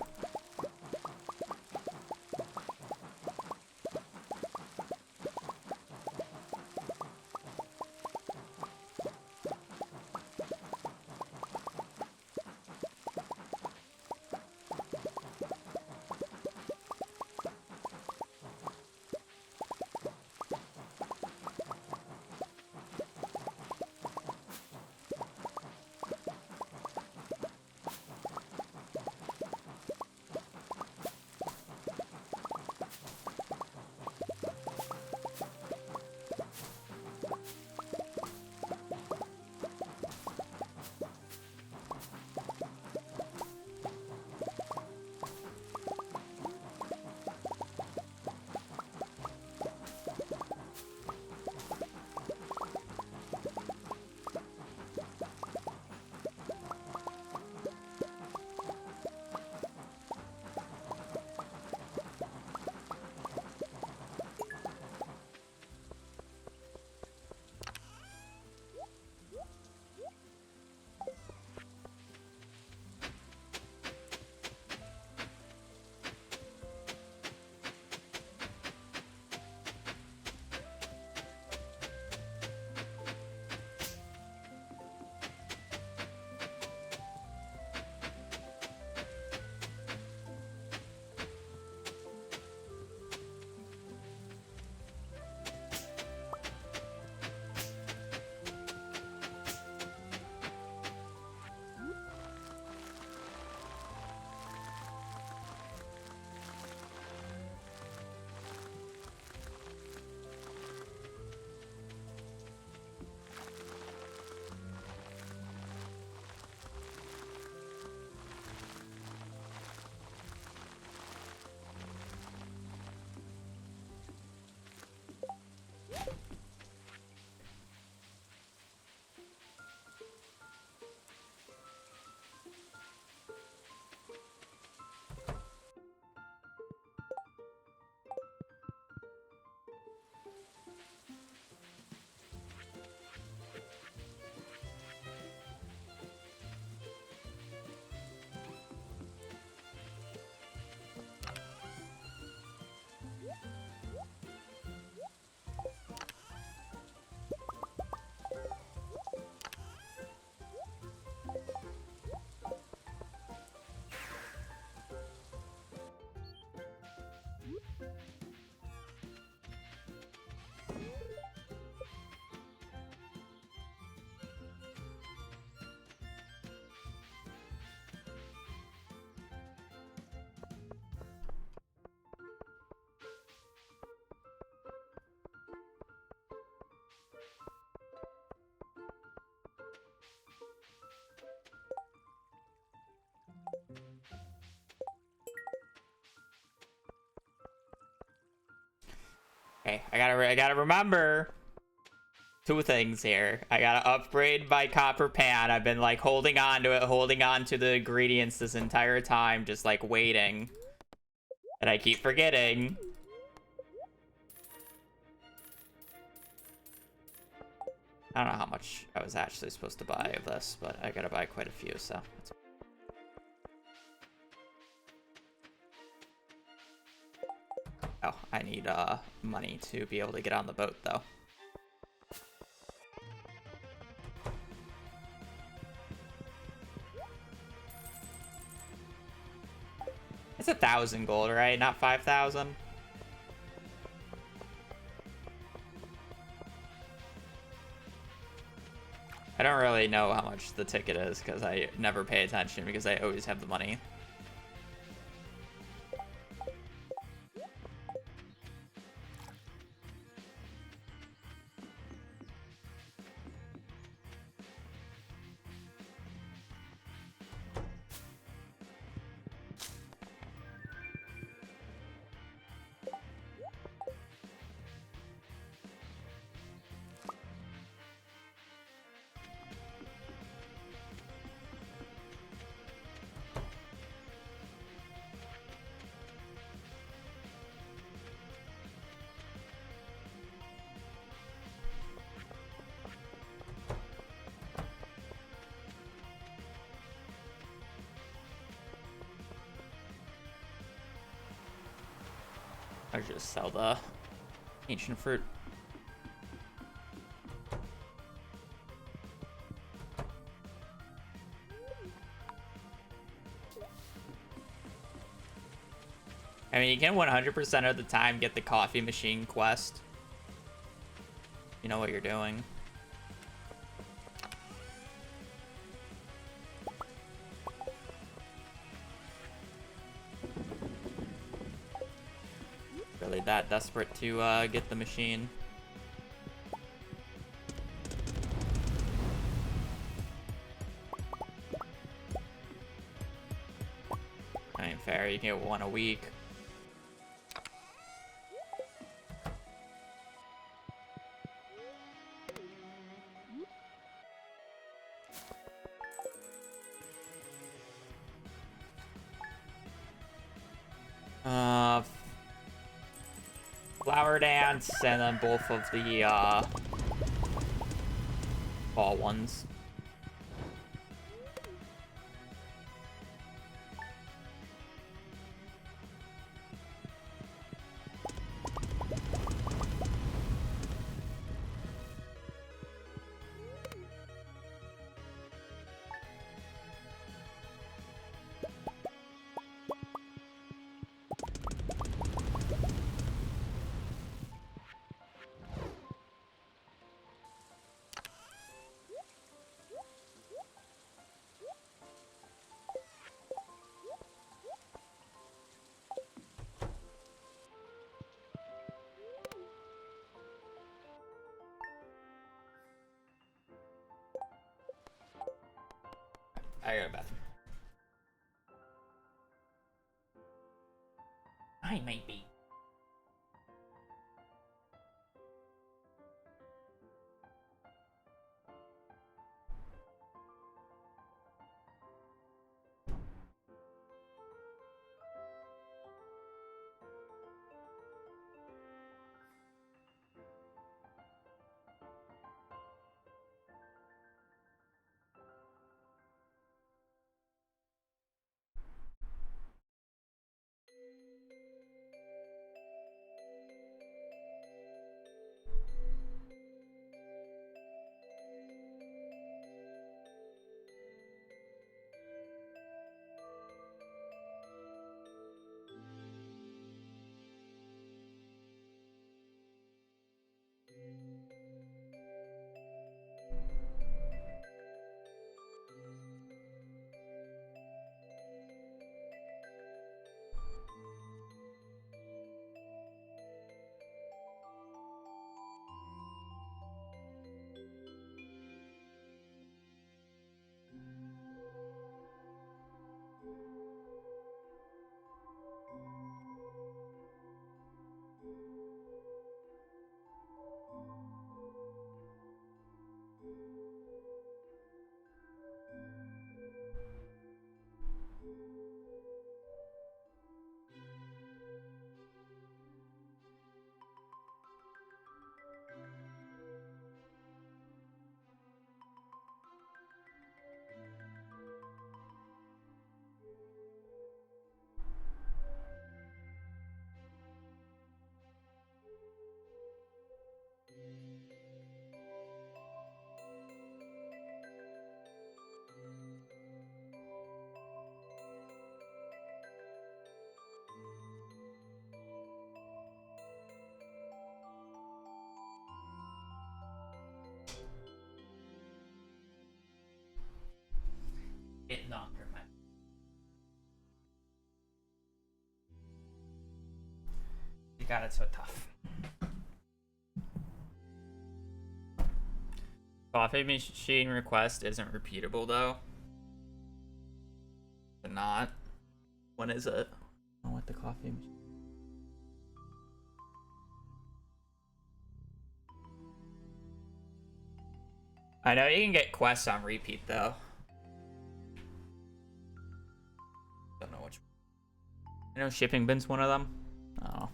Speaker 1: Okay, I gotta remember two things here. I gotta upgrade my copper pan. I've been like holding on to it, holding on to the ingredients this entire time, just like waiting. And I keep forgetting. I don't know how much I was actually supposed to buy of this, but I gotta buy quite a few, so. Oh, I need money to be able to get on the boat, though. It's 1,000 gold, right? Not 5,000. I don't really know how much the ticket is because I never pay attention because I always have the money. I just sell the ancient fruit. I mean, you can 100% of the time get the coffee machine quest. You know what you're doing. Really that desperate to get the machine. I ain't fair, you can get one a week. Flower dance, and then both of the ball ones. I go to bathroom. I might be. It knocked her back. You got it so tough. Coffee machine request isn't repeatable though. It's not. When is it? Oh, what the coffee machine? I know you can get quests on repeat though. Don't know which. I know shipping bin's one of them. Oh.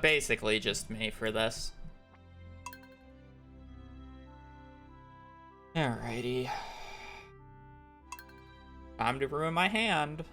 Speaker 1: basically just me for this. Alrighty. Time to ruin my hand.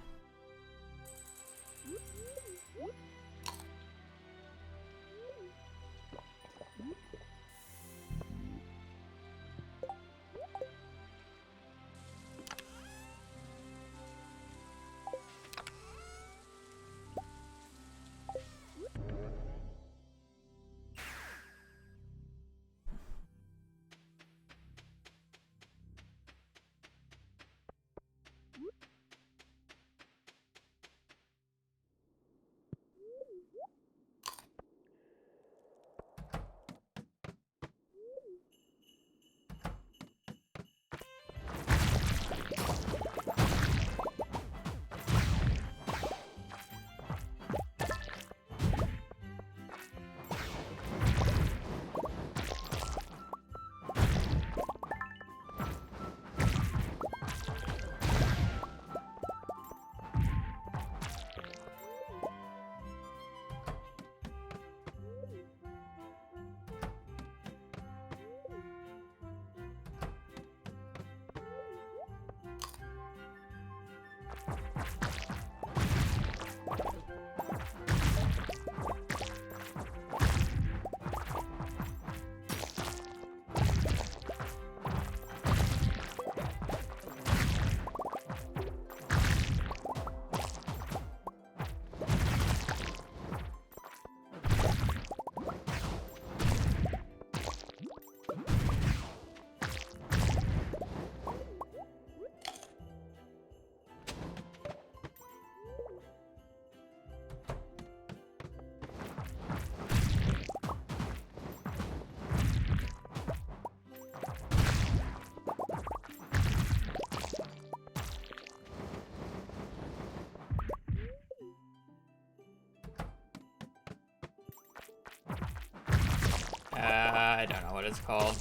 Speaker 1: I don't know what it's called.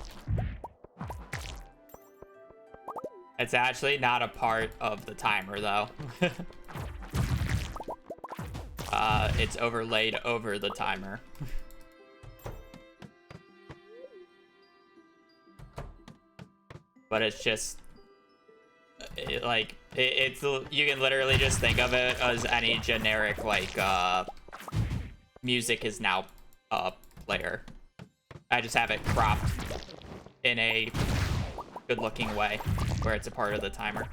Speaker 1: It's actually not a part of the timer, though. It's overlaid over the timer. But it's just... it's you can literally just think of it as any generic, like, music is now player. I just have it cropped in a good-looking way where it's a part of the timer.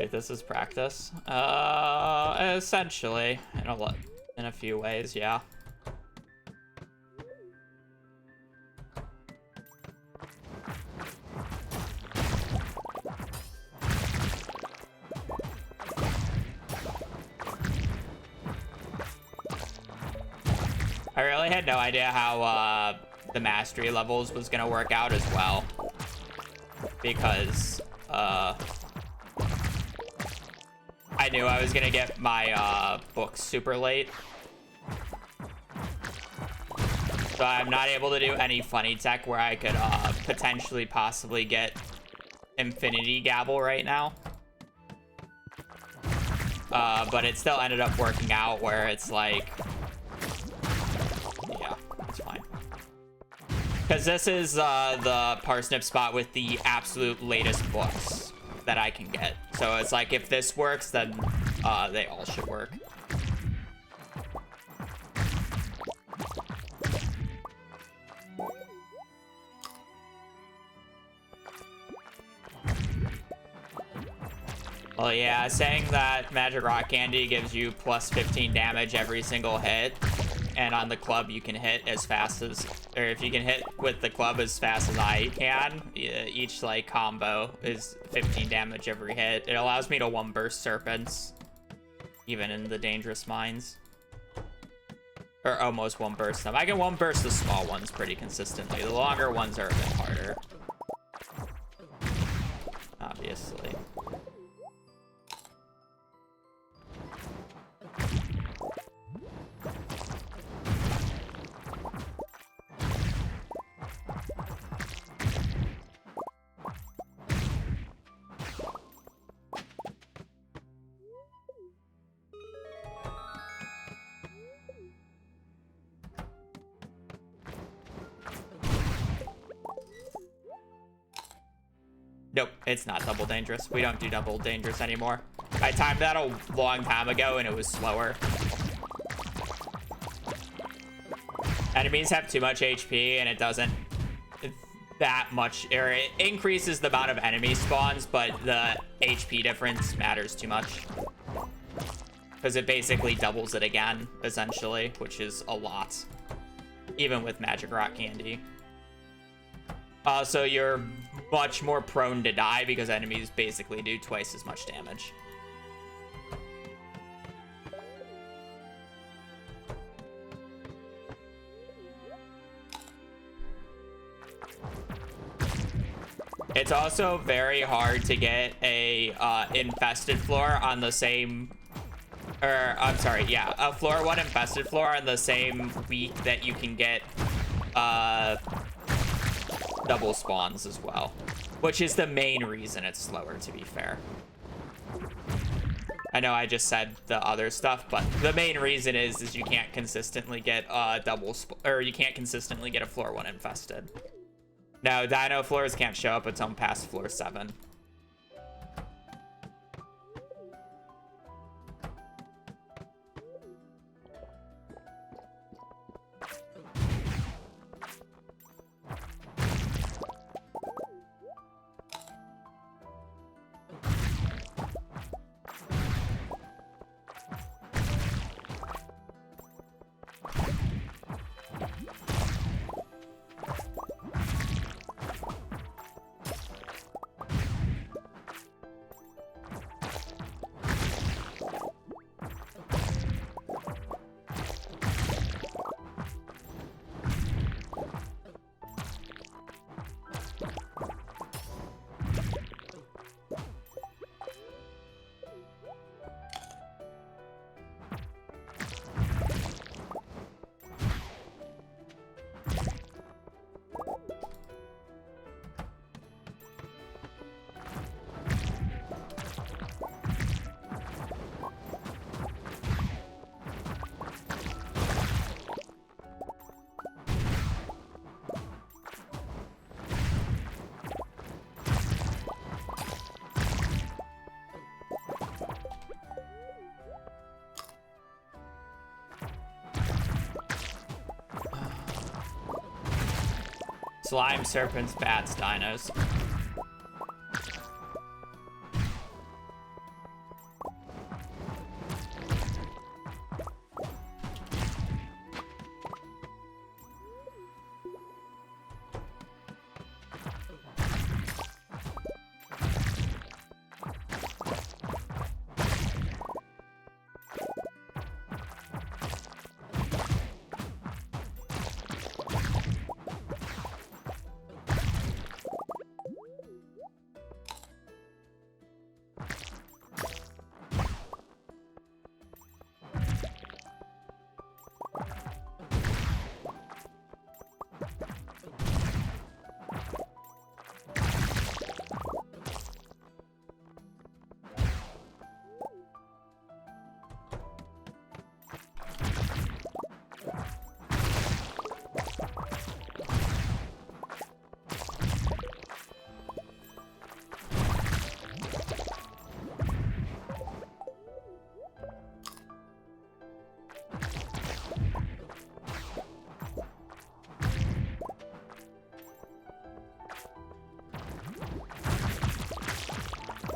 Speaker 1: This is practice. Essentially, in a few ways, yeah. I really had no idea how the mastery levels was gonna work out as well, because I knew I was gonna get my books super late. So I'm not able to do any funny tech where I could potentially possibly get Infinity Gabble right now. But it still ended up working out where it's like, yeah, it's fine. Because this is the parsnip spot with the absolute latest books that I can get. So it's like, if this works, then they all should work. Well, yeah, saying that Magic Rock Candy gives you plus 15 damage every single hit, and on the club you can hit as fast as, or if you can hit with the club as fast as I can, each like combo is 15 damage every hit. It allows me to one burst serpents, even in the dangerous mines, or almost one burst them. I can one burst the small ones pretty consistently. The longer ones are a bit harder. obviously. Nope, it's not double dangerous. We don't do double dangerous anymore. I timed that a long time ago and it was slower. Enemies have too much HP and it doesn't that much, or it increases the amount of enemy spawns, but the HP difference matters too much. Because it basically doubles it again, essentially, which is a lot. Even with Magic Rock Candy. So you're much more prone to die because enemies basically do twice as much damage. It's also very hard to get a infested floor on the same, or I'm sorry, yeah, a floor 1 infested floor on the same week that you can get double spawns as well, which is the main reason it's slower, to be fair. I know I just said the other stuff, but the main reason is you can't consistently get you can't consistently get a floor 1 infested. No, dino floors can't show up until past floor 7. Slime, serpents, bats, dinos.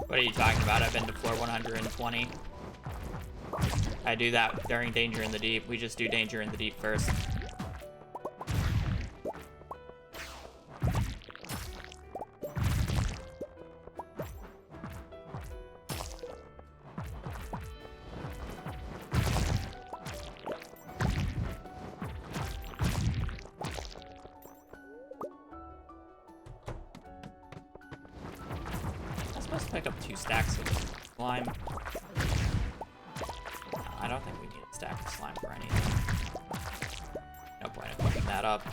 Speaker 1: What are you talking about? I've been to floor 120. I do that during Danger in the Deep. We just do Danger in the Deep first. just picked up 2 stacks of slime. No, I don't think we need a stack of slime for anything. No point in putting that up.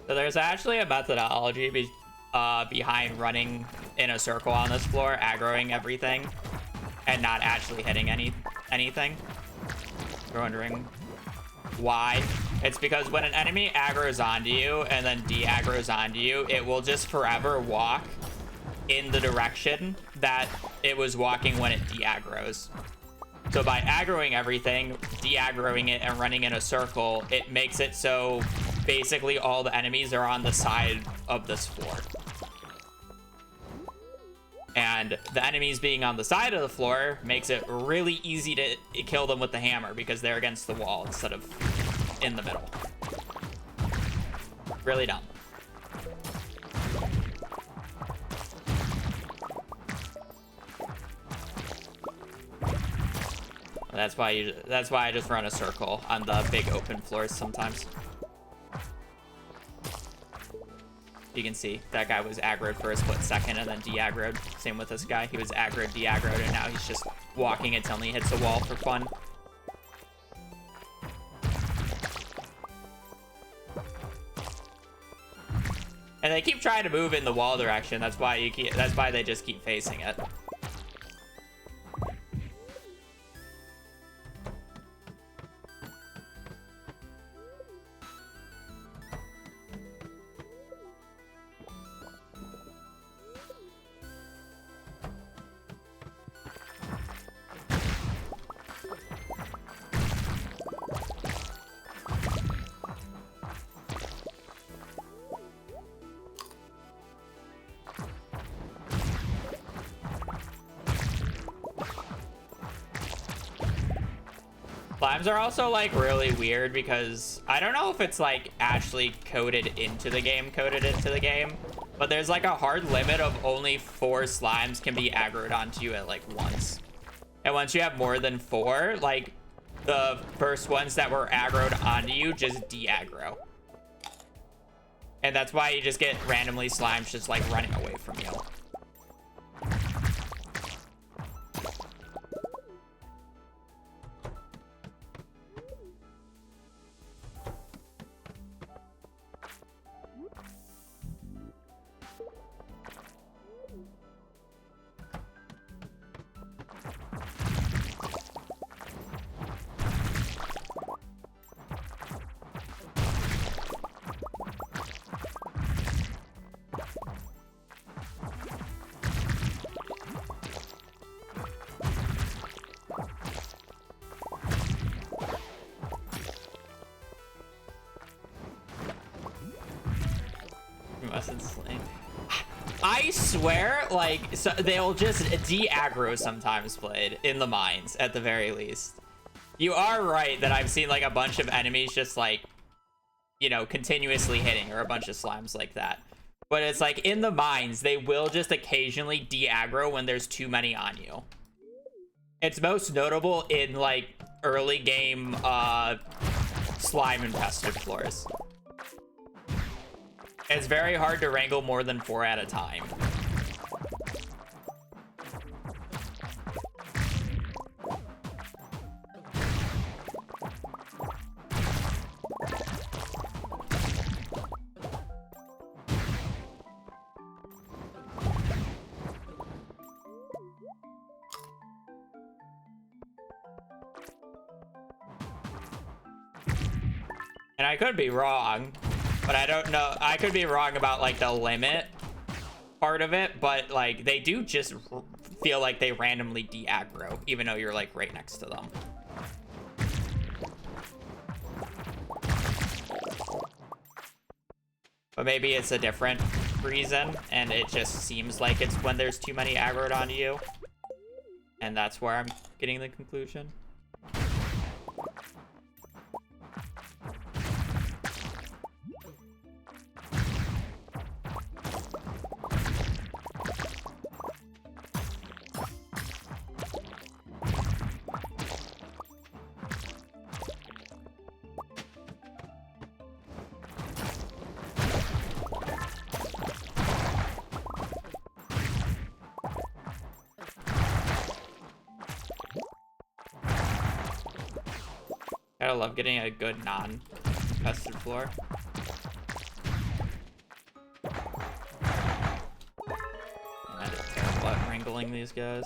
Speaker 1: So there's actually a methodology behind running in a circle on this floor, aggroing everything, and not actually hitting anything. You're wondering why? It's because when an enemy aggroes onto you and then de-aggroes onto you, it will just forever walk in the direction that it was walking when it de-aggroes. So by aggroing everything, de-aggroing it, and running in a circle, it makes it so basically all the enemies are on the side of this floor. And the enemies being on the side of the floor makes it really easy to kill them with the hammer because they're against the wall instead of in the middle. Really dumb. That's why I just run a circle on the big open floors sometimes. You can see that guy was aggroed for a split second and then de-aggroed. Same with this guy. He was aggroed, de-aggroed, and now he's just walking until he hits a wall for fun. And they keep trying to move in the wall direction. That's why they just keep facing it. Slimes are also like really weird because I don't know if it's like actually coded into the game, but there's like a hard limit of only 4 slimes can be aggroed onto you at like once. And once you have more than 4, like the first ones that were aggroed onto you just de-aggro. And that's why you just get randomly slimes just like running away from you. I swear, like, so they'll just de-aggro sometimes played in the mines at the very least. You are right that I've seen like a bunch of enemies just like, you know, continuously hitting, or a bunch of slimes like that. But it's like in the mines, they will just occasionally de-aggro when there's too many on you. It's most notable in like early game slime infested floors. It's very hard to wrangle more than 4 at a time. And I could be wrong, but I don't know. I could be wrong about like the limit part of it, but like they do just feel like they randomly de-aggro, even though you're like right next to them. But maybe it's a different reason, and it just seems like it's when there's too many aggroed onto you. And that's where I'm getting the conclusion. I love getting a good non-infested floor. And I'm terrible at wrangling these guys.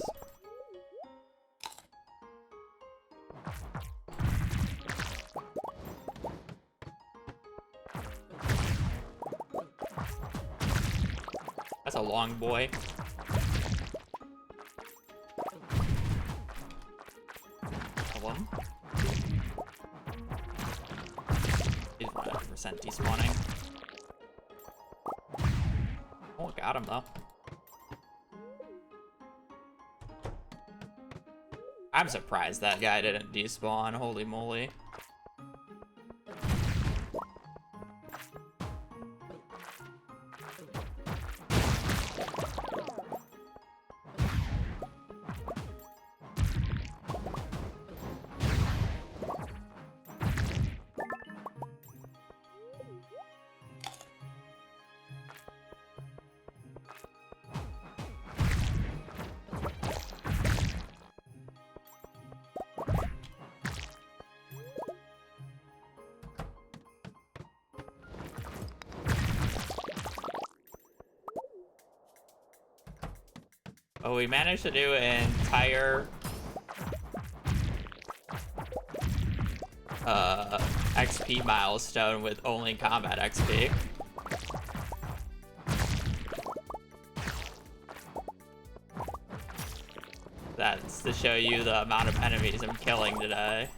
Speaker 1: That's a long boy. Kill him. He's 100% despawning. Oh, got him though. I'm surprised that guy didn't despawn. Holy moly. Oh, we managed to do an entire XP milestone with only combat XP. That's to show you the amount of enemies I'm killing today.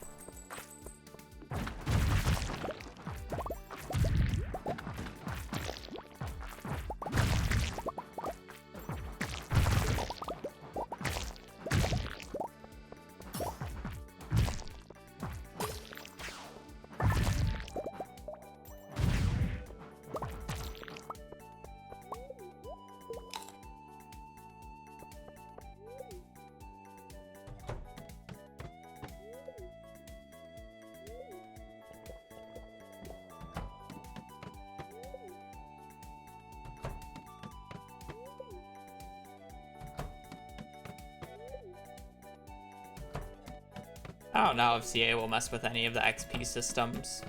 Speaker 1: I don't know if CA will mess with any of the XP systems.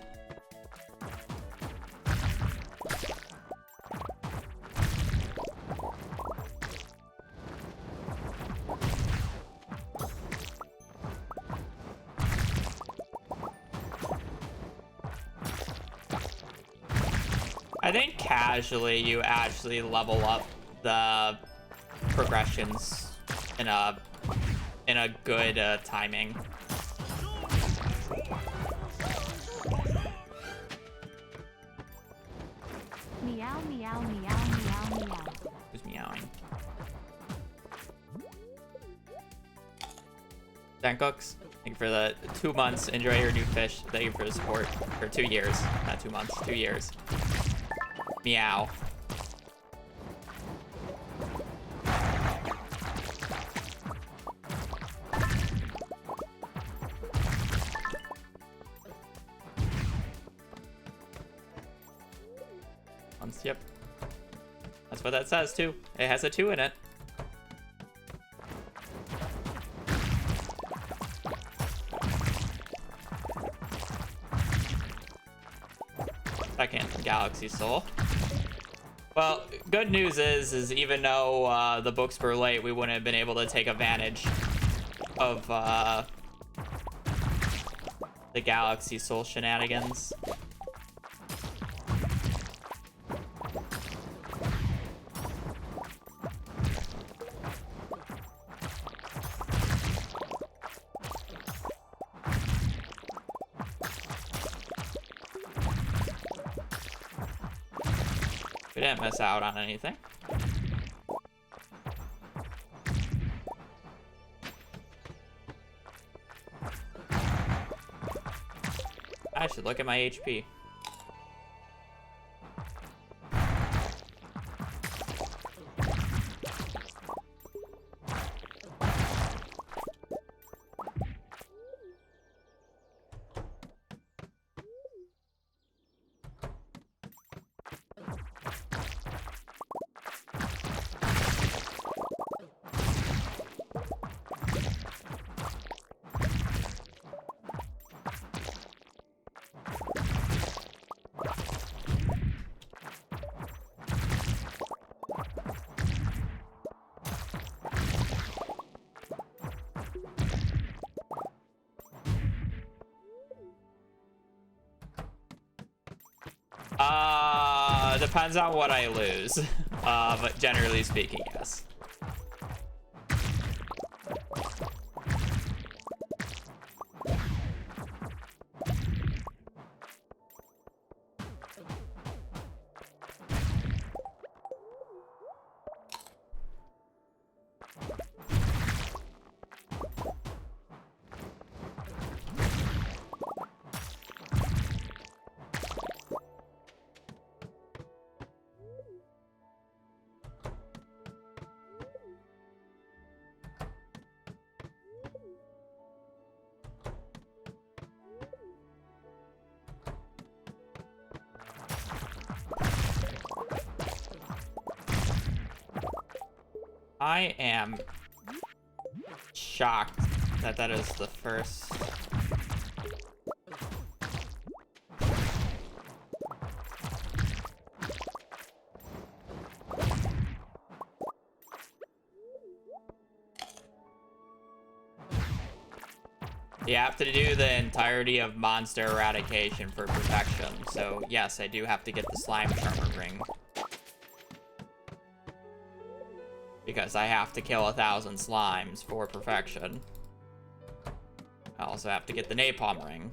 Speaker 1: I think casually you actually level up the progressions in a good timing.
Speaker 2: Meow, meow, meow, meow, meow.
Speaker 1: Who's meowing? Dancooks, thank you for the 2 months. Enjoy your new fish. Thank you for the support. For 2 years. Not 2 months, 2 years. Meow. Yep. That's what that says too. It has a 2 in it. Second Galaxy Soul. Well, good news is even though the books were late, we wouldn't have been able to take advantage of the Galaxy Soul shenanigans. We didn't miss out on anything. I should look at my HP. Depends on what I lose. But generally speaking, yes. I am shocked that that is the first. You have to do the entirety of monster eradication for perfection. So yes, I do have to get the slime charmer ring. Because I have to kill 1,000 slimes for perfection. I also have to get the napalm ring.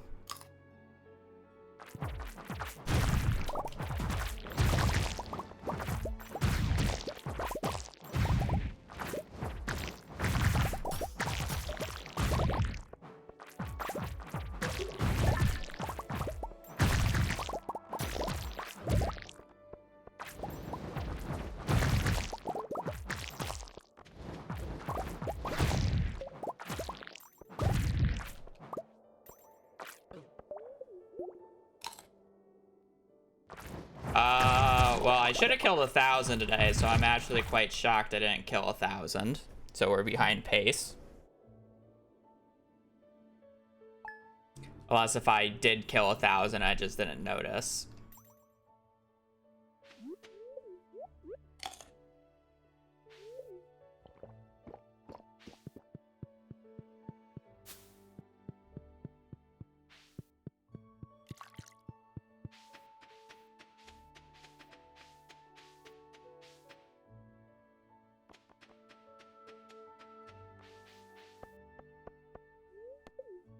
Speaker 1: Well, I should have killed 1,000 today, so I'm actually quite shocked I didn't kill 1,000. So we're behind pace. Unless if I did kill 1,000, I just didn't notice.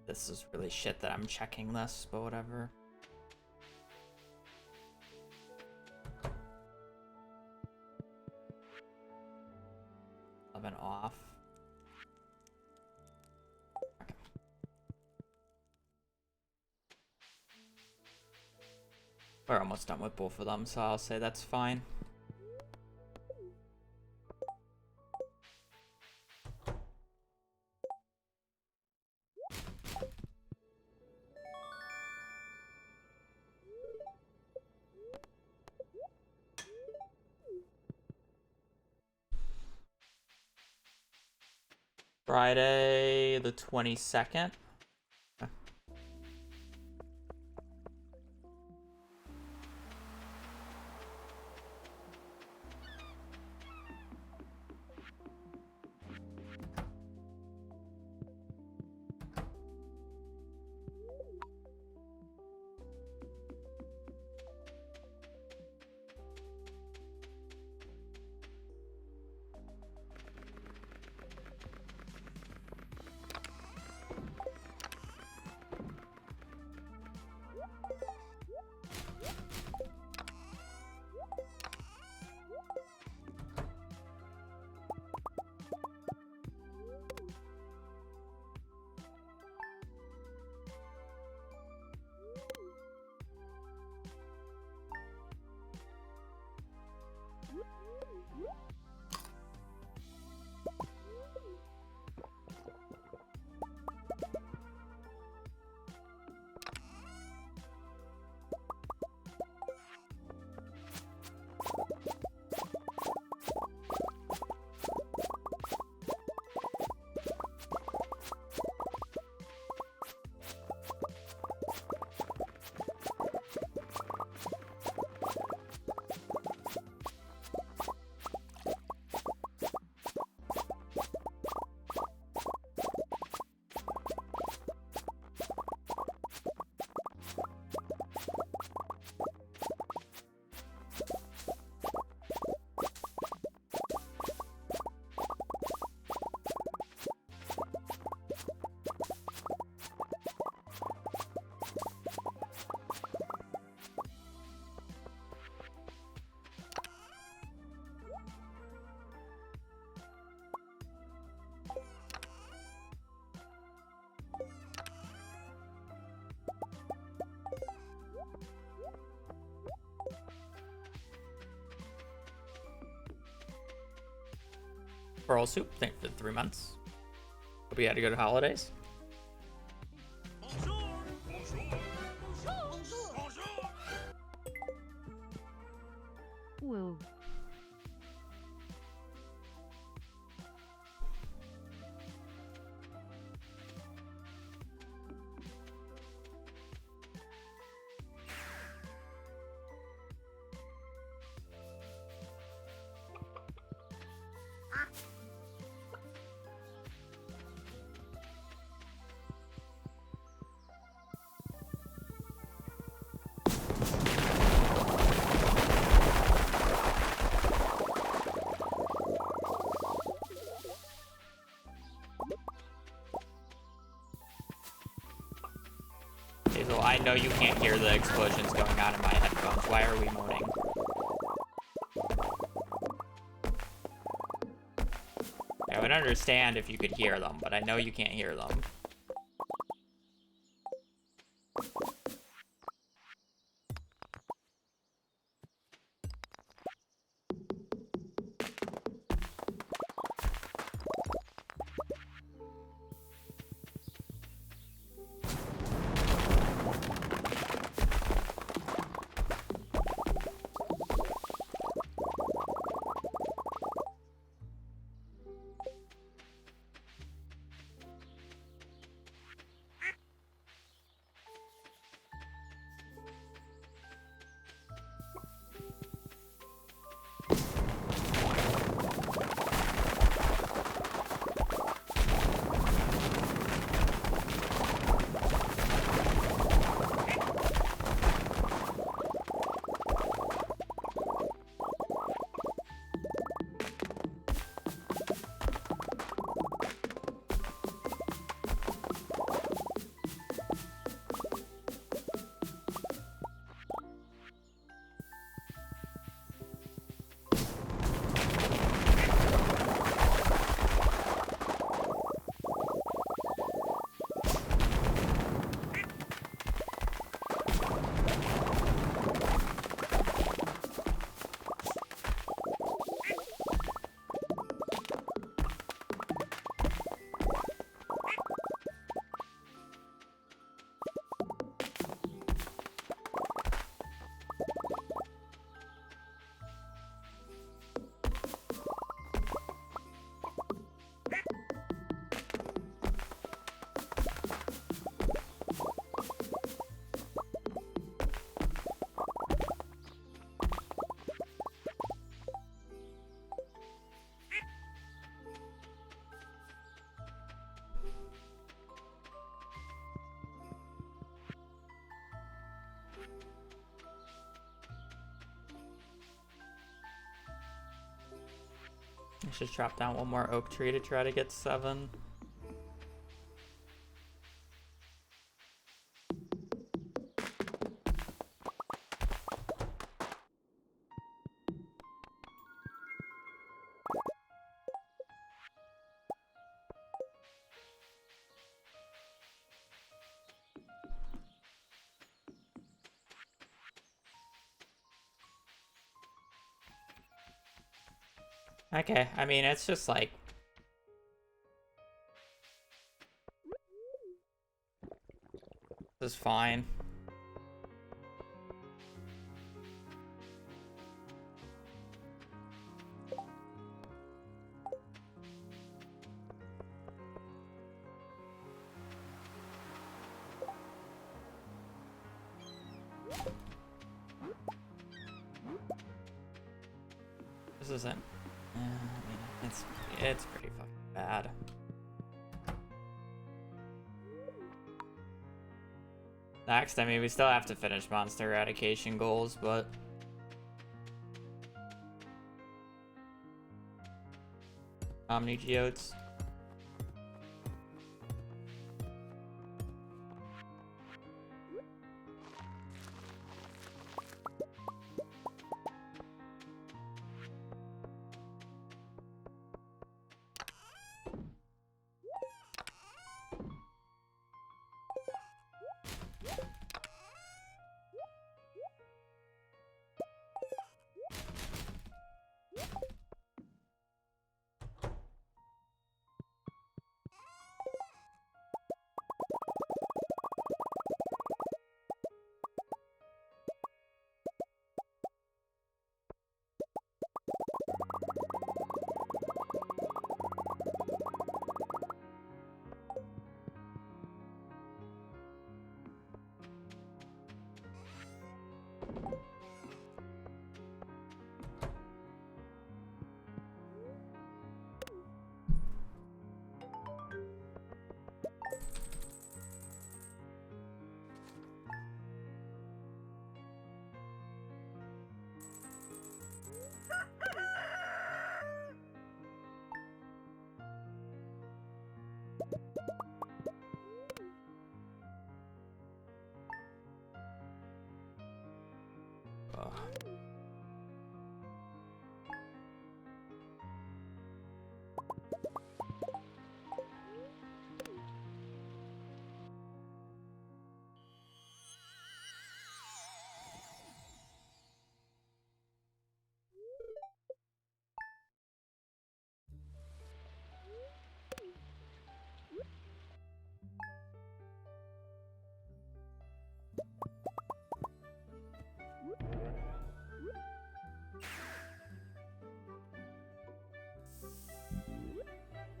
Speaker 1: This is really shit that I'm checking this, but whatever. Oven off. Okay. We're almost done with both of them, so I'll say that's fine. Friday the 22nd. Pearl Soup, thank you for the 3 months. Hope you had a good holidays.
Speaker 2: Woo.
Speaker 1: Hazel, I know you can't hear the explosions going on in my headphones. Why are we moaning? I would understand if you could hear them, but I know you can't hear them. I should chop down one more oak tree to try to get 7. Okay, I mean, it's just like... This is fine. This isn't... I mean, it's pretty fucking bad. Next, I mean, we still have to finish monster eradication goals, but... Omni geodes. Ugh.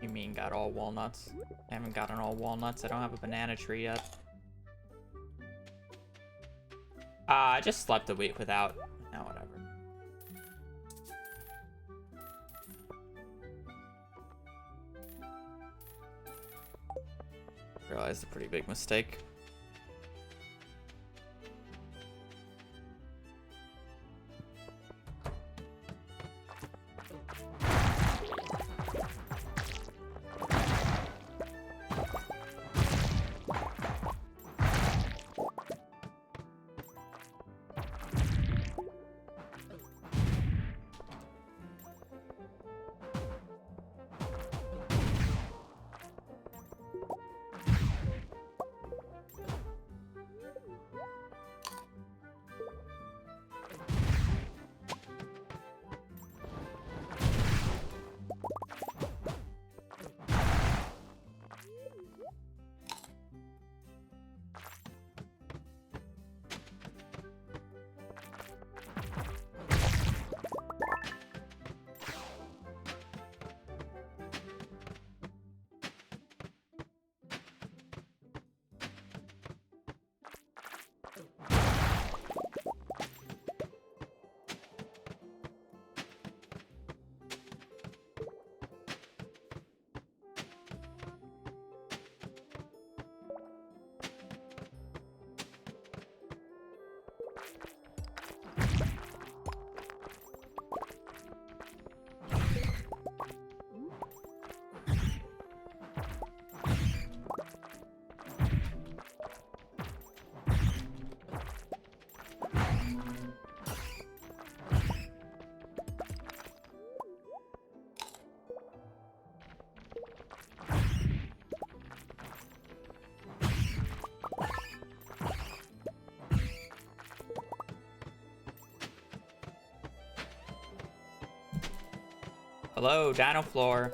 Speaker 1: You mean got all walnuts? I haven't gotten all walnuts. I don't have a banana tree yet. I just slept a week without. No, whatever. Realized a pretty big mistake. Hello, Dino Floor.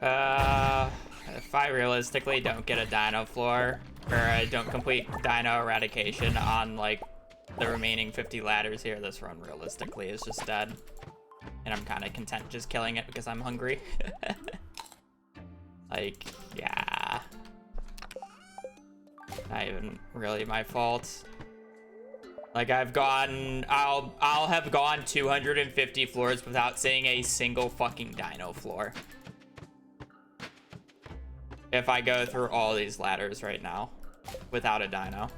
Speaker 1: If I realistically don't get a dino floor, or I don't complete dino eradication on, like, the remaining 50 ladders here, this run realistically is just dead. And I'm kind of content just killing it because I'm hungry. Like, yeah. Not even really my fault. Like, I'll have gone 250 floors without seeing a single fucking dino floor. If I go through all these ladders right now without a dino.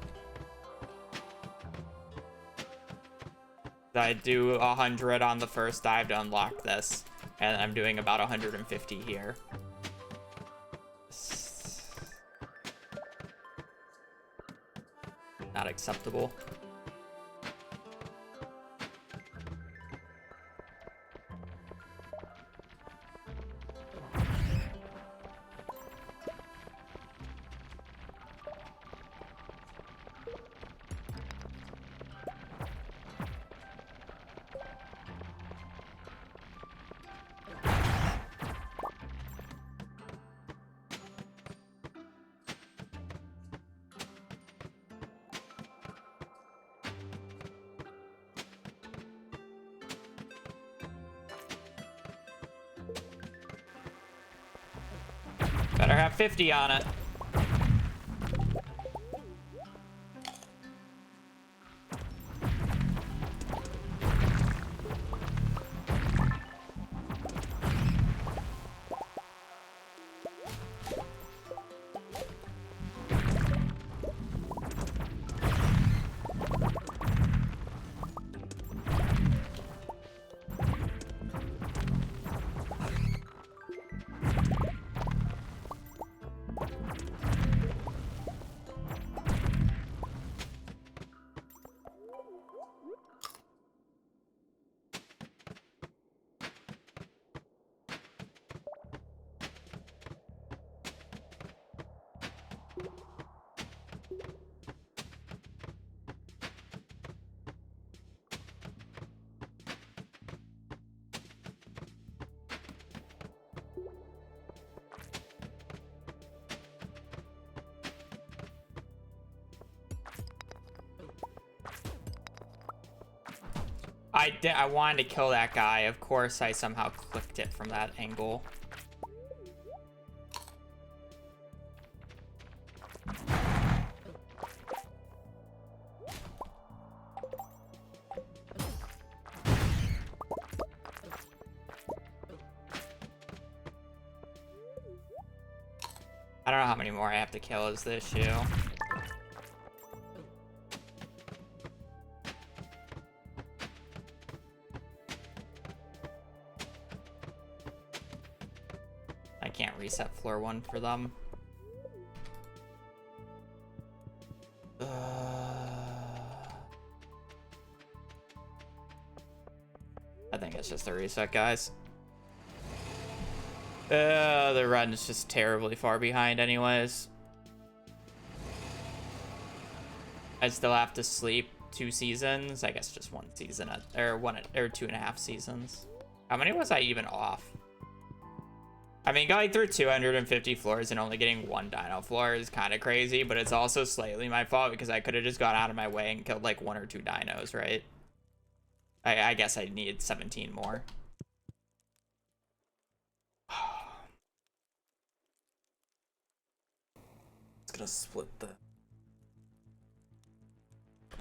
Speaker 1: I do 100 on the first dive to unlock this, and I'm doing about 150 here. Not acceptable. Better have 50 on it. I wanted to kill that guy. Of course, I somehow clicked it from that angle. I don't know how many more I have to kill is the issue. I can't reset floor 1 for them. I think it's just a reset, guys. The run is just terribly far behind anyways. I still have to sleep 2 seasons. I guess just 1 season, or 2.5 seasons. How many was I even off? I mean, going through 250 floors and only getting 1 dino floor is kind of crazy, but it's also slightly my fault because I could have just gone out of my way and killed like 1 or 2 dinos, right? I guess I need 17 more. It's gonna split the...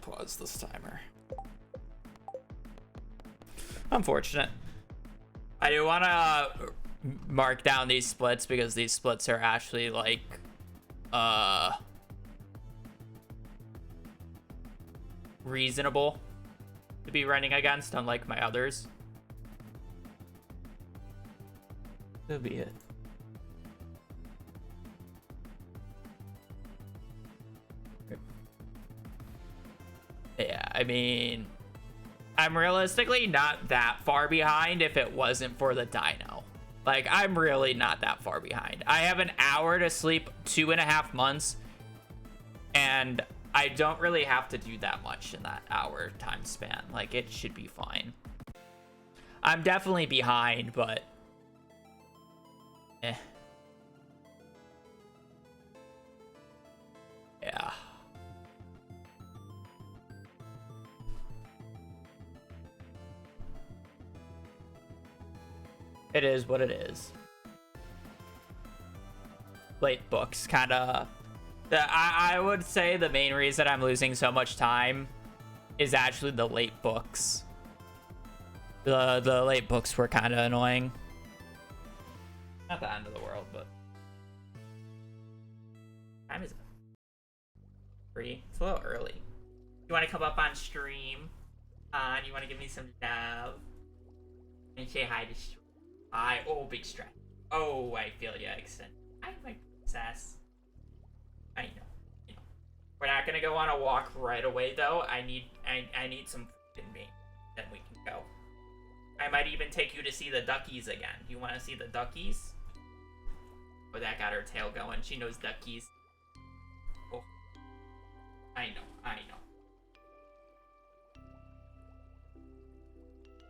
Speaker 1: Pause this timer. Unfortunate. I do want to mark down these splits because these splits are actually like reasonable to be running against, unlike my others. That'll be it. Yeah, I mean, I'm realistically not that far behind if it wasn't for the dino. Like, I'm really not that far behind. I have an hour to sleep 2.5 months, and I don't really have to do that much in that hour time span. Like, it should be fine. I'm definitely behind, but...
Speaker 3: It is what it is. Late books, kind of. I would say the main reason I'm losing so much time is actually the late books. The late books were kind of annoying. Not the end of the world, but time is 3. It's a little early. You want to come up on stream? You want to give me some love and say hi to stream? Oh, big stretch. Oh, I feel you, extend. Hi, my princess. I know. We're not gonna go on a walk right away though. I need some food in me. Then we can go. I might even take you to see the duckies again. You want to see the duckies? Oh, that got her tail going. She knows duckies. Oh, I know.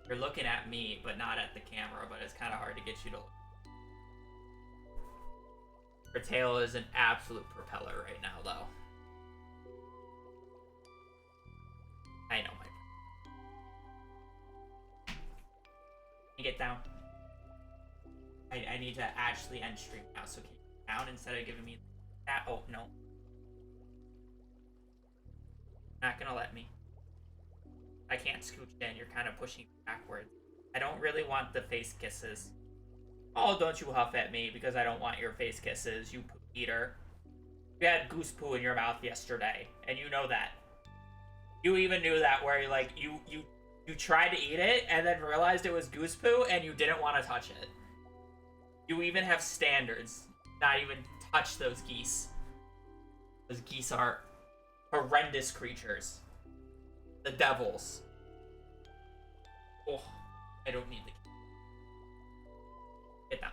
Speaker 3: You're looking at me, but not at the camera. But it's kind of hard to get you to look. Her tail is an absolute propeller right now, though. I know, my friend. You get down. I need to actually end stream now, so can you get down instead of giving me that? Oh, no. Not gonna let me. I can't scooch in. You're kind of pushing backwards. I don't really want the face kisses. Oh, don't you huff at me because I don't want your face kisses, you poo eater. You had goose poo in your mouth yesterday, and you know that. You even knew that, where like you tried to eat it and then realized it was goose poo and you didn't want to touch it. You even have standards. Not even touch those geese. Those geese are horrendous creatures. The devils. Oh, I don't need the geese. Get down.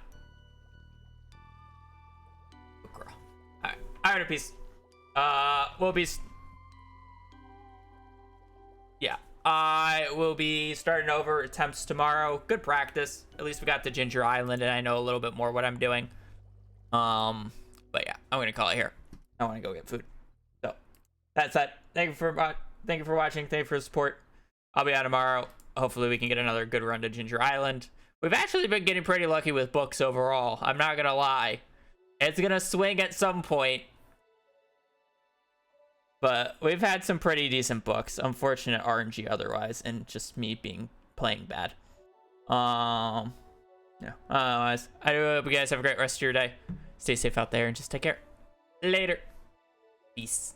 Speaker 3: Good girl. Alright. Alright, peace. We'll be... Yeah. I will be starting over attempts tomorrow. Good practice. At least we got to Ginger Island and I know a little bit more what I'm doing. But yeah, I'm gonna call it here. I want to go get food. So that's that. Thank you for watching. Thank you for the support. I'll be out tomorrow. Hopefully we can get another good run to Ginger Island. We've actually been getting pretty lucky with books overall. I'm not gonna lie. It's gonna swing at some point. But we've had some pretty decent books. Unfortunate RNG otherwise, and just me playing bad. Yeah. Otherwise, I hope you guys have a great rest of your day. Stay safe out there and just take care. Later. Peace.